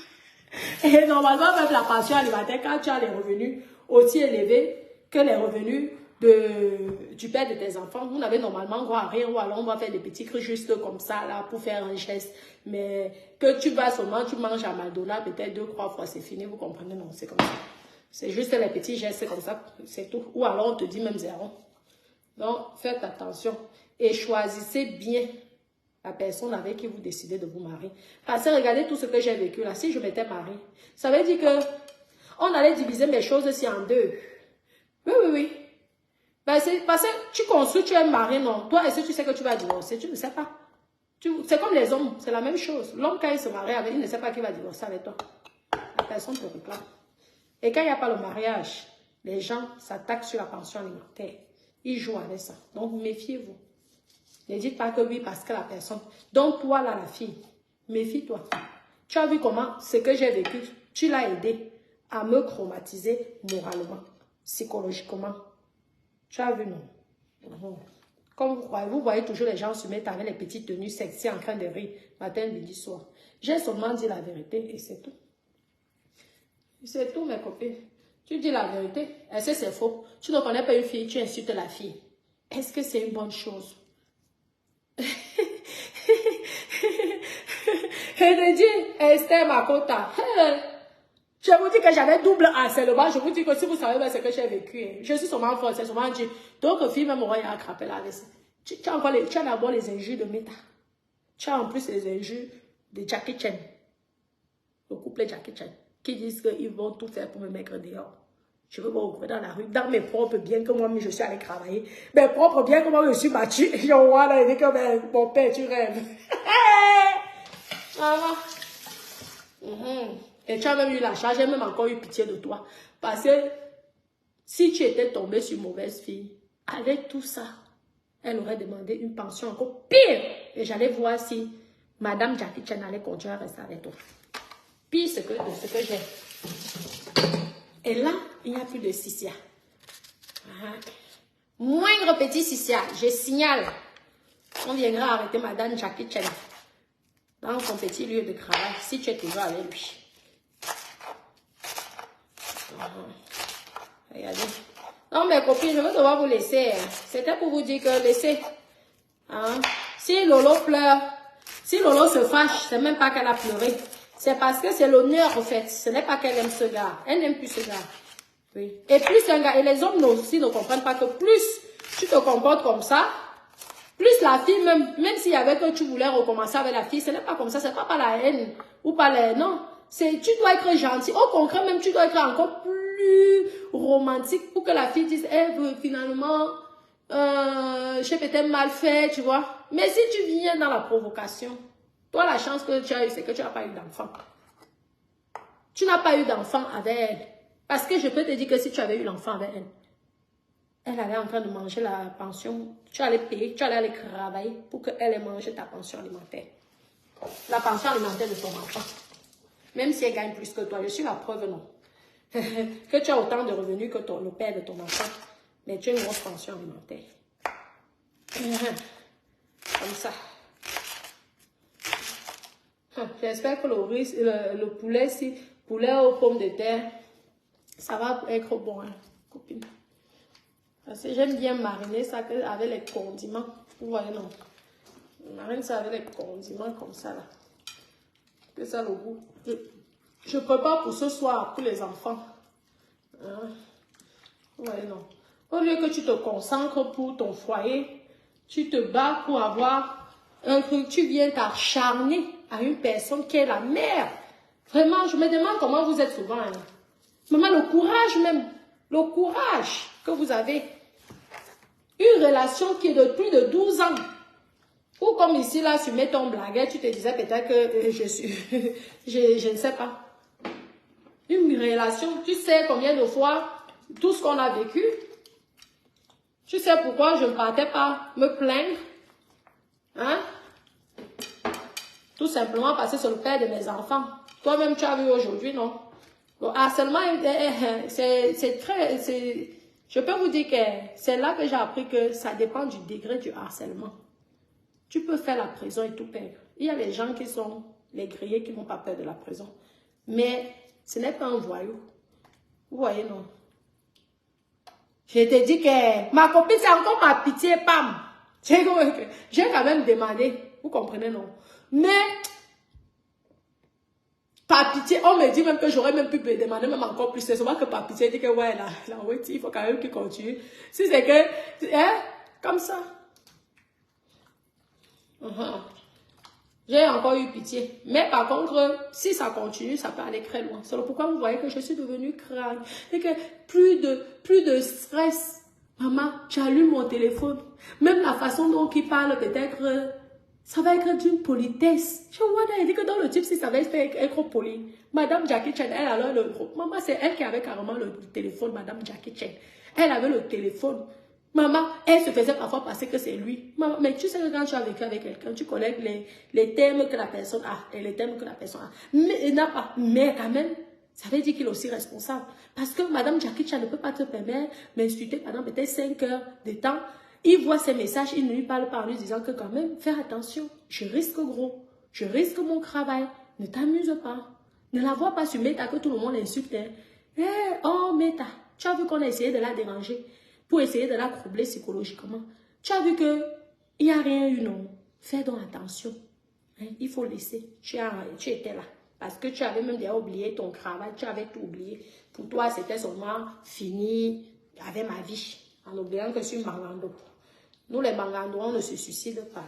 Et normalement, même la pension alimentaire, quand tu as les revenus aussi élevés que les revenus du père de tes enfants, vous n'avez normalement droit à rien, ou alors on va faire des petits trucs juste comme ça, là, pour faire un geste. Mais que tu vas seulement, tu manges à Maldona, peut-être 2-3 fois, c'est fini, vous comprenez? Non, c'est comme ça. C'est juste les petits gestes comme ça, c'est tout. Ou alors on te dit même 0. Donc, faites attention et choisissez bien la personne avec qui vous décidez de vous marier. Parce que regardez tout ce que j'ai vécu là. Si je m'étais mariée, ça veut dire que on allait diviser mes choses aussi en deux. Oui. Ben, c'est parce que tu construis, tu es marié, non. Toi, est-ce que tu sais que tu vas divorcer? Tu ne sais pas. C'est comme les hommes, c'est la même chose. L'homme, quand il se marie avec, il ne sait pas qu'il va divorcer avec toi. La personne te réclame. Et quand il n'y a pas le mariage, les gens s'attaquent sur la pension alimentaire. Ils jouent avec ça. Donc, méfiez-vous. Ne dites pas que oui, parce que la personne... Donc, toi, là, la fille, méfie-toi. Tu as vu comment ce que j'ai vécu, tu l'as aidé à me traumatiser moralement, psychologiquement. Tu as vu, non? Comme vous voyez toujours les gens se mettre avec les petites tenues sexy en train de rire, matin, midi, soir. J'ai seulement dit la vérité et c'est tout. C'est tout, mes copines. Tu dis la vérité. Est-ce que c'est faux? Tu ne connais pas une fille, tu insultes la fille. Est-ce que c'est une bonne chose? Et de dire, Esther Makota, Je vous dis que j'avais double harcèlement. Je vous dis que si vous savez ce que j'ai vécu, hein, je suis seulement forte, c'est seulement Dieu. Donc, fille, même moi, il a attrapé la vaisselle. Tu as d'abord les injures de Meta. Tu as en plus les injures de Jackie Chan. Le couple Jackie Chan. Qui disent qu'ils vont tout faire pour me mettre dehors. Je veux me retrouver dans la rue, dans mes propres biens que moi-même je suis allée travailler. Mes propres biens que moi je suis battue. Je vois là, il dit que ben, mon père, tu rêves. Maman. Et tu as même eu la charge, j'ai même encore eu pitié de toi. Parce que si tu étais tombée sur mauvaise fille, avec tout ça, elle aurait demandé une pension encore pire. Et j'allais voir si Madame Jackie Chan allait continuer à rester avec toi. Pire de ce que j'ai. Et là, il n'y a plus de Sissia. Moindre petit Sissia, je signale. On viendra arrêter Madame Jackie Chan dans son petit lieu de travail, si tu es toujours avec lui. Regardez. Non, mes copines, je vais devoir vous laisser. C'était pour vous dire que laissez. Hein? Si Lolo pleure, si Lolo se fâche, c'est même pas qu'elle a pleuré. C'est parce que c'est l'honneur, en fait. Ce n'est pas qu'elle aime ce gars. Elle n'aime plus ce gars. Oui. Et plus un gars, et les hommes aussi ne comprennent pas que plus tu te comportes comme ça, plus la fille, même s'il y avait que tu voulais recommencer avec la fille, ce n'est pas comme ça, c'est pas par la haine ou par la... Non, tu dois être gentil. Au contraire, même tu dois être encore plus romantique pour que la fille dise, finalement, j'ai peut-être mal fait, tu vois. Mais si tu viens dans la provocation, toi, la chance que tu as eu, c'est que tu n'as pas eu d'enfant. Tu n'as pas eu d'enfant avec elle. Parce que je peux te dire que si tu avais eu l'enfant avec elle, elle allait en train de manger la pension. Tu allais payer, tu allais aller travailler pour qu'elle ait mangé ta pension alimentaire. La pension alimentaire de ton enfant. Même si elle gagne plus que toi, je suis la preuve, non. Que tu as autant de revenus que le père de ton enfant. Mais tu as une grosse pension alimentaire. Comme ça. J'espère que le poulet, poulet aux pommes de terre, ça va être bon, hein, copine. Parce que j'aime bien mariner ça avec les condiments. Vous voyez, non? Je marine ça avec les condiments comme ça, là. C'est ça le goût. Je prépare pour ce soir, pour les enfants. Hein? Vous voyez, non? Au lieu que tu te concentres pour ton foyer, tu te bats pour avoir un truc, tu viens t'acharner à une personne qui est la mère. Vraiment, je me demande comment vous êtes souvent. Hein? Maman, le courage même, le courage que vous avez. Une relation qui est de plus de 12 ans. Ou comme ici, là, tu mets ton blaguet, tu te disais peut-être que je suis... je ne sais pas. Une relation, tu sais combien de fois, tout ce qu'on a vécu, tu sais pourquoi je ne partais pas me plaindre. Hein? Tout simplement parce que c'est le père de mes enfants. Toi-même, tu as vu aujourd'hui, non? Le harcèlement, c'est très... Je peux vous dire que c'est là que j'ai appris que ça dépend du degré du harcèlement. Tu peux faire la prison et tout perdre. Il y a les gens qui sont les grillés qui n'ont pas peur de la prison. Mais ce n'est pas un voyou. Vous voyez, non? Je te dis que ma copine, c'est encore ma pitié, Pam. J'ai quand même demandé. Vous comprenez, non? Mais, par pitié, on me dit même que j'aurais même pu me demander même encore plus. C'est souvent que par pitié, dit que ouais, là, oui, il faut quand même qu'il continue. Si c'est que, hein, comme ça. J'ai encore eu pitié. Mais par contre, si ça continue, ça peut aller très loin. C'est pourquoi vous voyez que je suis devenue crâne. Et que plus de stress. Maman, j'allume mon téléphone. Même la façon dont il parle, peut-être, ça va être d'une politesse. Je vois, il dit que dans le type, si ça va être poli. Madame Jackie Chan, elle a le groupe. Maman, c'est elle qui avait carrément le téléphone, Madame Jackie Chan. Elle avait le téléphone. Maman, elle se faisait parfois passer que c'est lui. Maman, mais tu sais que quand tu as vécu avec quelqu'un, tu connais les thèmes que la personne a et les thèmes que la personne a. Mais quand même, ça veut dire qu'il est aussi responsable. Parce que Madame Jackie Chan ne peut pas te permettre d'insulter pendant peut-être 5 heures de temps. Il voit ses messages, il ne lui parle pas en lui disant que quand même, fais attention, je risque gros, je risque mon travail, ne t'amuse pas. Ne la vois pas sur Meta que tout le monde l'insulte. Oh Meta, tu as vu qu'on a essayé de la déranger pour essayer de la troubler psychologiquement. Tu as vu qu'il n'y a rien eu, non. Fais donc attention. Hein, il faut laisser. Tu étais là. Parce que tu avais même déjà oublié ton travail, tu avais tout oublié. Pour toi, c'était seulement fini avec ma vie, en oubliant que je suis mangando. Nous, les mangandos, on ne se suicide pas.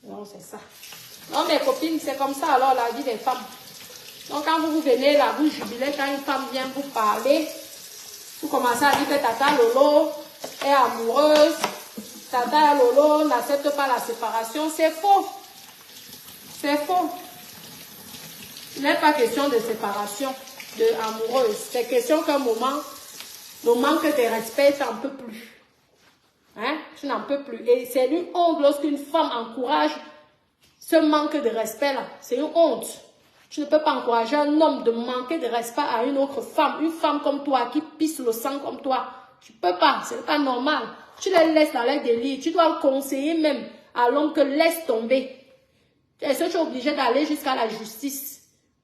Non, c'est ça. Non, mes copines, c'est comme ça, alors, la vie des femmes. Donc, quand vous venez là, vous jubilez, quand une femme vient vous parler, vous commencez à dire que Tata Lolo est amoureuse, Tata Lolo n'accepte pas la séparation. C'est faux. C'est faux. Il n'est pas question de séparation, de amoureuse. C'est question qu'un moment, le manque de respect, tu n'en peux plus. Hein? Tu n'en peux plus. Et c'est une honte lorsqu'une femme encourage ce manque de respect-là. C'est une honte. Tu ne peux pas encourager un homme de manquer de respect à une autre femme. Une femme comme toi qui pisse le sang comme toi. Tu ne peux pas. Ce n'est pas normal. Tu les laisses dans les délires. Tu dois conseiller même à l'homme que laisse tomber. Est-ce que tu es obligé d'aller jusqu'à la justice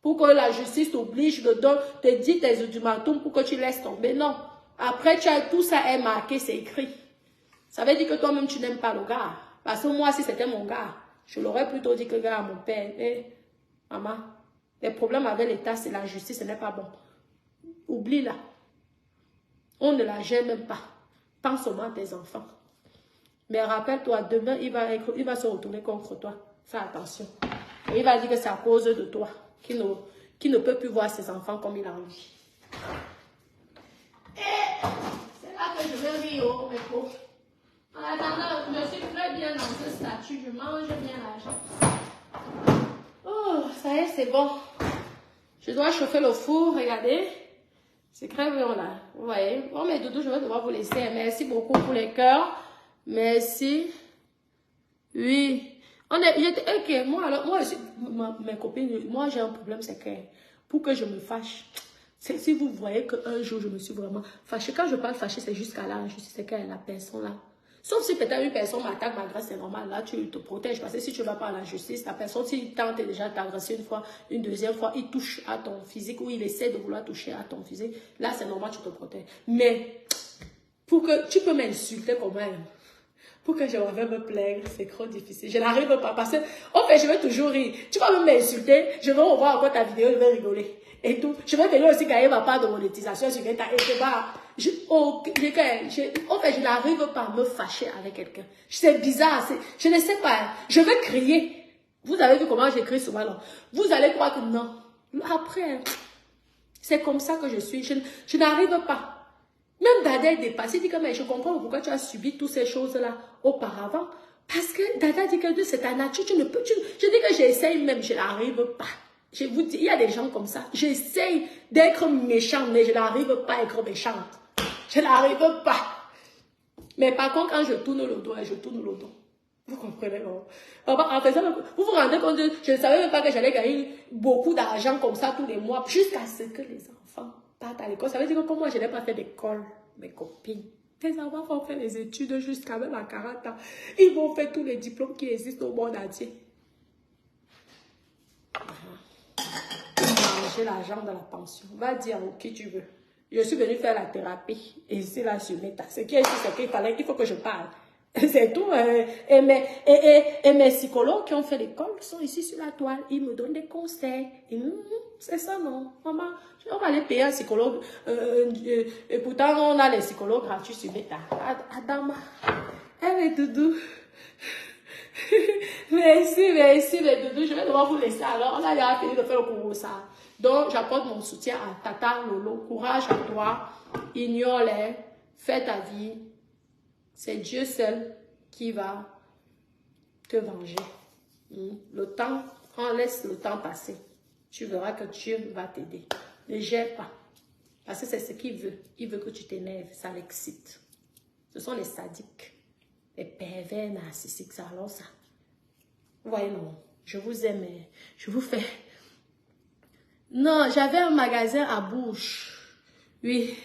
pour que la justice t'oblige de te dire tes ultimatums pour que tu laisses tomber? Non. Après, tout ça est marqué, c'est écrit. Ça veut dire que toi-même, tu n'aimes pas le gars. Parce que moi, si c'était mon gars, je l'aurais plutôt dit que le gars à mon père, maman, les problèmes avec l'État, c'est la justice, ce n'est pas bon. Oublie-la. On ne la gère même pas. Pense seulement à tes enfants. Mais rappelle-toi, demain, il va se retourner contre toi. Fais attention. Et il va dire que c'est à cause de toi qu'il ne peut plus voir ses enfants comme il a envie. Et c'est là que je vais rire, mes pauvres. En attendant, je suis très bien dans ce statut. Je mange bien l'argent. Oh, ça y est, c'est bon. Je dois chauffer le four, regardez. C'est très bien là. Vous voyez. Bon, mes doudous, je vais devoir vous laisser. Merci beaucoup pour les cœurs. Merci. Oui. Ok, moi aussi, mes copines, moi j'ai un problème, c'est que pour que je me fâche, si vous voyez qu'un jour je me suis vraiment fâchée, quand je parle fâchée, c'est jusqu'à là, je sais que la personne là. Sauf si peut-être une personne m'attaque, malgré c'est normal, là tu te protèges, parce que si tu ne vas pas à la justice, la personne, s'il tente déjà de t'agresser une fois, une deuxième fois, il touche à ton physique ou il essaie de vouloir toucher à ton physique, là c'est normal, tu te protèges. Mais, pour que tu peux m'insulter quand même. Pour que je vais me plaindre, c'est trop difficile. Je n'arrive pas parce que, en fait, je vais toujours rire. Tu vas même m'insulter, je vais revoir encore ta vidéo, je vais rigoler. Et tout. Je vais venir aussi gagner ma part de monétisation sur ta en fait, je n'arrive pas à me fâcher avec quelqu'un. C'est bizarre, je ne sais pas. Je vais crier. Vous avez vu comment j'écris souvent là. Vous allez croire que non. Après, c'est comme ça que je suis. Je n'arrive pas. Même Dada est dépassé, il dit que mais je comprends pourquoi tu as subi toutes ces choses-là auparavant. Parce que Dada dit que c'est ta nature, tu ne peux. Je dis que j'essaye même, je n'arrive pas. Je vous dis, il y a des gens comme ça. J'essaye d'être méchante, mais je n'arrive pas à être méchante. Je n'arrive pas. Mais par contre, quand je tourne le dos, je tourne le dos. Vous comprenez, non? En faisant, vous vous rendez compte, je ne savais même pas que j'allais gagner beaucoup d'argent comme ça tous les mois, jusqu'à ce que les enfants partent à l'école. Ça veut dire que comme moi, je n'ai pas fait d'école, mes copines. Les enfants vont faire les études jusqu'à même à 40 ans. Ils vont faire tous les diplômes qui existent au monde entier. Manger l'argent de la pension. Va dire à qui tu veux. Je suis venue faire la thérapie. Et c'est là sur Meta. Ce qui est ici, c'est qu'il faut que je parle. C'est tout. Et mes psychologues qui ont fait l'école sont ici sur la toile. Ils me donnent des conseils. C'est ça, non? Maman, on va aller payer un psychologue. Et pourtant, on a les psychologues gratuits sur Meta. Adama. Eh, doudou. Merci, mes doudous. Je vais devoir vous laisser. Alors, on a déjà fini de faire le cours ça. Donc, j'apporte mon soutien à Tata Lolo. Courage à toi. Ignore-les. Fais ta vie. C'est Dieu seul qui va te venger. Le temps, laisse le temps passer. Tu verras que Dieu va t'aider. Ne gère pas. Parce que c'est ce qu'il veut. Il veut que tu t'énerves. Ça l'excite. Ce sont les sadiques. Les pervers narcissiques. Ça, alors ça. Vous voyez, non. Je vous aime. Je vous fais. Non, j'avais un magasin à Bouche. Oui.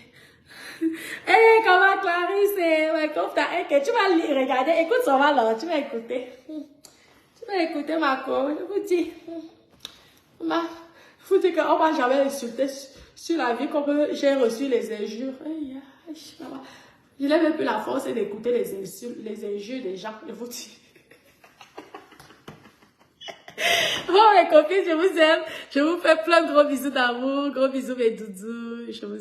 Hey, comment Clarisse, tu vas regarder, écoute ça va là, tu vas écouter. Tu vas écouter ma co, je vous dis. Je vous dis qu'on va jamais insulter sur la vie comme j'ai reçu les injures. Je n'ai même plus la force d'écouter les insultes, les injures des gens, je vous dis. Bon, mes copines, je vous aime. Je vous fais plein de gros bisous d'amour. Gros bisous, mes doudous. Je vous